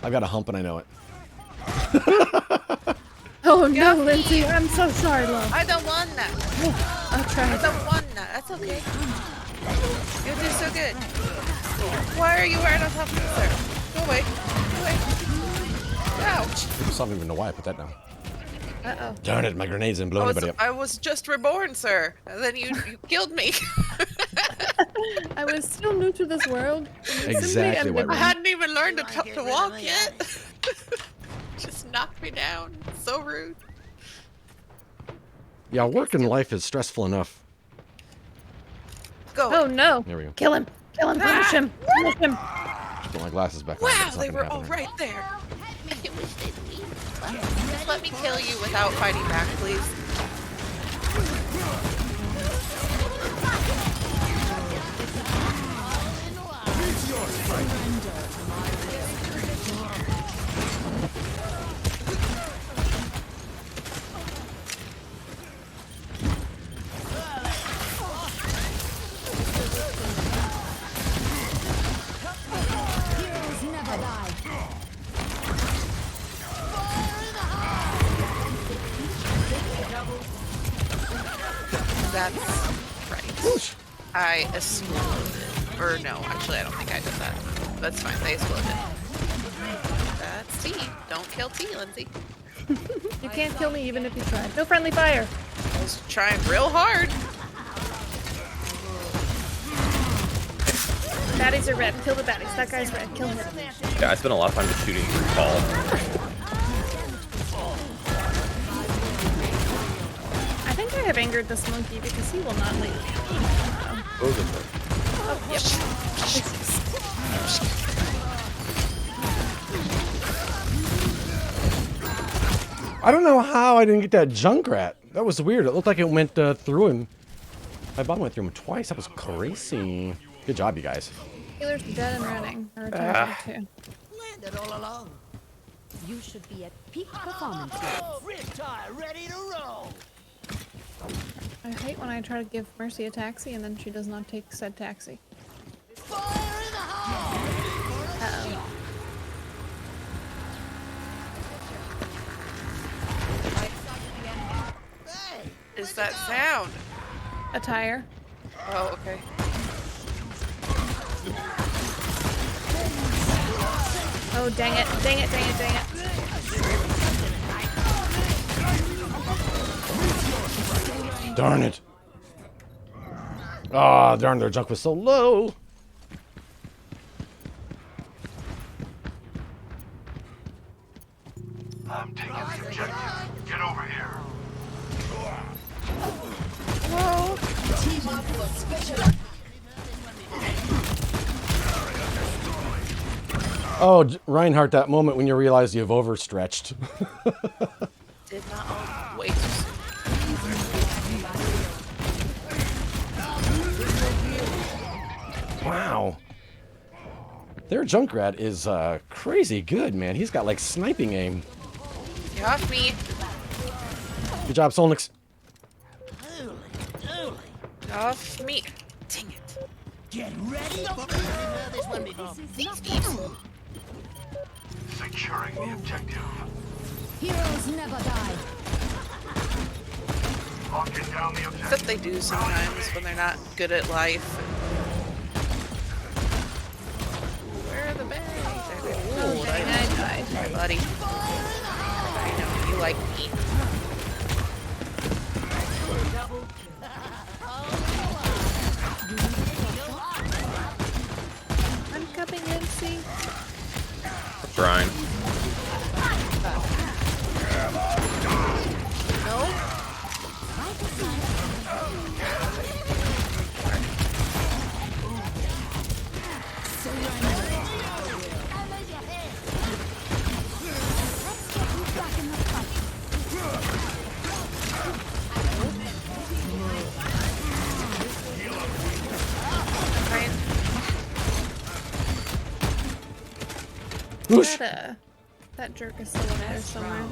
I've got a hump and I know it. Oh no, Lindsay, I'm so sorry, love. I don't want that. I'll try. I don't want that. That's okay. You'll do so good. Why are you right on top of me, sir? Go away. Go away. Ouch. I still don't even know why I put that down. Uh-oh. Darn it, my grenades didn't blow anybody up. I was just reborn, sir. And then you killed me. I was still new to this world. Exactly what I hadn't even learned to walk yet. Just knocked me down. So rude. Yeah, work in life is stressful enough. Go. Oh no. There we go. Kill him. Kill him. Punish him. Punish him. Put my glasses back on. Wow, It's not they gonna were happen all right right there. Just let me kill you without fighting back, please. That's right. I exploded. Or no, actually I don't think I did that. That's fine, they exploded. That's T. Don't kill T, Lindsay. You can't kill me even if you try. No friendly fire. I was trying real hard. Baddies are red. Kill the baddies. That guy's red. Kill him. Yeah, I spent a lot of time just shooting Paul. I think I have angered this monkey because he will not leave. Oh, yep. I don't know how I didn't get that Junkrat. That was weird. It looked like it went through him. My bomb went through him twice. That was crazy. Good job, you guys. Healer's dead and running. Or too. Landed all along. You should be at peak performance. Ready to roll. I hate when I try to give Mercy a taxi and then she does not take said taxi. Uh-oh. Is that sound? A tire. Oh, okay. Oh, dang it. Dang it, dang it, dang it. Darn it. Ah, darn, their junk was so low. I'm taking the objective. Get over here. Whoa. Oh, Reinhardt, that moment when you realize you've overstretched. Did not. Oh, wait. Wow. Their Junkrat is crazy good, man. He's got like sniping aim. Get off me. Good job, Solnix. Get off me. Dang it. Get ready. This one may be Securing the objective. Heroes never die. Locking down the objective. Except they do sometimes when they're not good at life. Where are the bags? Oh, dang, I died. Sorry, buddy. I know, you like me. I'm coming, Lindsay. Trying. No? That jerk is still in there somewhere.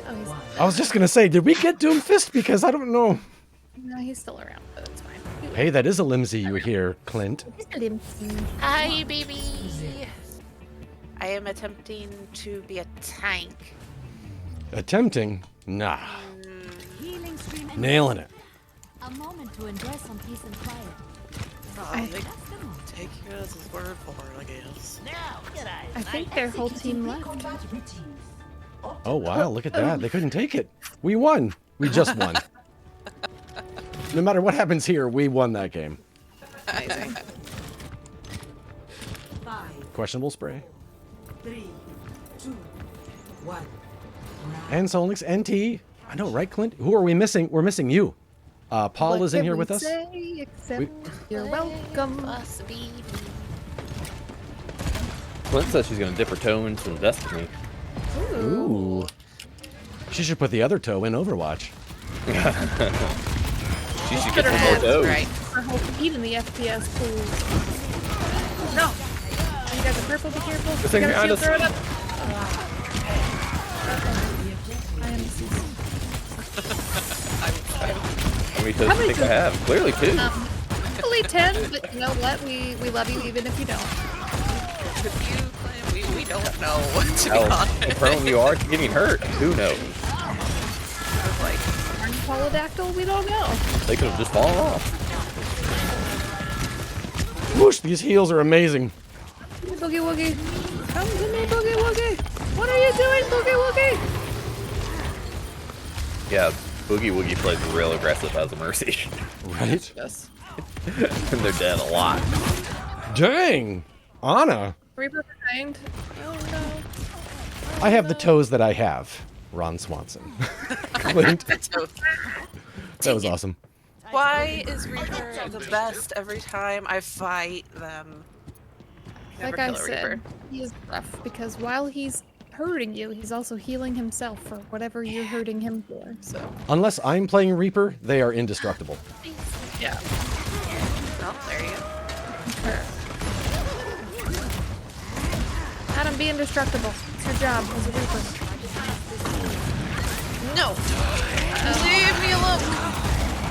Oh, he's... I was just gonna say, did we get Doomfist? Because I don't know. No, he's still around, but it's fine. Hey, that is a Limsy you hear, Clint. Hi, baby. I am attempting to be a tank. Attempting? Nah. Nailing it. A moment to enjoy some peace and quiet. Oh, taking Yeah, this is word for it, I guess. I think their whole team left. Oh, wow, look at that. They couldn't take it. We won. We just won. No matter what happens here, we won that game. Amazing. Questionable spray. 3, 2, 1. And Solnix, NT. I know, right, Clint? Who are we missing? We're missing you. Paul is in here with us. You're welcome. Clint says she's gonna dip her toe in some Destiny. Ooh. She should put the other toe in Overwatch. She should get some more toes. Right. Her whole feet in the FPS pool. No! You guys are purple, be careful. This You thing gotta behind shield, us. throw it up. I am How many toes do you think I have? Clearly 2. Hopefully 10, but you know what? We love you even if you don't. We don't know, to be How honest. prone you are to getting hurt. Who knows? Like, Polydactyl, we don't know. They could have just fallen off. Whoosh, these heals are amazing. Boogie Woogie. Come to me, Boogie Woogie. What are you doing, Boogie Woogie? Yeah, Boogie Woogie plays real aggressive as a Mercy. Right? Yes. And they're dead a lot. Dang! Anna. Reaper behind. Oh no. I have the toes that I have. Ron Swanson. Clint. That was awesome. why is Reaper the best every time I fight them? Never Like I kill a said, Reaper. he is rough because while he's hurting you, he's also healing himself for whatever you're hurting him for. So Unless I'm playing Reaper, they are indestructible. Yeah. Oh, there you go. Adam, be indestructible. It's your job as a Reaper. No! Leave me alone!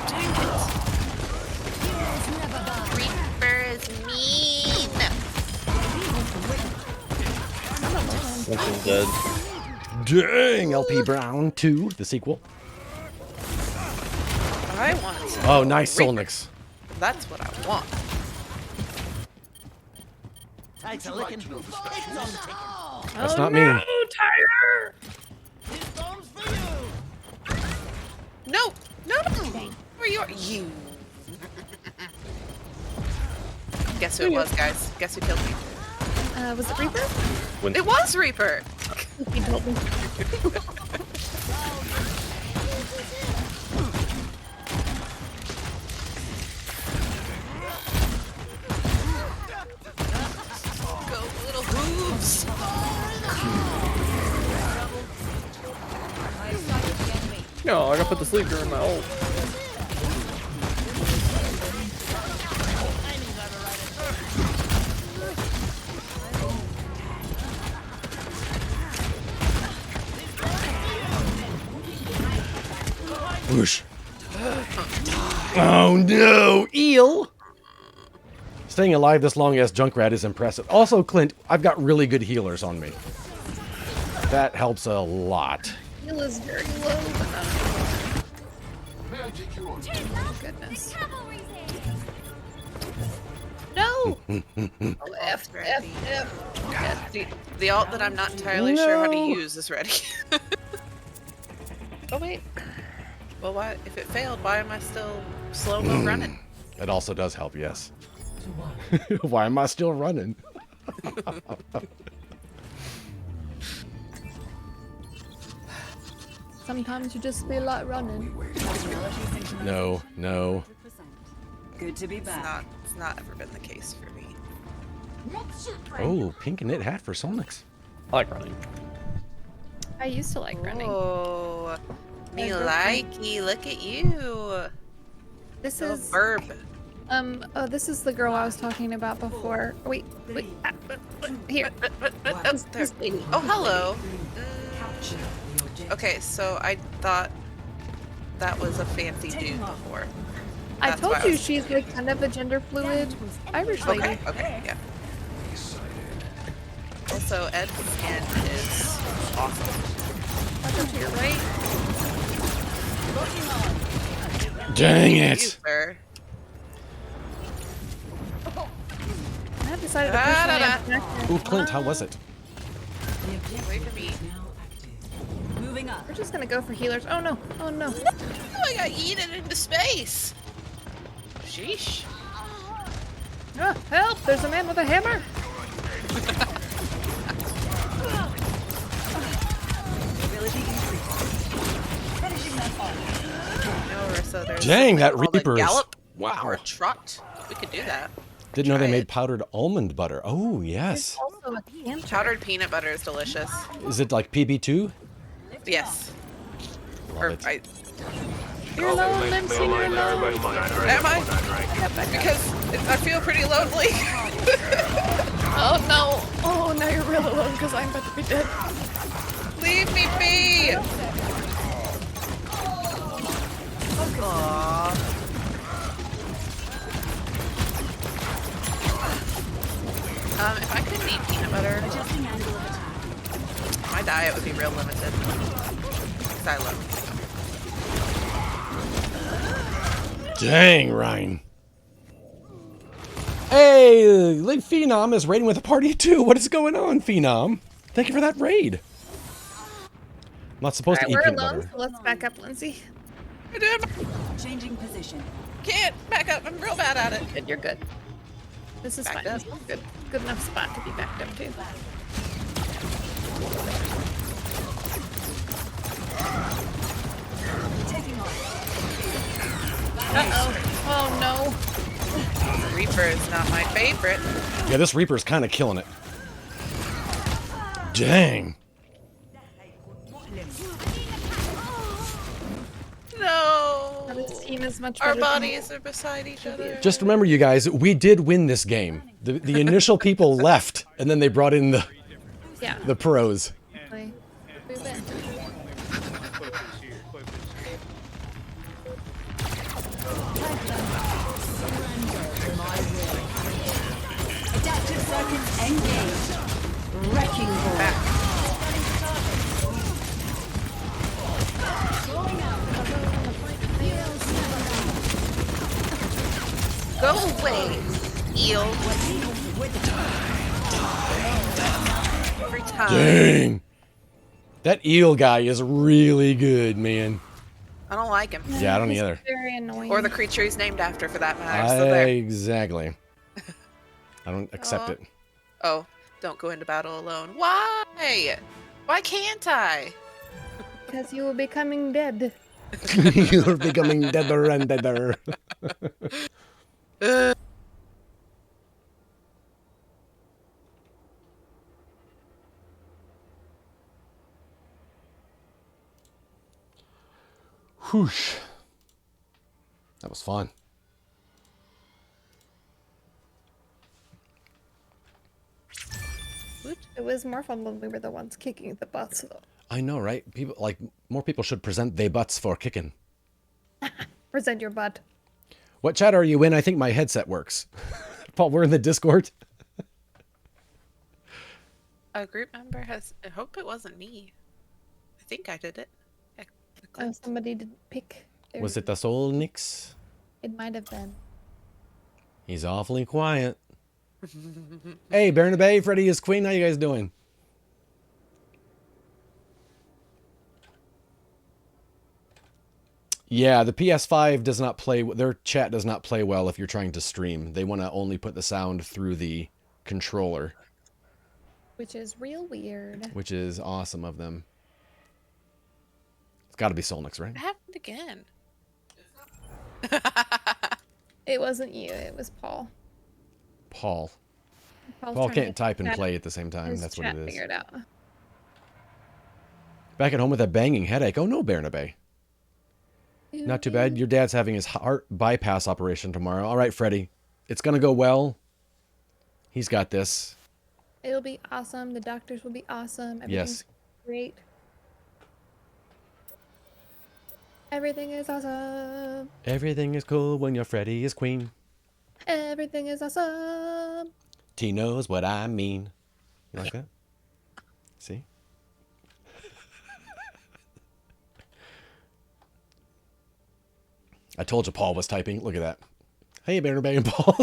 Dang it. Reaper is mean! Winston's dead. Dang! LP Brown 2, the sequel. I want to. Oh, nice Reaper. Solnix. That's what I want. Takes a licking. It's on the ticket. That's not me. Tyler! No! No! Where you are? You. Guess who it was, guys? Guess who killed me? Was it Reaper? It was Reaper! He told me. Go, little hooves! No, I gotta put the sleep during my ult. Whoosh. Oh no, eel! Staying alive this long as Junkrat is impressive. Also, Clint, I've got really good healers on me. That helps a lot. Heal is very low, but not oh, goodness. No! Oh, F. Yeah, the ult that I'm not entirely sure how to use is ready. Oh wait. Well, why? If it failed, why am I still slow-mo running? It also does help, yes. Why am I still running? Sometimes you just feel like running. No, no. Good to be back. It's not ever been the case for me. Oh, pink knit hat for Solnix. I like running. I used to like running. Oh, me likey, look at you. This Little is verb. Oh, this is the girl I was talking about before. Wait, here. There. Oh, hello. Okay, so I thought that was a fancy dude before. I That's told why I you was- she's like kind of a gender fluid Irish lady. Okay, okay, yeah. Also, Ed's skin is awesome. Watch out to your right. Dang You, it! sir. decided to push my back. Ooh, Clint, how was it? Wait for me. Moving up. We're just gonna go for healers. Oh no! Oh no! Oh, I got yeeted into space. Sheesh. Ah, help! There's a man with a hammer. No, Rissa, there's Dang, that something called a Reaper's. gallop Wow. or a trot. We could do that. Didn't know they Try made it. powdered almond butter. Oh, yes. Also a hammer. Powdered peanut butter is delicious. Is it like PB2? Yes. Love Or it. You're alone, Lindsay. You're alone. Am I? Because I feel pretty lonely. Oh no! Oh, now you're real alone because I'm about to be dead. Leave me be. Aww. If I couldn't eat peanut butter, my diet would be real limited. 'Cause I love it. Dang, Ryan. Hey, Phenom is raiding with a party too. What is going on, Phenom? Thank you for that raid. I'm not supposed to eat We're peanut alone, butter. so let's back up, Lindsay. Changing position. Can't back up. I'm real bad at it. Good, you're good. This is Backed fine. up. This is good. Good enough spot to be backed up to. Uh-oh. Oh no. Reaper is not my favorite. Yeah, this Reaper's kind of killing it. Dang. No. This team is much Our better than bodies are beside each other. Just remember, you guys, we did win this game. The initial people left, and then they brought in Yeah. the pros. We win. Adaptive circuits engaged. Wrecking ball. Go away, eel. Every time. Dang. That eel guy is really good, man. I don't like him. Yeah, I don't either. Very annoying. Or the creature he's named after, for that matter. So there. Exactly. I don't accept Aw. it. Oh, don't go into battle alone. Why? Why can't I? Because you will be coming dead. You're becoming deader and deader. Whoosh. That was fun. It was more fun when we were the ones kicking the butts. Though. I know, right? People like more people should present they butts for kicking. Present your butt. What chat are you in? I think my headset works. Paul, we're in the Discord. A group member has. I hope it wasn't me. I think I did it. Oh, somebody did pick. Was it the Soul Nix? It might have been. He's awfully quiet. Hey, Bernabe, Freddy is Queen. How you guys doing? Yeah, the PS5 does not play. Their chat does not play well if you're trying to stream. They want to only put the sound through the controller. Which is real weird. Which is awesome of them. It's got to be Solnix, right? It happened again. It wasn't you. It was Paul. Paul. Paul's Paul trying to can't get type and chat- play at the same time. his That's what chat it is. Figured out. Back at home with a banging headache. Oh no, Bernabe. Not too bad. Your dad's having his heart bypass operation tomorrow. All right, Freddy. It's going to go well. He's got this. It'll be awesome. The doctors will be awesome. Yes. Great. Everything is awesome. Everything is cool when your Freddy is queen. Everything is awesome. T knows what I mean. You like that? See? I told you Paul was typing. Look at that. Hey, Banner Bang and Paul.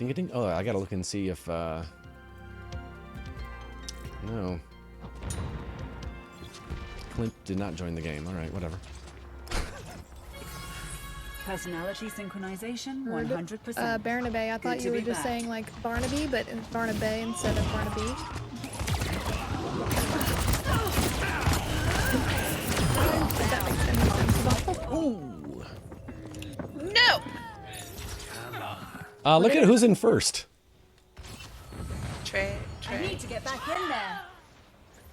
Ding a ding. Oh, I gotta look and see if. No. Clint did not join the game. All right, whatever. Personality synchronization, 100%. Barnaby. I thought you were just saying like Barnaby, but it's Barnaby instead of Barnaby. If that makes any sense at all. Ooh. No. Look at who's in first. Trey. I need to get back in there.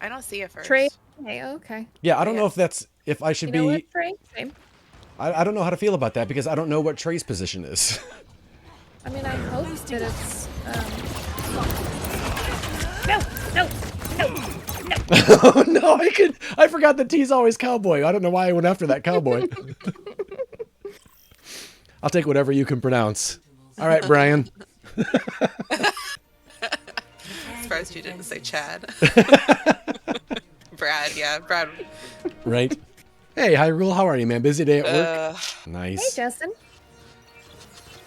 I don't see it first. Trey. Hey, okay. Yeah, I don't know if I should You know be. what, Trey? Same. I don't know how to feel about that because I don't know what Trey's position is. I mean, I hope that it's. No. Oh no, I forgot that T's always cowboy. I don't know why I went after that cowboy. I'll take whatever you can pronounce. All right, Brian. Surprised you didn't say Chad. Brad, yeah, Brad. Right. Hey, Hyrule, how are you, man? Busy day at work? Nice. Hey, Justin.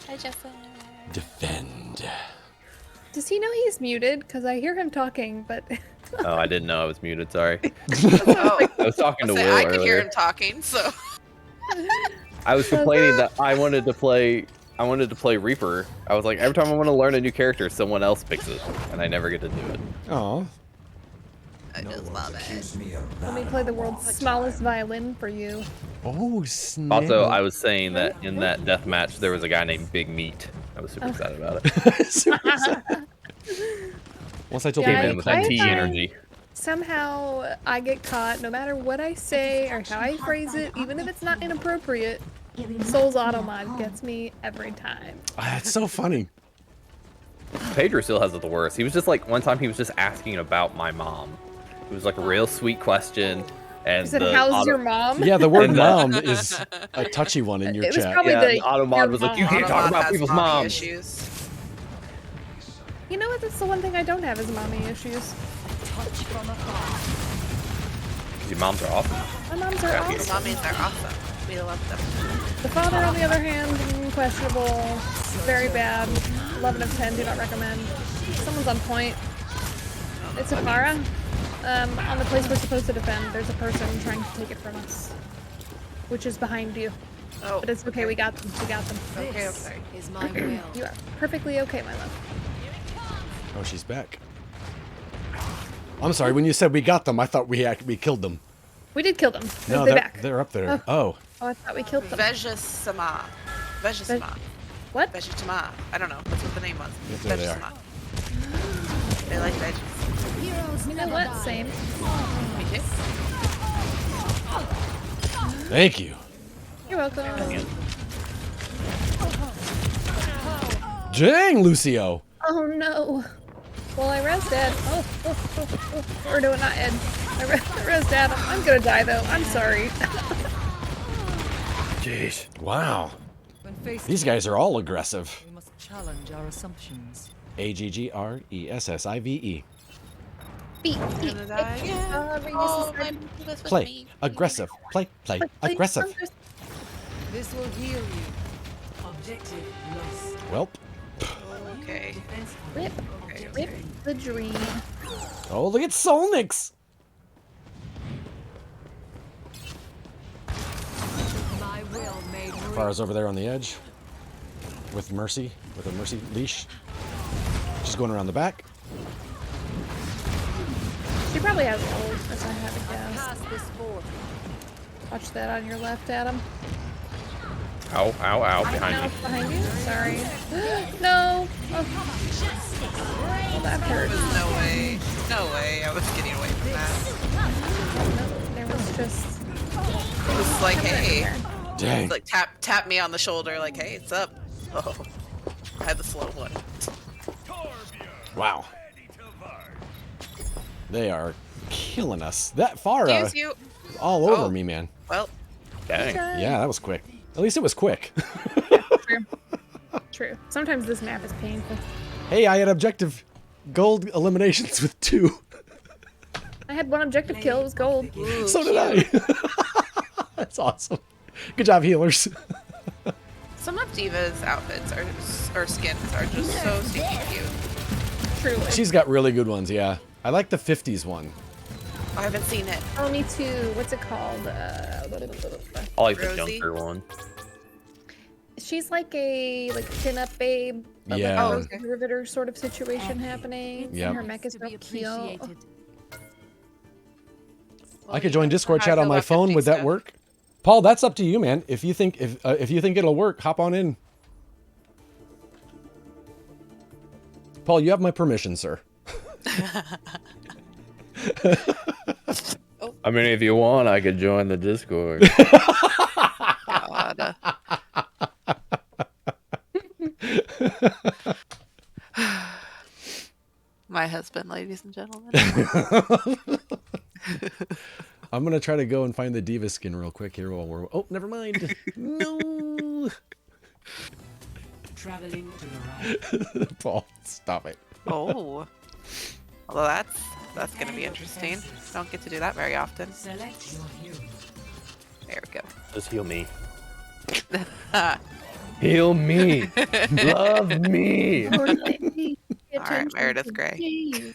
Hi, Justin. Defend. Does he know he's muted? Because I hear him talking, but... Oh, I didn't know I was muted. Sorry. Oh, I was talking to Will I could hear earlier. him talking, so. I was complaining that I wanted to play Reaper. I was like, every time I want to learn a new character, someone else picks it, and I never get to do it. Oh. I just love it. Let me play the world's smallest violin for you. Oh, snap. Also, I was saying that in that death match, there was a guy named Big Meat. I was super excited about it. Once I told Came him in with that T energy. Somehow I get caught, no matter what I say or how I phrase it, even if it's not inappropriate. Soul's Automod gets me every time. It's so funny. Pedro still has it the worst. He was just like, one time he was just asking about my mom. It was like a real sweet question. And He said, how's your mom? Yeah, the word mom is a touchy one in your It was chat. probably Yeah, the Automod was like, you can't talk about people's moms. Issues. You know what? That's the one thing I don't have is mommy issues. Your moms are awesome. My moms are Yeah. awesome. Mommies are awesome. We love them. The father, on the other hand, questionable, very bad. 11 of 10, do not recommend. Someone's on point. It's Akara. On the place we're supposed to defend, there's a person trying to take it from us. Which is behind you. Oh, But it's okay, we got them. We got them. Okay, okay. Is my will. You are perfectly okay, my love. Oh, she's back. I'm sorry, when you said we got them, I thought we killed them. We did kill them. No, they're back. they're up there. Oh. Oh, I thought we killed them. Vegesama. Vegesama. What? Vegetama. I don't know. That's what the name was. Yep, there they are. Vegesama. They like veggies. You know what? Same. Me too. Thank you. You're welcome. Dang, Lucio. Oh no. Well, I res Dad. Or no, not Ed. I res Dad. I'm gonna die though. I'm sorry. Jeez. Wow. These guys are all aggressive. We must challenge our assumptions. AGGRESSIVE. Beat. Play. Aggressive. Play. Aggressive. This will heal you. Objective lost. Welp. Okay. Rip. Rip the dream. Oh, look at Solnix. My will made Farah's over there on the edge. With Mercy. With a Mercy leash. She's going around the back. She probably has gold, as I have a guess. Pass this forth. Watch that on your left, Adam. Ow, ow, ow, behind No, me. behind you. Sorry. No. Oh, that hurt. There's no way. No way. I was getting away from that. No, there was just. It was like, hey. Dang. It's like tap me on the shoulder, like, hey, it's up. Oh, I had the slow one. Wow. They are killing us. That Farah Excuse you. is all over me, man. Well, dang. Yeah, that was quick. At least it was quick. True. True. Sometimes this map is painful. Hey, I had objective gold eliminations with 2. I had one objective kill. It was gold. ooh, So did I. That's awesome. Good job, healers. some of Diva's outfits or skins are just so stinking cute. Truly. She's got really good ones, yeah. I like the 50s one. I haven't seen it. Oh, me too. What's it called? I like the Rosie? Junker one. She's like a pin-up babe, but Yeah. like a riveter sort of situation happening. Yep. And her mech is so cute. I could join Discord chat on my phone. Would that work? Paul, that's up to you, man. If you think if you think it'll work, hop on in. Paul, you have my permission, sir. I mean, if you want, I could join the Discord. God. My husband, ladies and gentlemen. I'm gonna try to go and find the Diva skin real quick here while we're. Oh, never mind. No. Traveling to the right. Paul, stop it. Oh. Well, that's gonna be interesting. Don't get to do that very often. Select your hero. There we go. Just heal me. Heal me. Love me. Alright, Meredith Grey.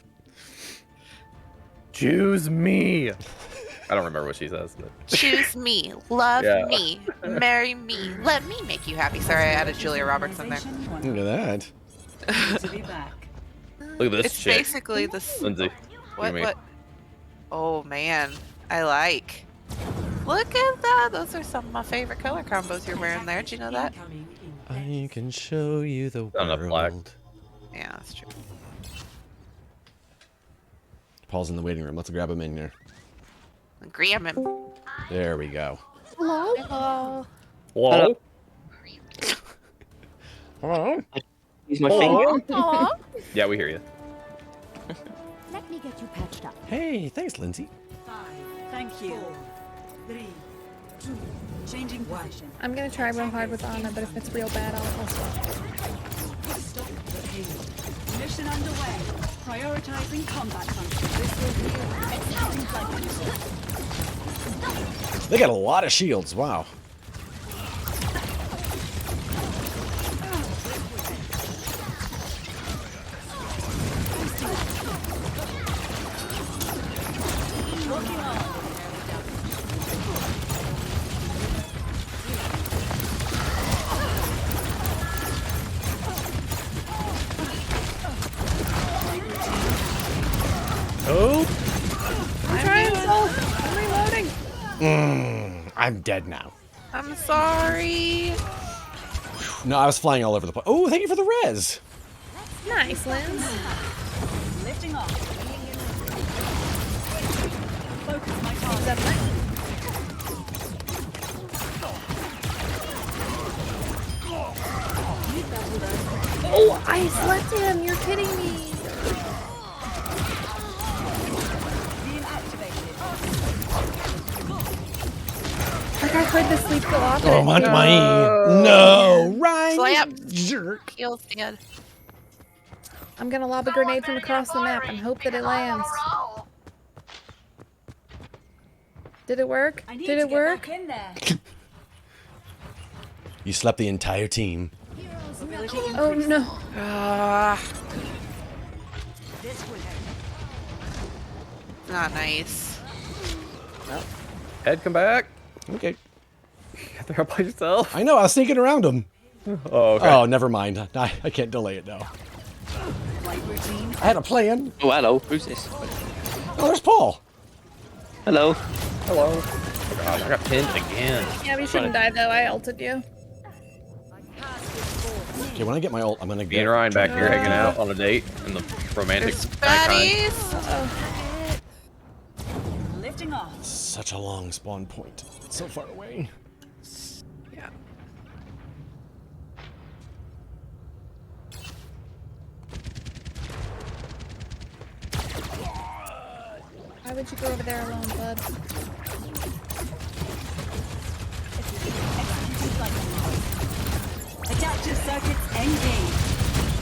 Choose me. I don't remember what she says. But... Choose me. Love Yeah. me. Marry me. Let me make you happy. Sorry, I added Julia Roberts in there. Look at that. To be back. Look at this It's chick. basically this. Lindsay. What? me. What? Oh man, I like. Look at that. Those are some of my favorite color combos you're wearing there. Did you know that? I can show you the Not enough black. world. Yeah, that's true. Paul's in the waiting room. Let's grab him in here. Graham him. There we go. Hello? Hello. Hello. Hello. Use my finger. Aw. Yeah, we hear you. Let me get you patched up. Hey, thanks, Lindsay. 5. Thank you. 3, 2, changing position. I'm gonna try real hard with Anna, but if it's real bad, I'll swap. Stop the payload. Mission underway. Prioritizing combat function. This will be executing flight maneuver. They got a lot of shields. Wow. Oh. I'm trying, Sol. I'm reloading. I'm dead now. I'm sorry. No, I was flying all over the place. Oh, thank you for the res. Nice, Linz. Lifting off. Focus my target. Is that mine? Oh, I slept him. You're kidding me. Being activated. Like I heard the sleep go off. Oh, and it- no, right? Slap. Jerk. Heel's dead. I'm gonna lob a grenade from across the map and hope that it lands. Did it work? I need Did to it get work? back in there. You slept the entire team. Oh no. Not nice. Head, come back. Okay. They're up by yourself. I know. I was sneaking around him. Oh, okay. Oh, never mind. I can't delay it now. I had a plan. Oh, hello. Who's this? Oh, there's Paul. Hello. Hello. Oh, God, I got pinned again. Yeah, we shouldn't die though. I ulted you. Okay, when I get my ult, I'm gonna Me get and Ryan back here hanging out on a date in the romantic nighttime. Baddies. Lifting off. Such a long spawn point. It's so far away. Yeah. Why would you go over there alone, bud? Adaptive circuits engaged.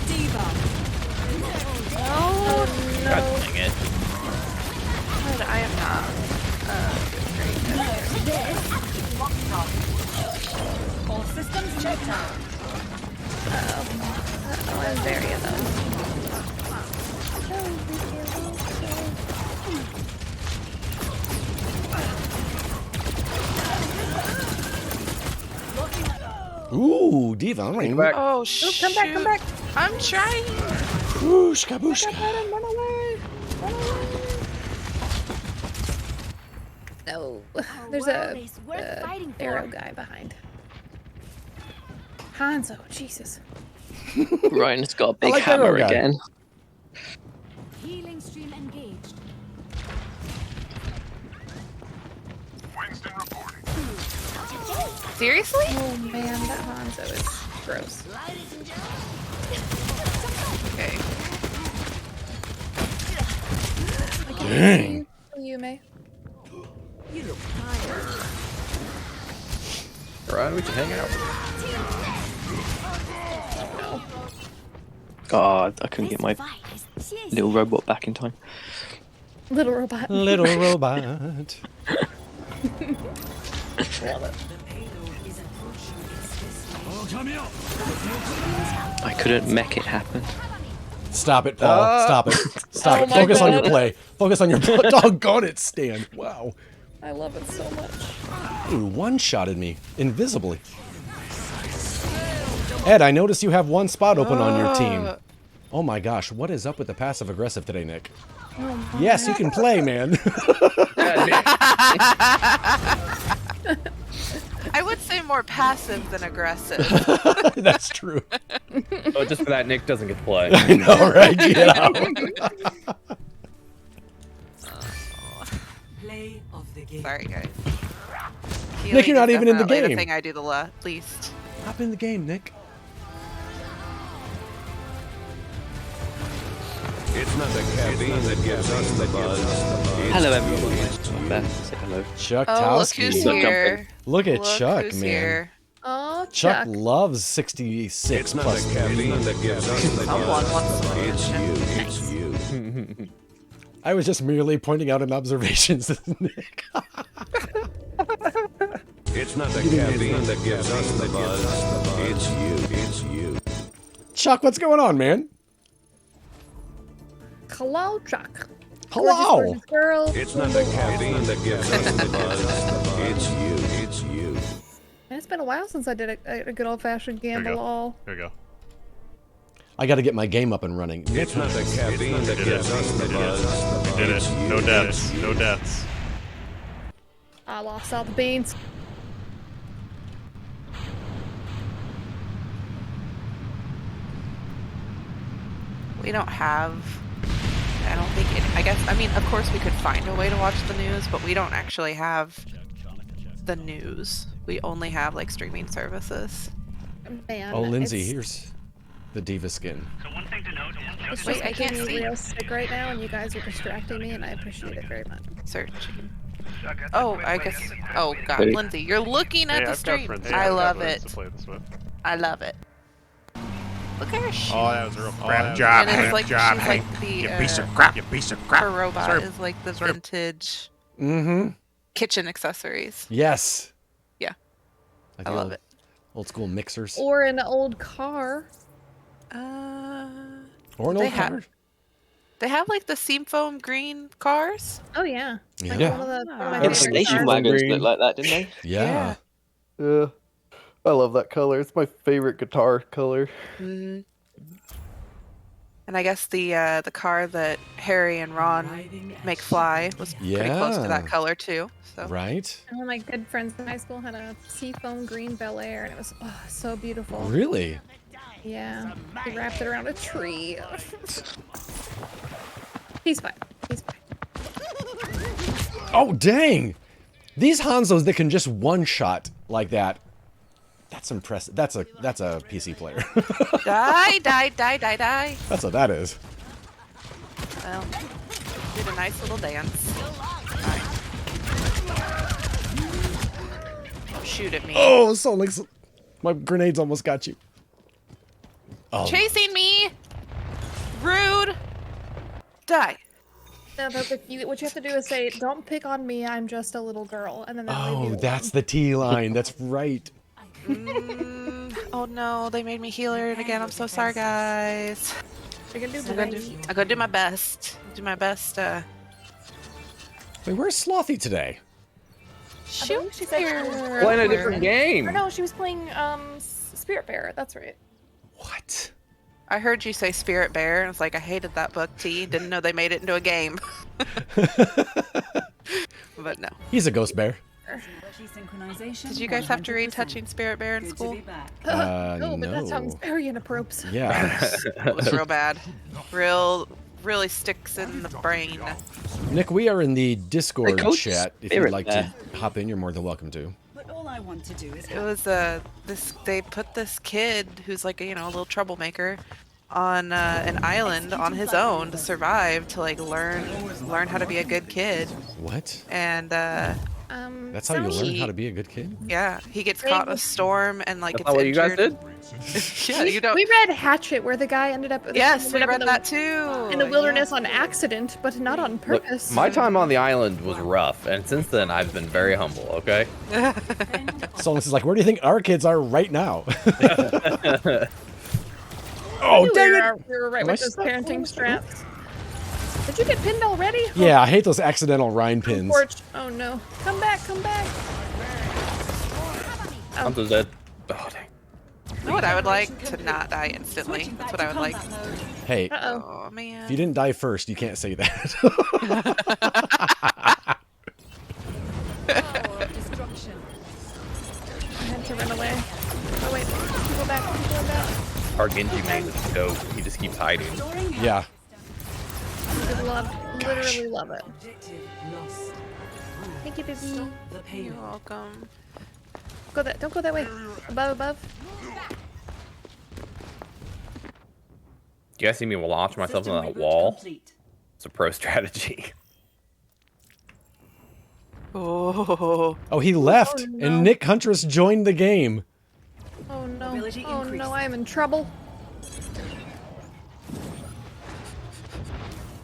Diva. Oh no. God dang it. But I am not. All systems checked out. Where's Daria though? Ooh, Diva, I'm ready. Oh, shoot. Come back, come back. I'm trying. Booshka, booshka. Run away. Run away. No. There's a arrow guy behind. Hanzo, Jesus. Ryan's got a big like that hammer arrow guy. again. Healing stream engaged. Seriously? Oh man, that Hanzo is gross. Okay. Dang. You may. You look tired. Ryan, we should hang out. No. God, I couldn't get my little robot back in time. Little robot. Little robot. I couldn't make it happen. Stop it, Paul. Stop it. Stop it. Focus on your play. Focus on your play. Doggone it, Stan. Wow. I love it so much. Ooh, one-shotted me. Invisibly. Ed, I noticed you have one spot open on your team. Oh my gosh, what is up with the passive-aggressive today, Nick? Oh Yes, you can play, man. I would say more passive than aggressive. That's true. Oh, just for that, Nick doesn't get to play. I know, right? Get out. Play of the game. Sorry, guys. Nick, you're not even in the Definitely game. the thing I do the least. Hop in the game, Nick. It's not the caffeine that gives us the buzz. Hello, everyone. I'm back. Say hello. Chuck Oh, look who's here. Look at Chuck, who's man. Here. Oh, Chuck loves 66 It's not plus the caffeine that gives us the Someone buzz. wants some It's attention. you. It's you. I was just merely pointing out an observation, Nick. It's not the caffeine that gives us the buzz. It's you. It's you. Chuck, what's going on, man? Hello, Chuck. Hello. Gorgeous girl. It's not the caffeine that gives us the buzz. It's you. It's you. Man, it's been a while since I did a good old-fashioned gamble all. Here we go. I got to get my game up and running. It's not the caffeine that gives us the buzz. We did it. No deaths. No deaths. I lost all the beans. We don't have. I don't think. I guess. I mean, of course, we could find a way to watch the news, but we don't actually have the news. We only have like streaming services. Man, Oh, Lindsay, it's- here's the diva skin. It's Wait, just I can't making me see. real sick right now, and you guys are distracting me, and I appreciate it very much. Search. Oh, I guess. Oh God, Hey. Lindsay, you're looking at Hey, the I've got stream. friends. I I've got love friends it. to play this with. I love it. Look at her shoes. Oh, that was a real And job. it's like she's like the You piece of crap. You piece of crap. her robot Serve. is like the Serve. vintage Mm-hmm. kitchen accessories. Yes. Yeah. Like I the love old- it. Old school mixers. Or an old car. Or an they old have- car. They have like the seafoam green cars. Oh yeah. Like Yeah. one of the Yeah, favorite the station cars. wagons Green. look like that, didn't they? Yeah. Yeah. I love that color. It's my favorite guitar color. Hmm. And I guess the car that Harry and Ron make fly was pretty close to that Yeah. color too. So Right? One of my good friends in high school had a seafoam green Bel Air, and it was so beautiful. Really? Yeah. He wrapped it around a tree. He's fine. He's fine. Oh, dang! These Hanzos that can just one-shot like that. That's impressive. That's a PC player. die, die, die, die, die. That's what that is. Well, did a nice little dance. Alright. Don't shoot at me. Oh, so like my grenades almost got you. Oh. Chasing me! Rude! Die. No, but what you have to do is say, "Don't pick on me. I'm just a little girl," and then that'll leave you Oh, alone. that's the T line. That's right. Oh no, they made me heal her again. I'm so sorry, guys. What you gonna do I'm gonna today? I'm gonna do my best. Do my best. Wait, where's Slothy today? I believe she said she was Playing a different game. Or no, she was playing Spirit Bear. That's right. What? I heard you say Spirit Bear, and it's like I hated that book. T. Didn't know they made it into a game. But no. He's a ghost bear. Did you guys have to read Touching Spirit Bear in school? No, but that sounds very inappropriate. Yeah. It was real bad. Really sticks in the brain. Nick, we are in the Discord Coach chat. If Spirit you'd like Bear. to hop in, you're more than welcome to. But all I want to do is It was they put this kid who's like a little troublemaker on an island on his own to survive, to like learn how to be a good kid. What? And That's how you learn how to be a good kid? yeah, he gets caught in a storm and like That's not what you guys did? Yeah, you don't. We read Hatchet, where the guy ended up. Yes, we ended up read in that too. in the wilderness on accident, but not on Look, purpose. my time on the island was rough, and since then I've been very humble, okay? Solus is like, where do you think our kids are right now? Oh, dang it! We were right Am I with those stuck? parenting straps. Did you get pinned already? Yeah, I hate those accidental Rhine pins. Oh no! Come back! Come back! I'm so dead. Oh, dang. You know what I would like? To not die instantly. That's what I would like. Hey, Oh man. if you didn't die first, you can't say that. destruction. I had to run away. Oh wait, people back! People are back! Our Genji main is dope. He just keeps hiding. Yeah. Literally love it. Thank you, baby. You're welcome. Go that. Don't go that way. Above. Do you guys see me launch myself on that wall? It's a pro strategy. Oh. Oh, he left, Oh, no. and Nick Huntress joined the game. Oh no! Oh no! I am in trouble.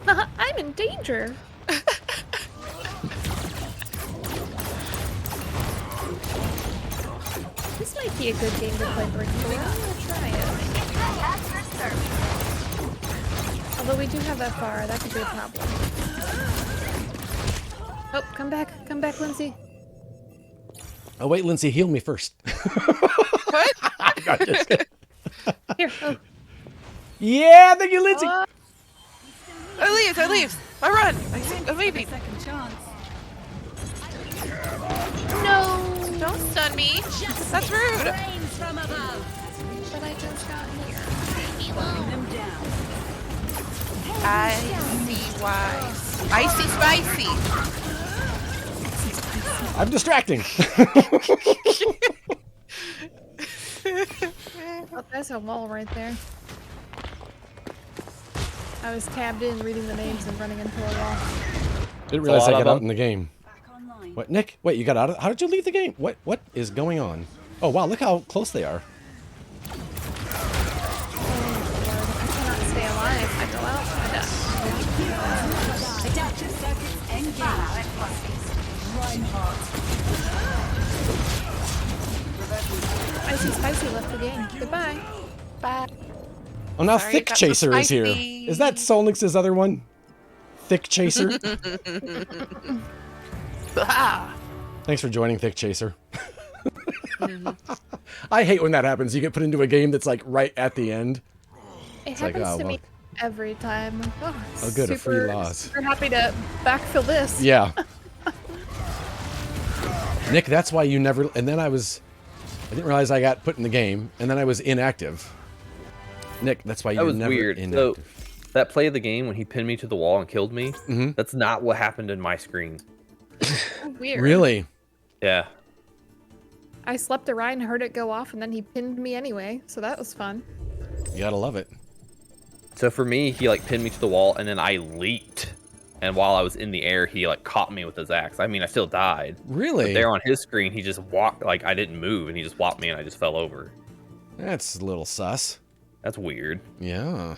I'm in danger. This might be a good game to play virtually. I'm gonna try it. Although we do have that far, that could be a problem. Oh, come back, Lindsay. Oh, wait, Lindsay, heal me first. What? Here. Oh. Yeah, thank you, Lindsay. I leave. I run. I'm leaving. No. Don't stun me. That's rude. But I just got here. I see why. Icy spicy. I'm distracting. Oh, there's a wall right there. I was tabbed in, reading the names and running into a wall. Didn't realize I lot got of out them. in the game. What, Nick? Wait, you got out of? How did you leave the game? What is going on? Oh wow, look how close they are. Oh Lord, I cannot stay alive. I go out, I die. Adaptive circuits engaged. Icy Spicy left the game. Goodbye. Bye. Oh, now Sorry, Thick got so Chaser is here. spicy. Is that Solnix's other one? Thick Chaser. Thanks for joining, Thick Chaser. I hate when that happens. You get put into a game that's like right at the end. It It's like, happens oh, to well. me every time. Oh, Oh, good, a free loss. Super happy to backfill this. Yeah. Nick, that's why you never. And then I didn't realize I got put in the game, and then I was inactive. Nick, that's why you That was never weird. So, inactive. that play of the game when he pinned me to the wall and killed me, that's not what happened in my screen. Weird. Really? Yeah. I slept a ride and heard it go off, and then he pinned me anyway, so that was fun. You gotta love it. So for me, he like pinned me to the wall, and then I leaped. And while I was in the air, he like caught me with his axe. I mean, I still died. Really? But there on his screen, he just walked, like I didn't move, and he just whopped me, and I just fell over. That's a little sus. That's weird. Yeah.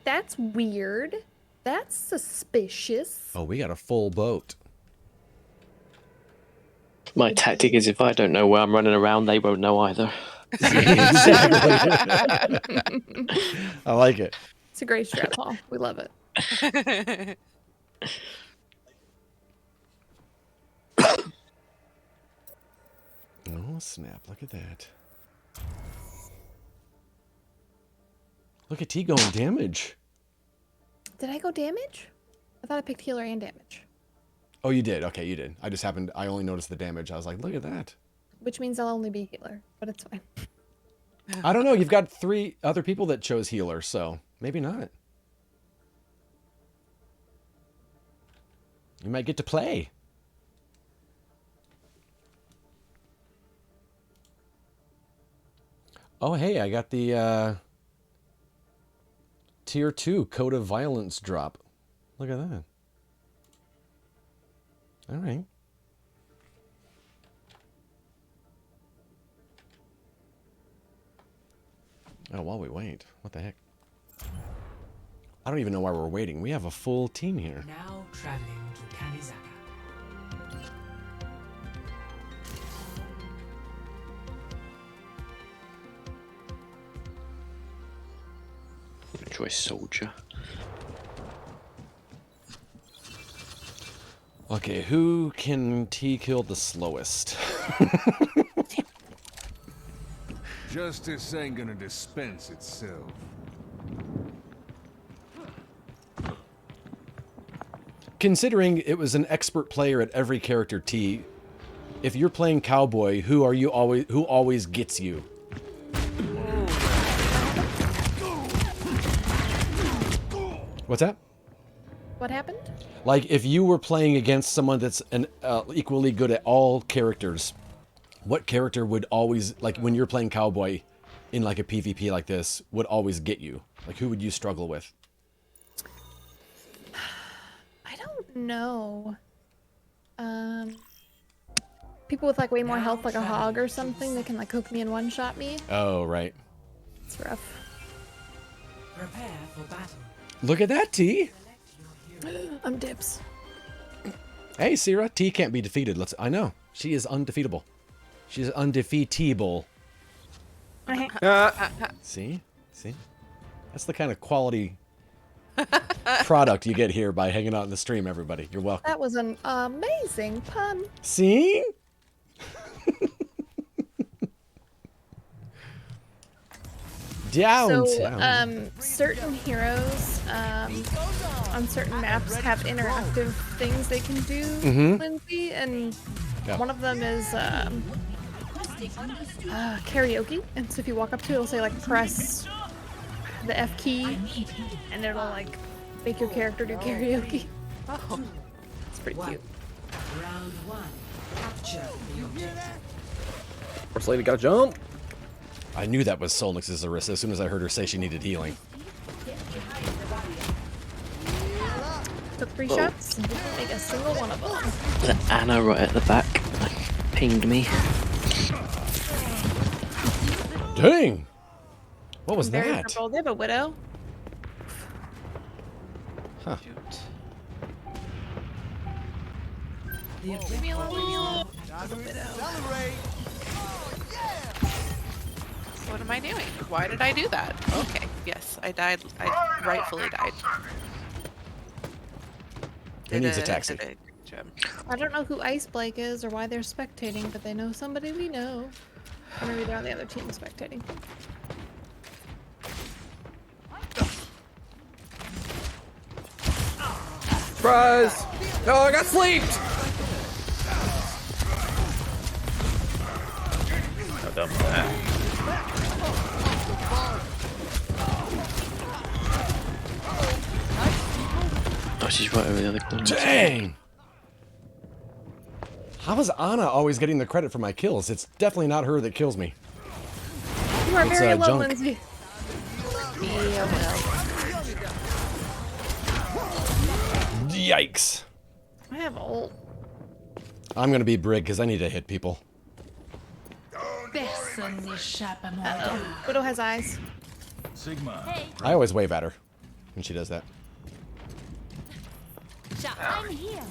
That's weird. That's suspicious. Oh, we got a full boat. My tactic is if I don't know where I'm running around, they won't know either. Exactly. I like it. It's a great strat, Paul. We love it. Oh, snap. Look at that. Look at T going damage. Did I go damage? I thought I picked healer and damage. Oh, you did. Okay, you did. I only noticed the damage. I was like, look at that. Which means I'll only be healer, but it's fine. I don't know. You've got 3 other people that chose healer, so maybe not. You might get to play. Oh, hey, I got the Tier 2 Code of Violence drop. Look at that. All right. Oh, while we wait. What the heck? I don't even know why we're waiting. We have a full team here. Now traveling to Kanizaka. Good choice, soldier. Okay, who can T kill the slowest? Justice ain't gonna dispense itself. Considering it was an expert player at every character, T, if you're playing cowboy, who always gets you? What's that? What happened? Like, if you were playing against someone that's equally good at all characters, what character would always, like, when you're playing cowboy in, like, a PvP like this, would always get you? Like, who would you struggle with? I don't know. People with, like, way more health, like a hog or something, that can, like, hook me and one-shot me. Oh, right. It's rough. Prepare for battle. Look at that, T! I'm dips. Hey, Sierra, T can't be defeated. I know. She is undefeatable. She's undefeatable. See? See? That's the kind of quality product you get here by hanging out in the stream, everybody. You're welcome. That was an amazing pun. See? So, certain heroes on certain maps have interactive things they can do, Lindsay, and one of them is karaoke. And so if you walk up to it, it'll say, like, press the F key, and it'll, like, make your character do karaoke. Oh, it's pretty cute. Round 1. Capture the objective. First lady got jump. I knew that was Solnix's Arissa as soon as I heard her say she needed healing. Took 3 shots and didn't make a single one of them. The Anna right at the back pinged me. Dang! What was Very that? purple. They have a widow. Huh. Leave me alone, leave me alone. What am I doing? Why did I do that? Okay, yes, I died. I rightfully died. Who needs a taxi? I don't know who Ice Blake is or why they're spectating, but they know somebody we know. Or maybe they're on the other team spectating. Surprise! Oh, I got sleeped! How dumb is that? Oh, she's right over the other corner. Dang! How is Anna always getting the credit for my kills? It's definitely not her that kills me. You are very alone, junk. Lindsay. Yikes! I have ult. I'm gonna be Brig because I need to hit people. Uh-oh. Widow has eyes. Sigma. Hey, I always wave at her when she does that. I'm here.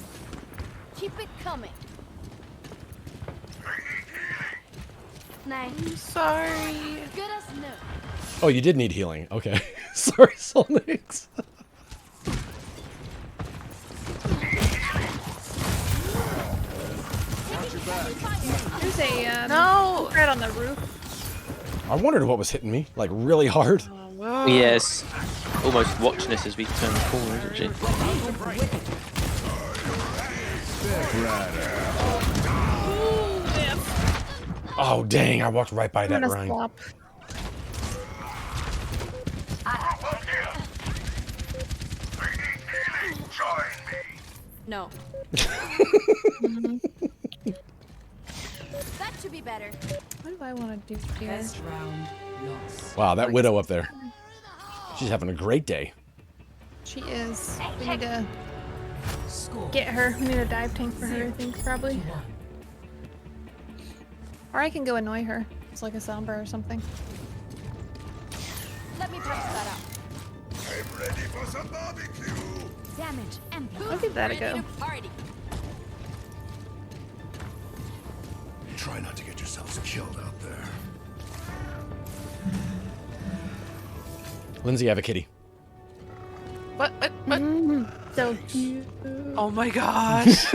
Keep it coming. I'm sorry. Oh, you did need healing. Okay. Sorry, Solnix. There's a No! thread on the roof. I wondered what was hitting me, like really hard. Yes. Almost watching us as we turn the corner, isn't she? Oh dang! I walked right by that Rhine. Swap. No. That should be better. What do I want to do here? First round lost. Wow, that widow up there. She's having a great day. She is. We need to get her. We need a dive tank for her, I think, probably. Or I can go annoy her. It's like a Sombra or something. Let me patch that up. I'm ready for some barbecue. Damage and I'll give that a go. Party. Try not to get yourselves killed out there. Lindsay, I have a kitty. What? So cute. Oh my gosh.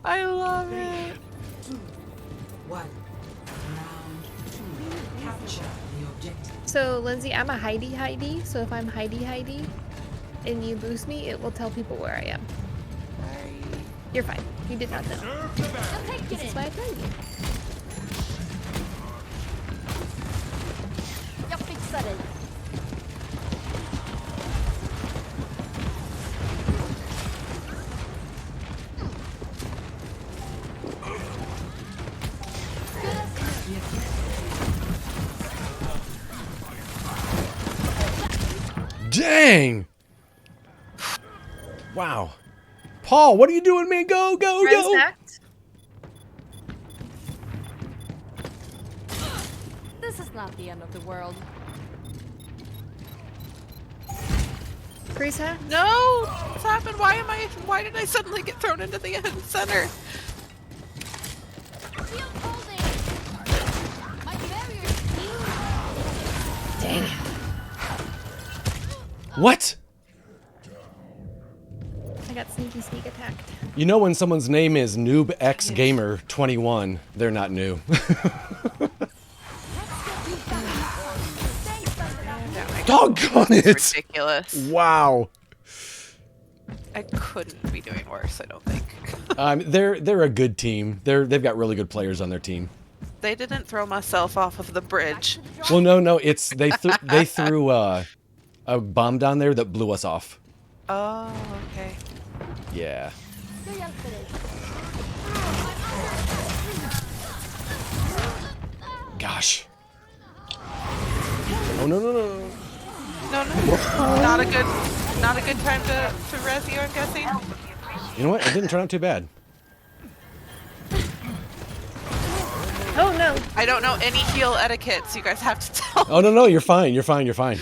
I love it. 1. Round 2. Capture the objective. So, Lindsay, I'm a Heidi. So if I'm Heidi and you boost me, it will tell people where I am. You're fine. You did not know. This is why I tell you. Jag fixar dig. Dang! Wow. Paul, what are you doing, man? Go, go, go! This is not the end of the world. Freeze hack? No! What's happened? Why did I suddenly get thrown into the end center? Dang it. What? I got sneak attacked. You know when someone's name is NoobXGamer21, they're not new. Doggone it! It's ridiculous. Wow. I couldn't be doing worse, I don't think. They're a good team. They've got really good players on their team. They didn't throw myself off of the bridge. Well, no, it's they threw a bomb down there that blew us off. Oh, okay. Yeah. Gosh. Oh no. No. Not a good time to res you, I'm guessing. You know what? It didn't turn out too bad. Oh no. I don't know any heal etiquette, so you guys have to tell me. Oh no, you're fine. You're fine.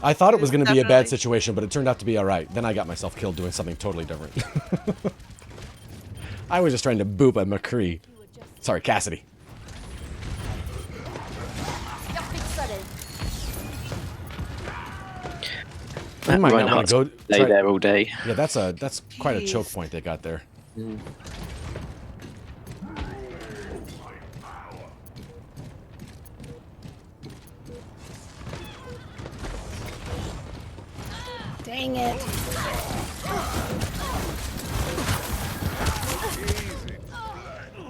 I thought it was going to be a bad situation, but it turned out to be all right. Then I got myself killed doing something totally different. I was just trying to boop a McCree. Sorry, Cassidy. I might not want to go stay there all day. Yeah, that's quite a choke point they got there. Dang it.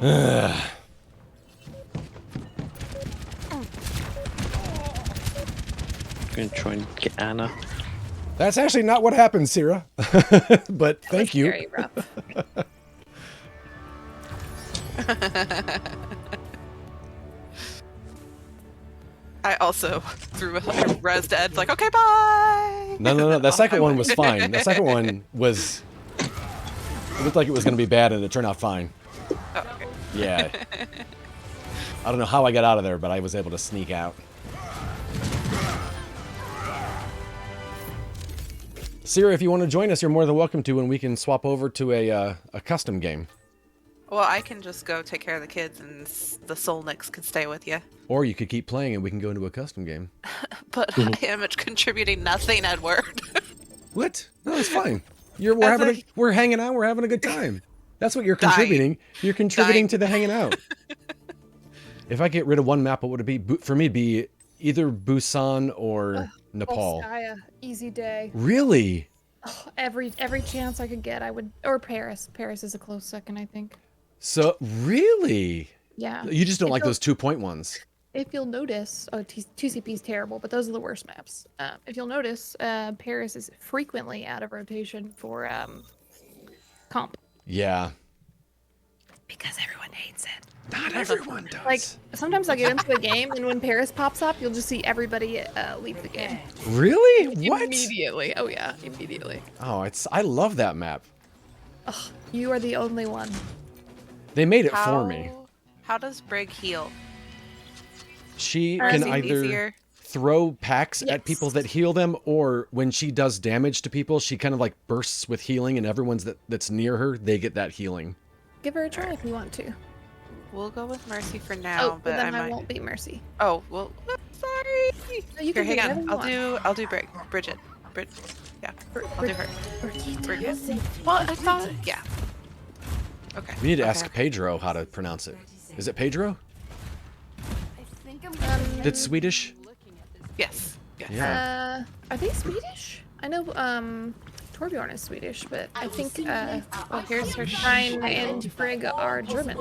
I'm gonna try and get Anna. That's actually not what happened, Sierra. But thank you. Very rough. I also threw a rezzed Ed, like, okay, bye! No. That second one was fine. That second one was... It looked like it was going to be bad, and it turned out fine. Oh, okay. Yeah. I don't know how I got out of there, but I was able to sneak out. Sierra, if you want to join us, you're more than welcome to, and we can swap over to a custom game. Well, I can just go take care of the kids, and the Soul Nicks can stay with you. Or you could keep playing and we can go into a custom game. But I am contributing nothing, Edward. What? No, it's fine. We're hanging out. We're having a good time. That's what you're contributing. You're contributing to the hanging out. If I get rid of one map, what would it be? For me, it'd be either Busan or Nepal. Volskaya, easy day. Really? Oh, every chance I could get, I would. Or Paris. Paris is a close second, I think. So really? Yeah. You just don't like those 2-point ones. If you'll notice, 2CP is terrible, but those are the worst maps. If you'll notice, Paris is frequently out of rotation for comp. Yeah. Because everyone hates it. Not everyone does. Like, sometimes I'll get into a game, and when Paris pops up, you'll just see everybody leave the game. Really? What? Immediately. Oh, yeah, immediately. Oh, I love that map. Oh, you are the only one. They made it for me. How does Brig heal? She Or can is it either easier? throw packs at people that heal them, or when she does damage to people, she kind of like bursts with healing, and everyone's that's near her, they get that healing. Give her a try if you want to. We'll go with Mercy for now, but then I I won't be Mercy. Oh well, sorry. No, you Here, can hang do on. whatever I'll do Bridget. Yeah, I'll do her. Bridget. Well, I thought. Yeah. Okay. We need to ask Pedro how to pronounce it. Is it Pedro? It's Swedish? Yes. Yeah. Are they Swedish? I know Torbjorn is Swedish, but I think well, here's her Shrine and Frigg are German.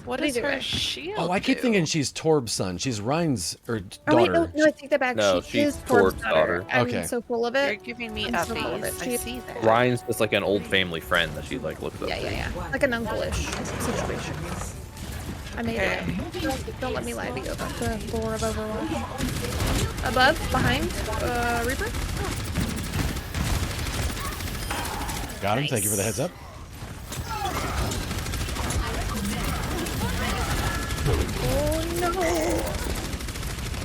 What is her shield? Oh, I keep thinking she's Torb's son. She's Ryan's daughter. Oh wait, no, I take that back. No, she she's is Torb's Torb's daughter. daughter. I'm Okay. so full of it. You're giving me I'm so full of uppies. it. I see that. Ryan's just like an old family friend that she like looks up to. Yeah. Like an uncle-ish situation. I made it. Don't let me lie to you about the floor of Overwatch. Above, behind, Reaper. Got him. Thank you for the heads up. Oh no!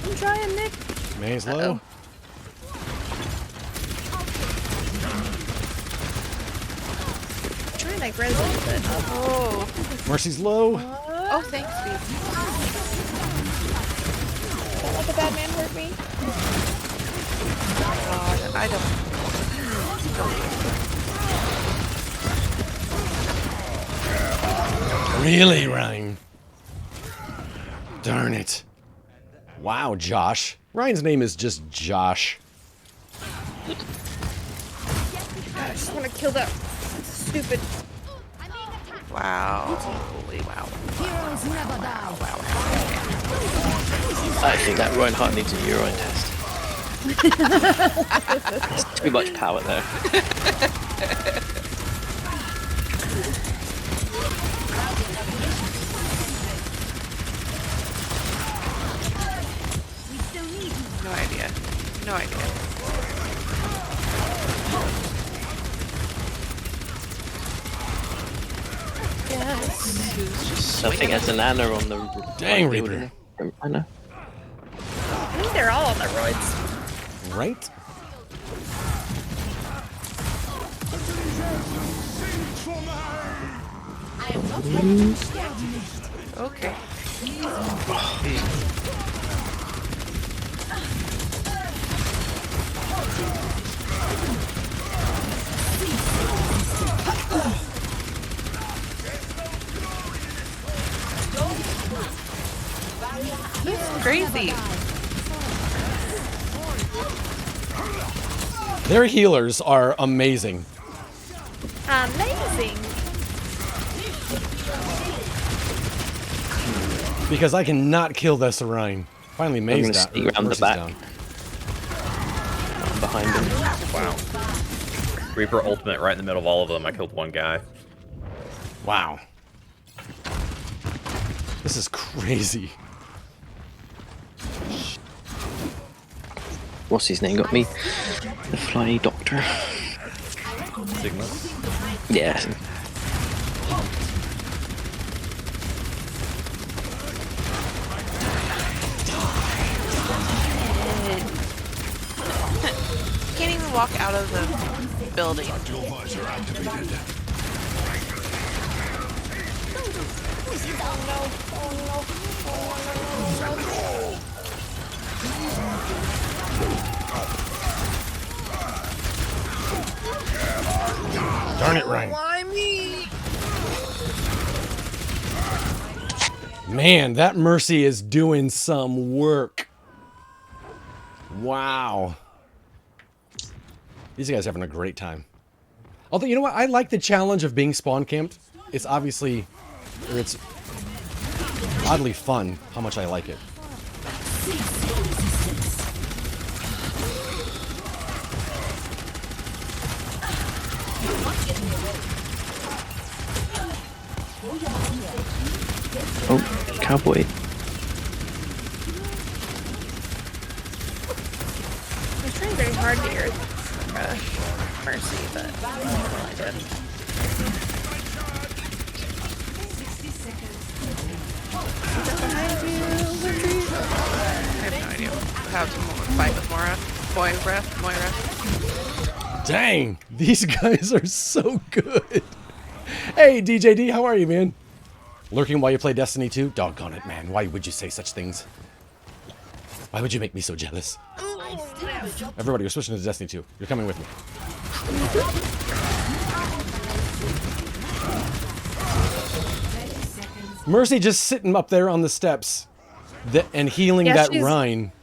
I'm trying, Nick. May's low. I'm trying like Resident, but Oh. Mercy's low. Oh, thanks, Steve. Don't let the bad man hurt me. God, I don't. Really, Ryan? Darn it. Wow, Josh. Ryan's name is just Josh. I just want to kill that stupid. Wow. Holy wow. Heroes never die. I think that Reinhardt needs a urine test. There's too much power there. No idea. No idea. Yes. I think there's an Anna on the Dang, right Reaper. building. Anna. I think they're all on the roids. Right? Okay. Crazy. Their healers are amazing. Amazing. Because I cannot kill this Orion. Finally, May's gonna down. sneak around the Mercy's back. down. I'm behind him. Wow. Reaper ultimate right in the middle of all of them. I killed one guy. Wow. This is crazy. What's his name? Got me? The Flying Doctor. Sigma. Yeah. Can't even walk out of the building. Darn it, Ryan. Why me? Man, that Mercy is doing some work. Wow. These guys are having a great time. Although, you know what? I like the challenge of being spawn camped. It's obviously, or it's oddly fun how much I like it. Oh, cowboy. I was trying very hard to hear Mercy, but I didn't. 60 seconds. Behind you, I have no idea how to fight with Moira. Dang, these guys are so good. Hey, DJD, how are you, man? Lurking while you play Destiny 2? Doggone it, man. Why would you say such things? Why would you make me so jealous? Everybody, you're switching to Destiny 2. You're coming with me. Mercy just sitting up there on the steps and healing that she's Rhine.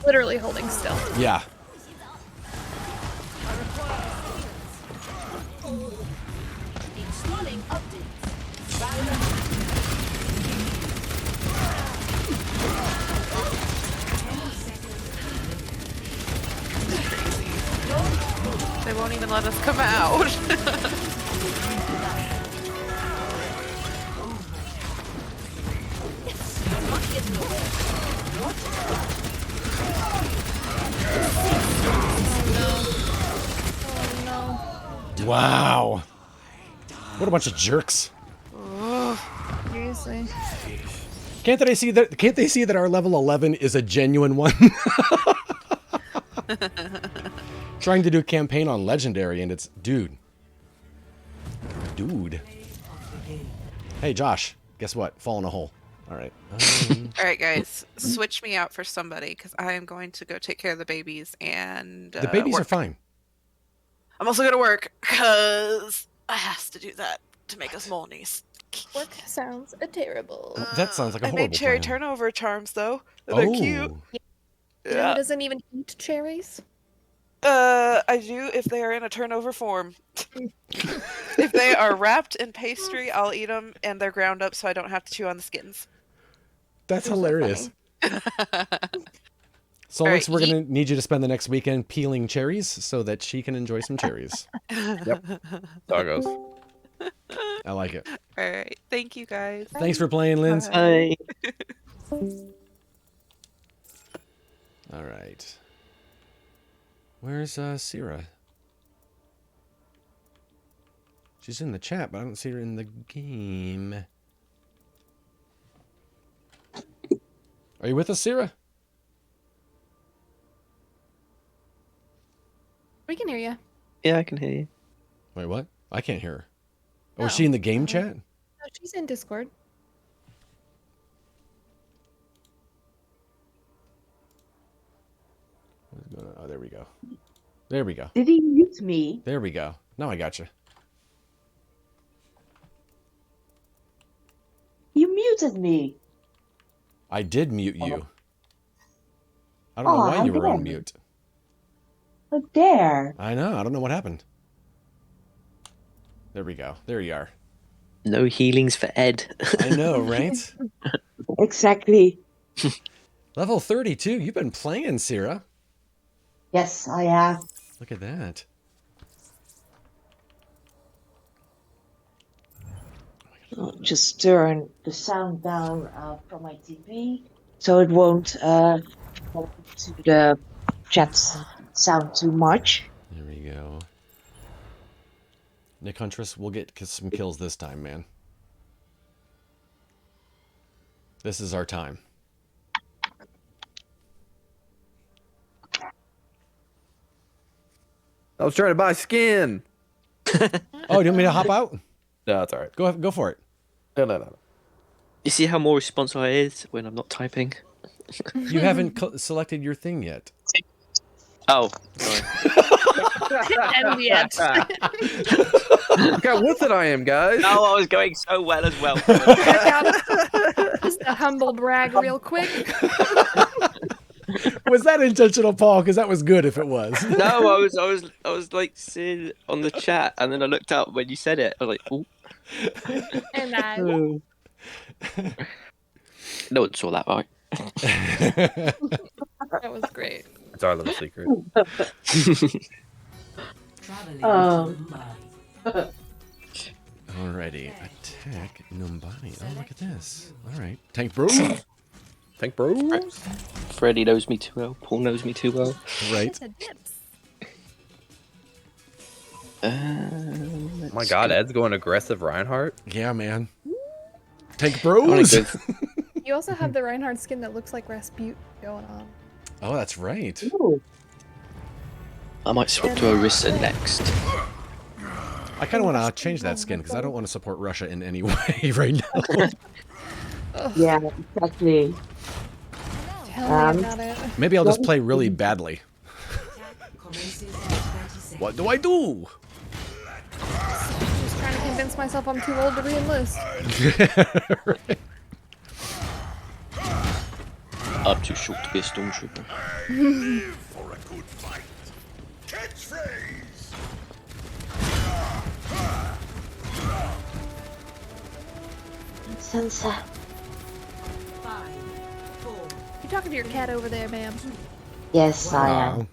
Literally holding still. Yeah. They won't even let us come out. Wow. What a bunch of jerks. Seriously. Can't they see that our level 11 is a genuine one? Trying to do a campaign on Legendary and it's dude. Hey Josh, guess what? Fall in a hole. All right. Alright guys, switch me out for somebody because I am going to go take care of the babies and The babies work. are fine. I'm also going to work because I has to do that to make us monies. Work sounds terrible. That sounds like a I horrible made cherry plan. turnover charms though. They're cute. Yeah. Who doesn't even eat cherries? I do if they are in a turnover form. If they are wrapped in pastry, I'll eat them and they're ground up so I don't have to chew on the skins. That's hilarious. Solix, we're going to need you to spend the next weekend peeling cherries so that she can enjoy some cherries. Yep. Doggos. I like it. All right. Thank you, guys. Thanks for playing, Linz. Bye. All right. Where's Sierra? She's in the chat, but I don't see her in the game. Are you with us, Sierra? We can hear you. Yeah, I can hear you. Wait, what? I can't hear her. Oh, is she in the game chat? No, she's in Discord. What's going on? Oh, there we go. There we go. Did he mute me? There we go. Now I got you. You muted me. I did mute you. I don't know why you were on mute. How dare. I know. I don't know what happened. There we go. There you are. No healings for Ed. I know, right? Exactly. Level 32. You've been playing, Sierra. Yes, I have. Look at that. I'll just turn the sound down from my TV so it won't go to the chat sound too much. There we go. Nick Huntress, we'll get some kills this time, man. This is our time. I was trying to buy skin. Oh, do you want me to hop out? No, it's all right. Go for it. No. You see how more responsive it is when I'm not typing? You haven't selected your thing yet. Oh, sorry. And yet. Look how with it I am, guys. Oh, I was going so well as well. Just a humble brag real quick. Was that intentional, Paul? Because that was good if it was. No, I was like seeing on the chat, and then I looked up when you said it. I was like, "Ooh." And I. No one saw that, right? That was great. It's our little secret. Alrighty, attack Numbani. Oh, look at this. All right, Tank Bro. Tank Bro. Freddy knows me too well. Paul knows me too well. Right. My God, Ed's going aggressive Reinhardt. Yeah, man. Tank Bros. You also have the Reinhardt skin that looks like Rasputin going on. Oh, that's right. Ooh. I might swap to Orisa next. I kind of want to change that skin because I don't want to support Russia in any way right now. Yeah, exactly. Tell me about it. Maybe I'll just play really badly. What do I do? Just trying to convince myself I'm too old to re-enlist. Right. I'm too short to be a stormtrooper. For a good fight. Catchphrase. Sansa. You talking to your cat over there, ma'am? Yes, I am.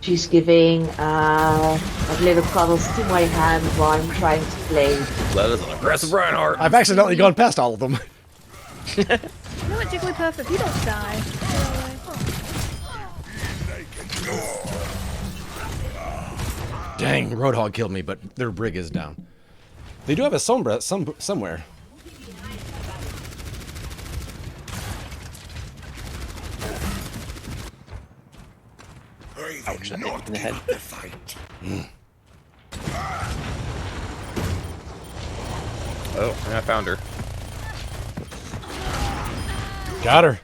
She's giving little cuddles to my hand while I'm trying to play. That is an aggressive Reinhardt. I've accidentally gone past all of them. You know what, Jigglypuff? If you don't die. Dang, Roadhog killed me, but their brig is down. They do have a Sombra somewhere. Ouch, that hit me in the head. Oh, I found her. Got her.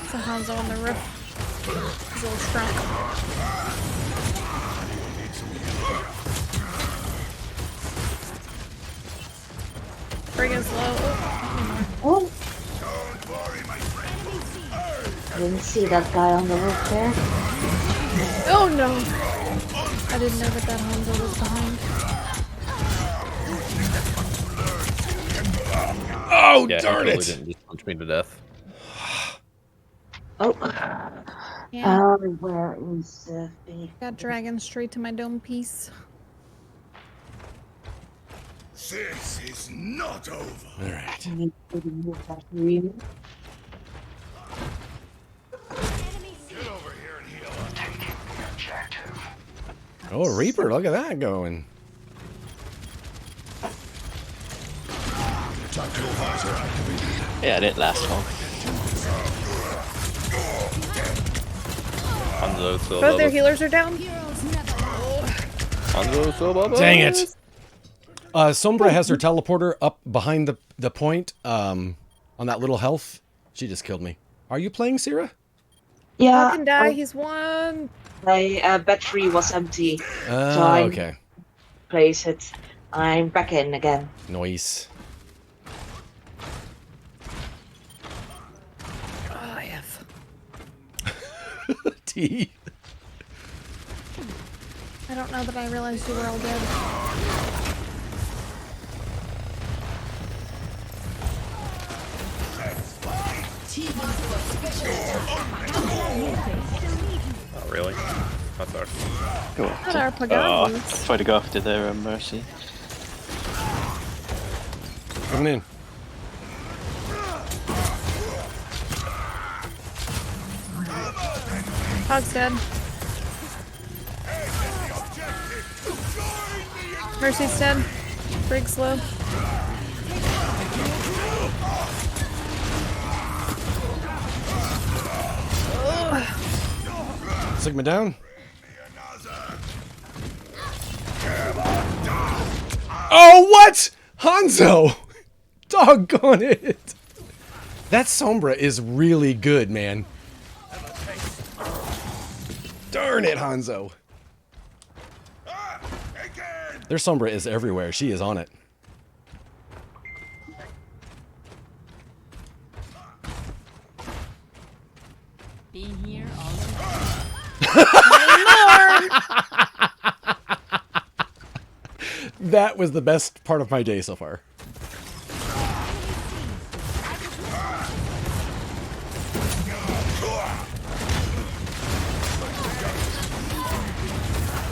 It's a Hanzo on the roof. He's a little strong. Bring us low. Oh. I didn't see that guy on the roof there. Oh no! I didn't know that Hanzo was behind. Oh, yeah, darn he it! really didn't just punch me to death. Oh. Yeah. Where is the Got dragon straight to my dome piece. This is not over. All right. I need to move that room. Oh, Reaper, look at that going. Yeah, it didn't last long. Hanzo still Both their above healers are down. us. Hanzo still above us. Dang it. Sombra has her teleporter up behind the point on that little health. She just killed me. Are you playing, Sierra? Yeah. He can die, he's one. My battery was empty. So I Okay. place it. I'm back in again. Nice. Oh, yes. T. I don't know that I realized you were all dead. Oh, really? That's our. Not our Oh, Pagans. try to go after their Mercy. Coming in. Hog's dead. Mercy's dead. Brig's low. Sigma down. Oh, what? Hanzo! Doggone it! That Sombra is really good, man. Darn it, Hanzo. Their Sombra is everywhere. She is on it. Been here all That was the best part of my day so far.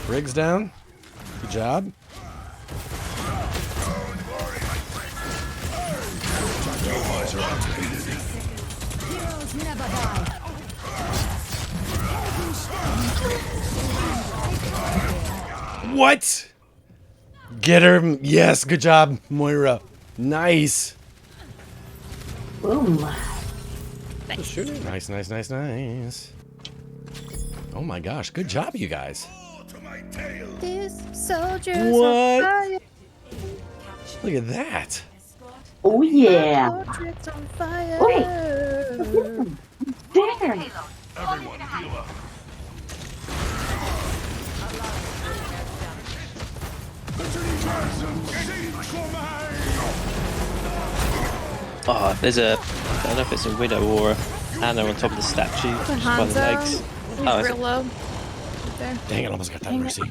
Briggs down. Good job. Heroes never die. What? Get her. Yes, good job, Moira. Nice. Boom. Nice, nice, nice, nice. Oh my gosh, good job, you guys. This soldier's What? on fire. Look at that. Oh yeah. My portrait's on fire. Wait. There. Everyone heal up. Oh, there's a. I don't know if it's a widow or a Anna on top of the statue. The Just by the legs. Hanzo. He's Oh, real low. Right there. Dang it, almost got that Dang it. mercy.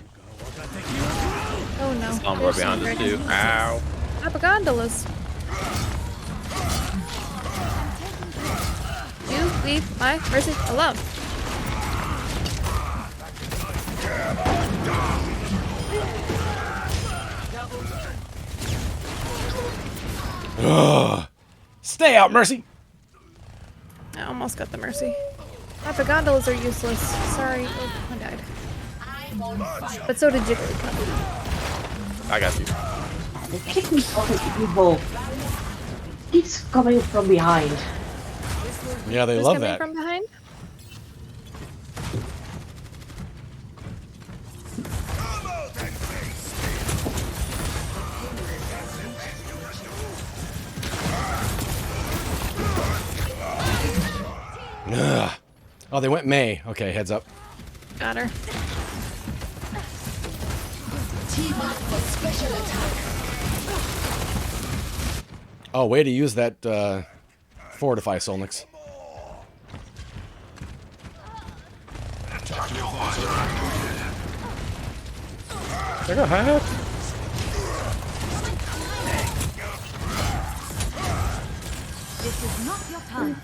Oh no. Sombra There's behind some us too. dragons. Ow. Apagondalas. You leave my mercy alone. Ugh. Stay out, Mercy. I almost got the mercy. Apagondalas are useless. Sorry. Oh, I died. But so did Jigglypuff. I got you. The kitten of evil. He's coming from behind. Yeah, they Who's love coming that. from behind? Ugh. Oh, they went May. Okay, heads up. Got her. Oh, way to use that fortify, Solnix. Take a hat. This is not your time.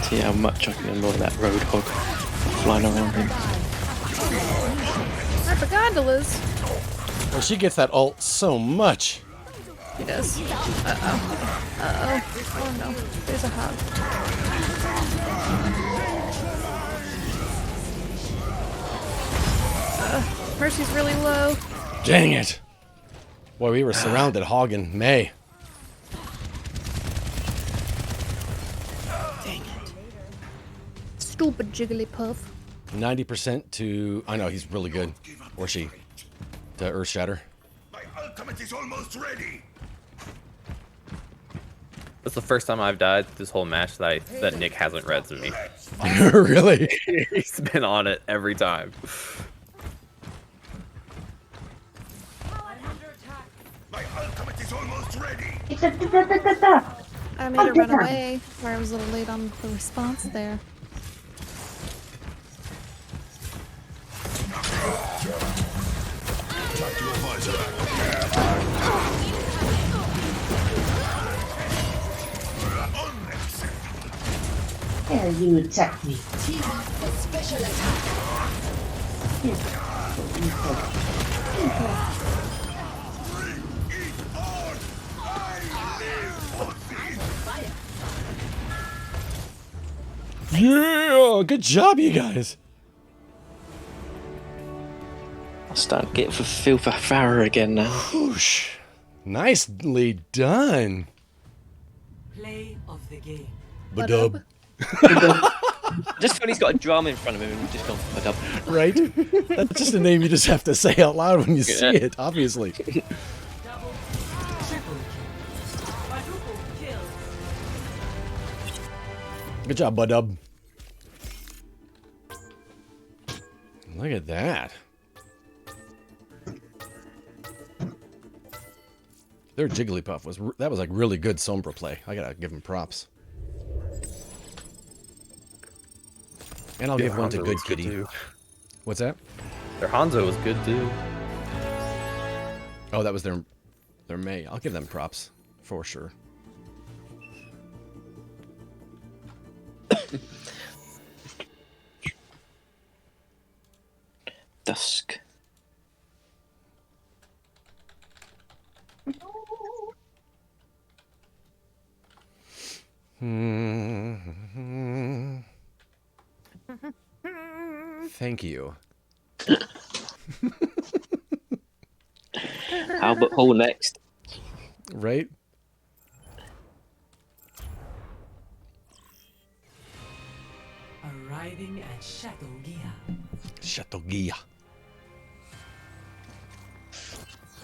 See how much I can annoy that roadhog flying around him. Apagondalas. Well, she gets that ult so much. He does. Uh-oh. Uh-oh. Oh no. There's a hog. Mercy's really low. Dang it. Boy, we were surrounded, Hog and May. Stupid Jigglypuff. 90% to... I know, he's really good. Or she. To Earth Shatter. My ultimate is almost ready. That's the first time I've died this whole match that Nick hasn't read to me. Really? He's been on it every time. My ultimate is almost ready. I made her run away, where I was a little late on the response there. There, you attacked me. Special attack. Yeah! Good job, you guys. Start getting for feel for Farah again now. Whoosh. Nicely done. Play of the game. Badub. Just when he's got a drum in front of him and just gone badub. Right? That's just a name you just have to say out loud when you see Yeah. it, obviously. Good job, Badub. Look at that. Their Jigglypuff was like really good Sombra play. I gotta give him props. And I'll give one to Hanzo Good was Kitty. too. What's that? Their Hanzo was good too. Oh, that was their May. I'll give them props for sure. Dusk. Thank you. Albert Hall next. Right? Arriving at Chateau Gia. Chateau Gia.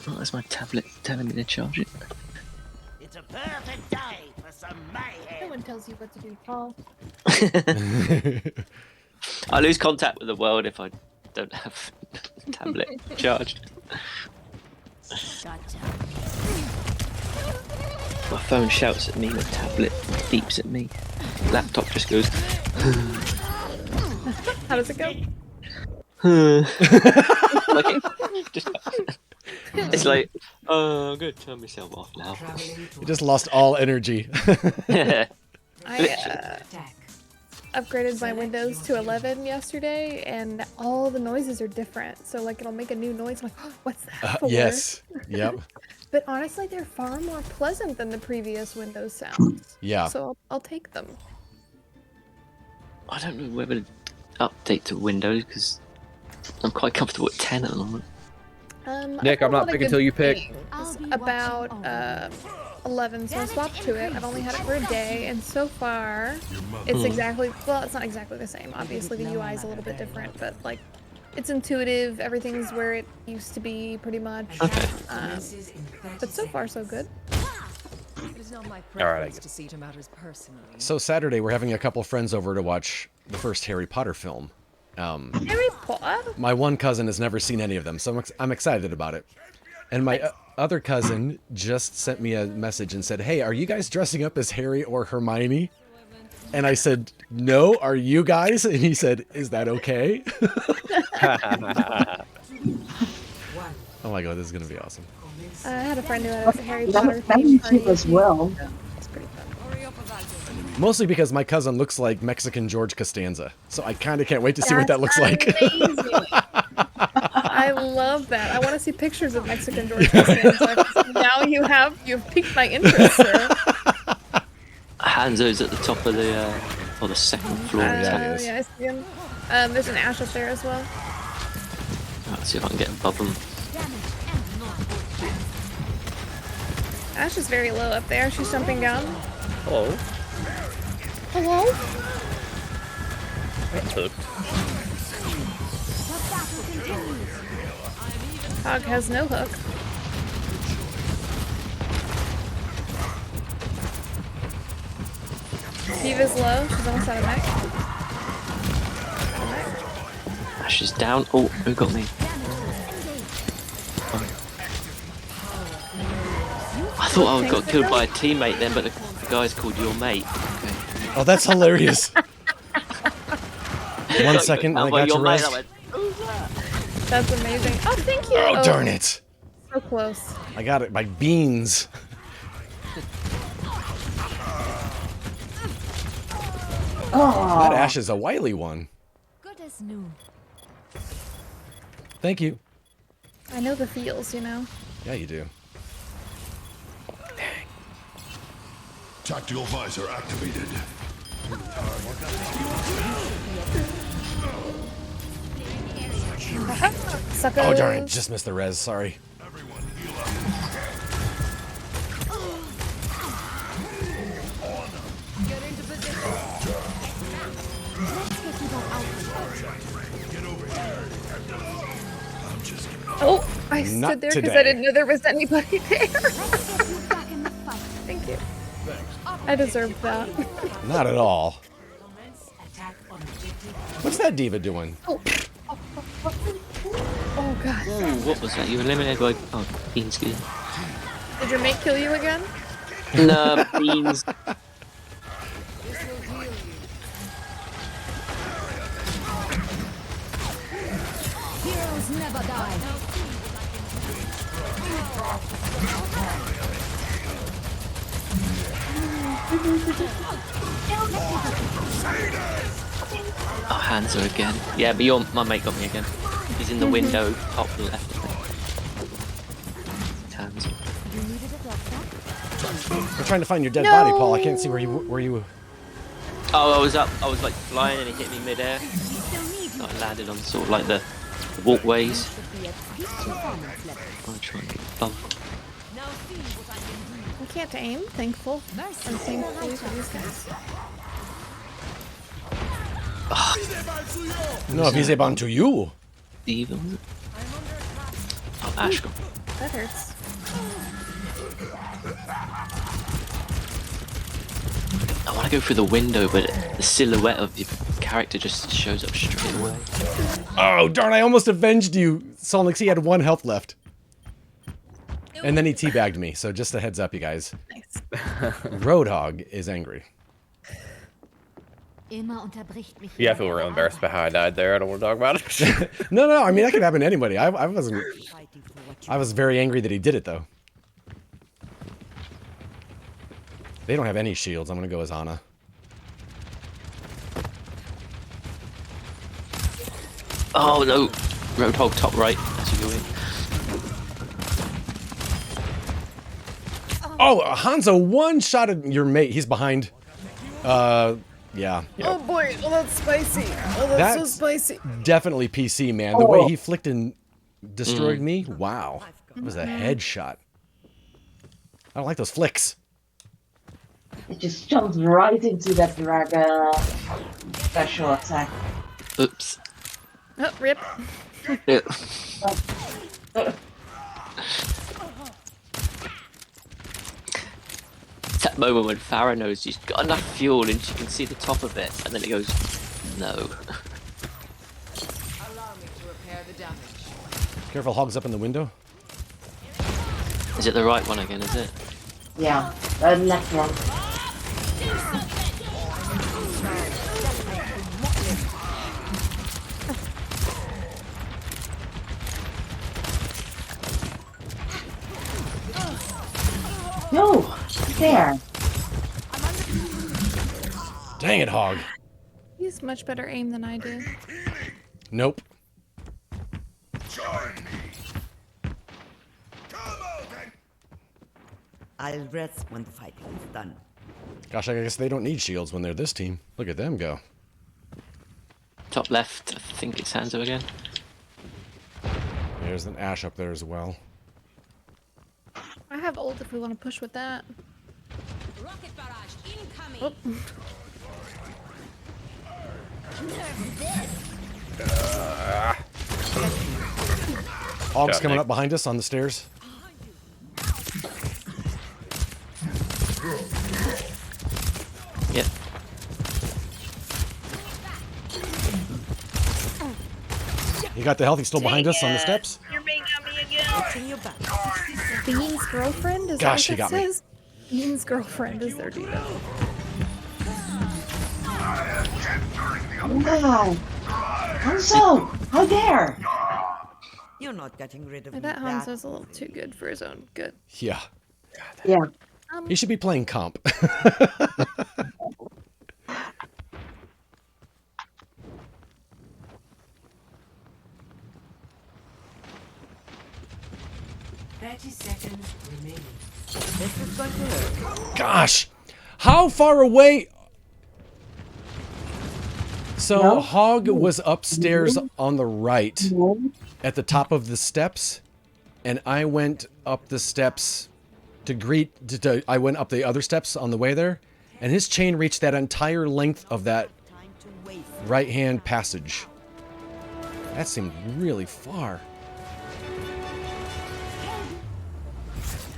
Oh, that's my tablet telling me to charge it. It's a perfect day for some mayhem. No one tells you what to do, Paul. I lose contact with the world if I don't have a tablet charged. Gotcha. My phone shouts at me, my tablet beeps at me. Laptop just goes. How does it go? It's like, oh, I'm gonna turn myself off now. You just lost all energy. I upgraded my Windows to 11 yesterday, and all the noises are different. So like it'll make a new noise. I'm like, oh, what's that for? Yes. Yep. But honestly, they're far more pleasant than the previous Windows sounds. Yeah. So I'll take them. I don't know whether to update to Windows because I'm quite comfortable with 10 at the moment. Nick, I'm not picking until you pick. About 11, so I swapped to it. I've only had it for a day, and so far, it's exactly, well, it's not exactly the same. Obviously, the UI is a little bit different, but like, it's intuitive. Everything's where it used to be, pretty much. Okay. But so far, so good. It is not my All right, I preference get to see to matters personally. So Saturday, we're having a couple friends over to watch the first Harry Potter film. Harry Potter? My one cousin has never seen any of them, so I'm excited about it. And my other cousin just sent me a message and said, "Hey, are you guys dressing up as Harry or Hermione?" And I said, "No, are you guys?" And he said, "Is that okay?" Oh my god, this is gonna be awesome. I had a friend who had a Harry Potter That theme too party. as well. It's pretty fun. Mostly because my cousin looks like Mexican George Costanza, so I kind of can't wait to see what that looks like. I love that. I want to see pictures of Mexican George Costanza. Now you've piqued my interest, sir. Hanzo's at the top of the or the second floor. Yeah, I see him. There's an Ash up there as well. Let's see if I can get above them. Ash is very low up there. She's jumping down. Hello. Hello? That's hooked. Hog has no hook. Diva's low. She's almost out of mech. Ash is down. Oh, who got me? I thought I got killed by a teammate then, but the guy's called your mate. Okay. Oh, that's hilarious. 1 second, I got your mate. res. I went, who's that? That's amazing. Oh, thank you. Oh, darn it. So close. I got it by beans. Oh. That Ash is a wily one. Good as new. Thank you. I know the feels, you know. Yeah, you do. Tactical visor activated. Suckers. Oh darn it! Just missed the res. Sorry. Get into position. Let's get you that Oh, I Not stood there because today. I didn't know there was anybody there. Thank you. I deserved that. Not at all. What's that diva doing? Oh god. Ooh, what was that? You eliminated by Beans. Did your mate kill you again? No, Beans. Heroes never die. Oh, Hanzo again. Yeah, but my mate got me again. He's in the window, top left. Hanzo. I'm trying to find your dead body, Paul. I can't see where you. Oh, I was up. I was like flying, and he hit me midair. So I landed on sort of like the walkways. I'm trying to bump. I can't aim. Thankful. I'm thankful for these guys. No, Vise Ban to you. Even. Oh, Ash. That hurts. I want to go through the window, but the silhouette of your character just shows up straight away. Oh darn! I almost avenged you, Solnix. He had 1 health left, and then he teabagged me. So just a heads up, you guys. Nice. Roadhog is angry. Yeah, I feel real embarrassed by how I died there. I don't want to talk about it. No. I mean, that could happen to anybody. I wasn't. I was very angry that he did it, though. They don't have any shields. I'm gonna go as Ana. Oh no! Roadhog top right as you go in. Oh, Hanzo one-shotted your mate. He's behind. Yeah. Oh boy, oh that's spicy. Oh that's so spicy. Definitely PC, man. The way he flicked and destroyed me, wow. It was a headshot. I don't like those flicks. It just jumped right into that dragon special attack. Oops. Oh, rip. Yeah. It's that moment when Farah knows she's got enough fuel and she can see the top of it, and then it goes, no. Allow me to repair the damage. Careful, Hog's up in the window. Is it the right one again, is it? Yeah, the left one. No, there. Dang it, Hog. He's much better aim than I do. Nope. I'll rest when the fighting is done. Gosh, I guess they don't need shields when they're this team. Look at them go. Top left, I think it's Hanzo again. There's an Ash up there as well. I have ult if we want to push with that. Rocket barrage incoming. Oh. Hog's coming up behind us on the stairs. Yep. You got the health. He's still behind us on the steps. You're making me again. Bean's girlfriend? Is Gosh, that he what got it me. says? Bean's girlfriend is their diva. Wow. Hanzo, how dare? You're not getting rid of I me. bet Black. Hanzo's a little too good for his own good. Yeah. Yeah. He should be playing comp. Remaining. This is going to hurt. Gosh, how far away? So No? Hog was upstairs on the right at the top of the steps, and I went up the steps to greet. I went up the other steps on the way there, and his chain reached that entire length of that right-hand passage. That seemed really far.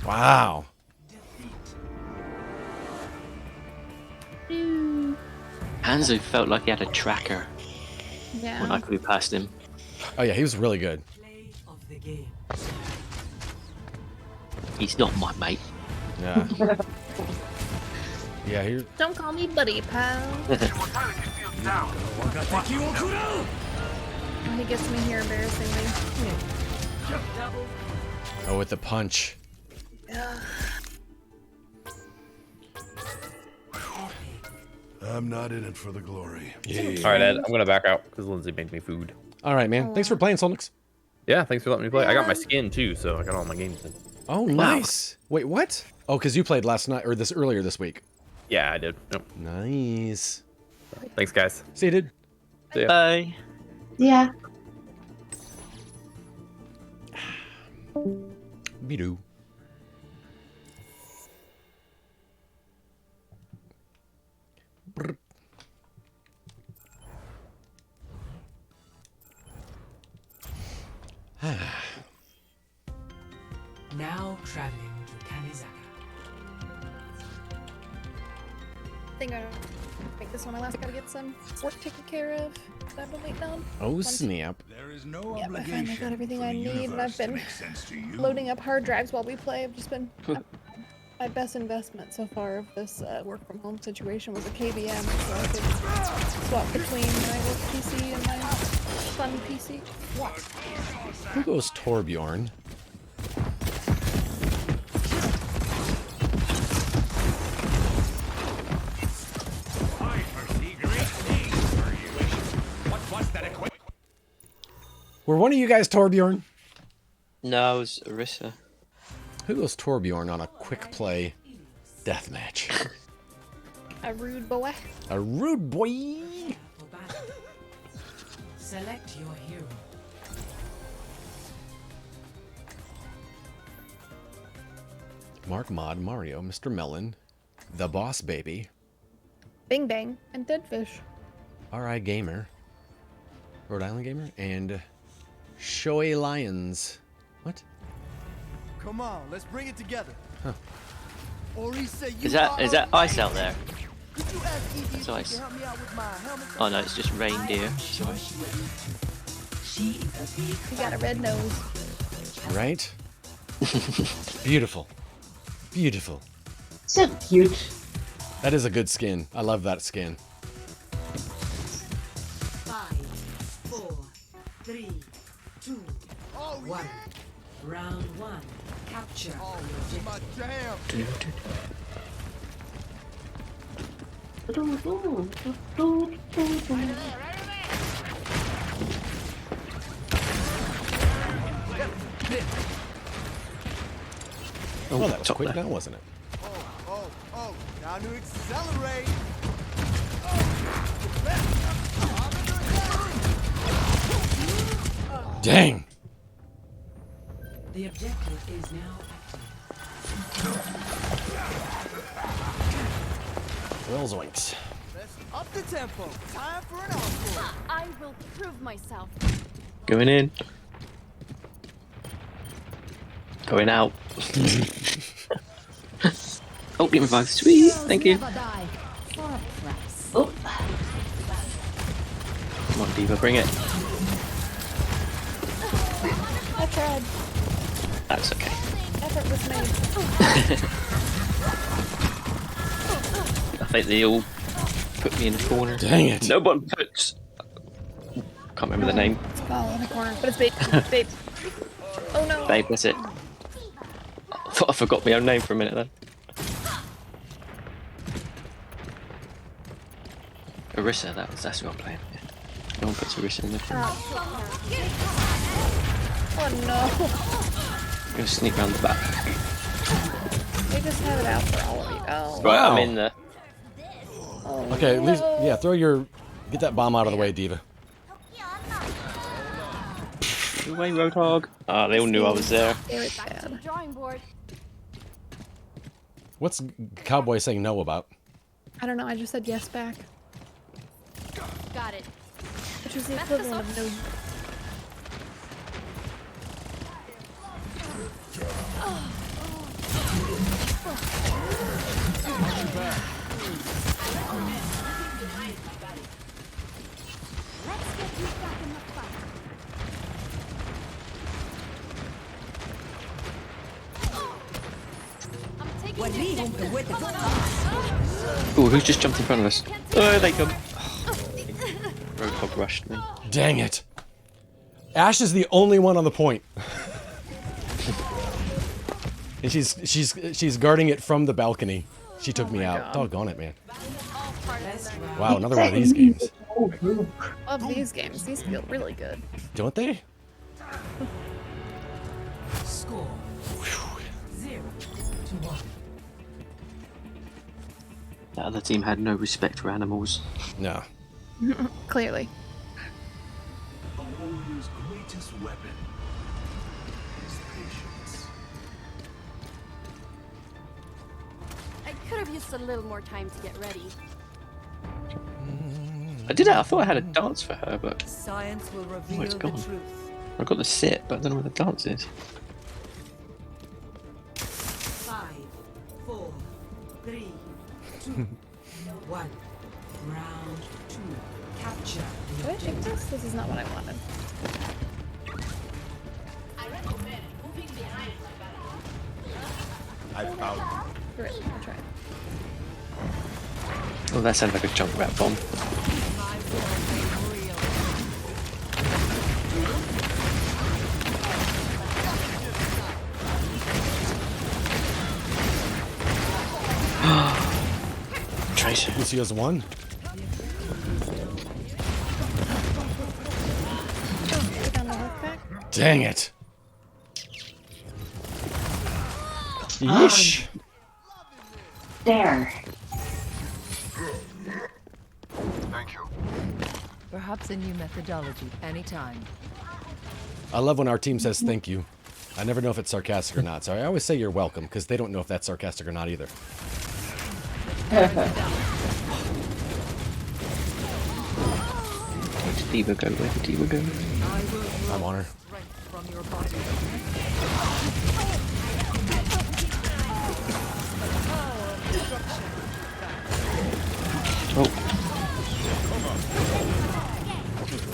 Wow. Hanzo felt like he had a tracker Yeah. when I flew past him. Oh yeah, he was really good. He's not my mate. Yeah. Yeah, he... Don't call me buddy, pal. He gets me here embarrassingly. Oh, with the punch. I'm not in it for the glory. All right, Ed, I'm gonna back out because Lindsay made me food. All right, man. Thanks for playing, Solnix. Yeah, thanks for letting me play. I got my skin too, so I got all my games in. Oh, nice. Wait, what? Oh, because you played last night or earlier this week. Yeah, I did. Yep. Nice. Thanks, guys. See you, dude. See ya. Bye. Yeah. Me do. Now traveling to Kanizaka. I think I make this one my last. I gotta get some work taken care of that I've been waiting on. Oh, snap. There is no Yep, I finally got everything for I the need, and universe I've to been make sense to you. loading up hard drives while we play. I've just been my best investment so far of this work from home situation was a KVM, so I could swap between my work PC and my fun PC. What? Who goes Torbjorn? Were one of you guys Torbjorn? No, it was Orisa. Who goes Torbjorn on a quick play deathmatch? A rude boy. A rude boy. Select your hero. Mark Mod, Mario, Mr. Melon, The Boss Baby, Bing Bang, and Deadfish. R.I. Gamer, Rhode Island Gamer, and Shoei Lions. What? Come on, let's bring it together. Huh. Is that ice out there? Could you ask Evie It's ice. to help me out with my helmet? Oh no, it's just reindeer. Sorry. He got a red nose. Right? Beautiful. Beautiful. So cute. That is a good skin. I love that skin. 5, 4, 3, 2, 1. Round 1. Capture the My jam. Oh, well, that was top quick there. now, wasn't it? Oh, time to accelerate. Dang! The objective is now Well, zoinks. Let's up the tempo. Time for an encore. I will prove myself. Going in. Going out. Oh, get revived. Sweet. Thank you. Oh. Come on, Diva, bring it. I tried. That's okay. Effort was made. I think they all put me in a corner. Dang it. No one puts. Can't remember the name. It's ball in a corner, but it's babe. Babe. Oh no. Babe, that's it. I thought I forgot my own name for a minute then. Orisa, that's who I'm playing. Yeah. No one puts Orisa in the corner. Oh no. I'm gonna sneak around the back. They just have it out for all of you. Oh. Right, Wow. I'm in there. Oh, Okay, at least, no. yeah, throw your Get that bomb out of the way, Diva. Get away, Roadhog. Ah, they all knew I was there. Back to the drawing board. What's Cowboy saying no about? I don't know, I just said yes back. Got it. Which is the equivalent of no. Let's get you back in the fight. I'm taking the objective. Oh, who's just jumped in front of us? Oh, they come. Roadhog rushed me. Dang it. Ash is the only one on the point. And she's guarding it from the balcony. She took me out. Doggone it, man. Wow, another one of these games. Love these games. These feel really good. Don't they? Score 0-1. The other team had no respect for animals. No. Clearly. A warrior's greatest weapon is patience. I could have used a little more time to get ready. I did it. I thought I had a dance for her, but Science will oh, reveal it's the gone. truth. I got the sit, but I don't know where the dance is. 5, 4, 3, 2, 1. Round 2. Capture the Did I pick this? This is not what I wanted. I found Great, I'll try. Oh, that sounds like a junk rat bomb. Tracer. Lucio's won. Dang it. Yeesh. There. Thank you. Perhaps a new methodology anytime. I love when our team says thank you. I never know if it's sarcastic or not, so I always say you're welcome, because they don't know if that's sarcastic or not either. Where did Diva go? Where did Diva go? I'm on her. From your body. Oh.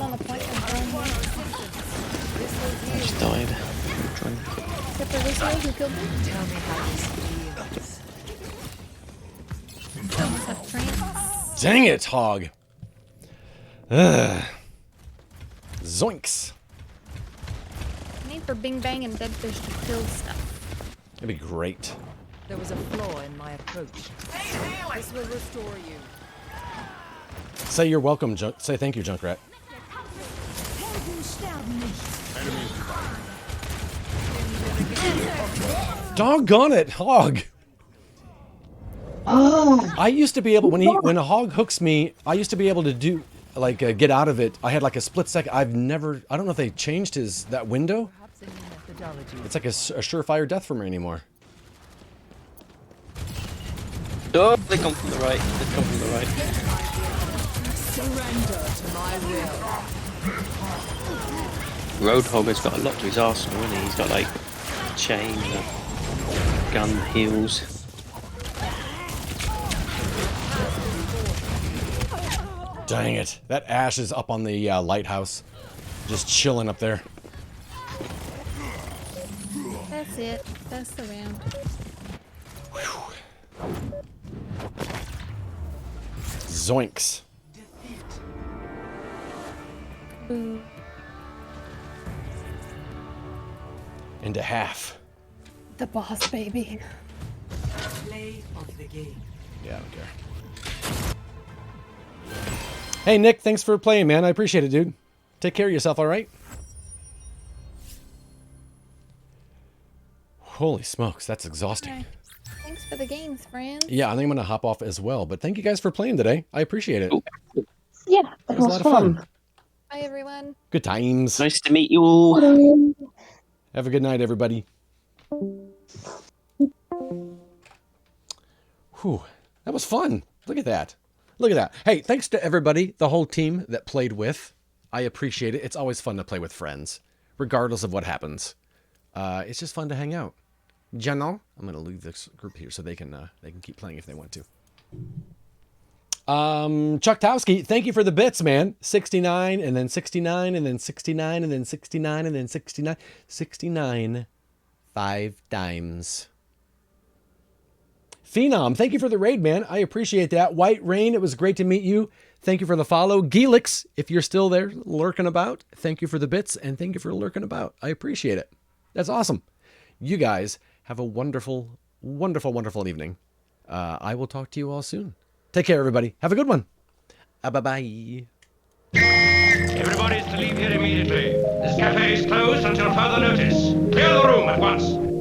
On the point of I just died. Trying. except for this guy who killed me. Tell me how this feels. Almost have trance. Dang it, Hog. Ugh. Zoinks. Need for Bing Bang and Deadfish to kill stuff. That'd be great. There was a flaw in my approach. This will restore you. Say you're welcome, say thank you, Junkrat. Doggone it, Hog. Oh. I used to be able, when a Hog hooks me, I used to be able to do, like, get out of it. I had like a split second. I don't know if they changed that window. It's like a surefire death for me anymore. Oh, they come from the right. They come from the right. Surrender to my will. Roadhog has got a lot to his arsenal, hasn't he? He's got like chain, gun, heals. Dang it. That Ash is up on the lighthouse. Just chilling up there. That's it. That's the round. Zoinks. Boo. Into half. The boss, baby. Play of the game. Yeah, I don't care. Hey, Nick, thanks for playing, man. I appreciate it, dude. Take care of yourself, all right? Holy smokes, that's exhausting. Okay. Thanks for the games, friends. Yeah, I think I'm going to hop off as well. But thank you guys for playing today. I appreciate it. Yeah, It was a was lot of fun. Bye, everyone. Good times. Nice to meet you all. Have a good night, everybody. Whew, that was fun. Look at that. Look at that. Hey, thanks to everybody, the whole team that played with. I appreciate it. It's always fun to play with friends, regardless of what happens. It's just fun to hang out. General, I'm going to leave this group here so they can keep playing if they want to. Chuck Towski, thank you for the bits, man. 69 and then 69 and then 69 and then 69 and then 69. 69 5 times. Phenom, thank you for the raid, man. I appreciate that. White Rain, it was great to meet you. Thank you for the follow. Geelix, if you're still there lurking about, thank you for the bits and thank you for lurking about. I appreciate it. That's awesome. You guys have a wonderful, wonderful, wonderful evening. I will talk to you all soon. Take care, everybody. Have a good one. Bye-bye. Everybody is to leave here immediately. This cafe is closed until further notice. Clear the room at once.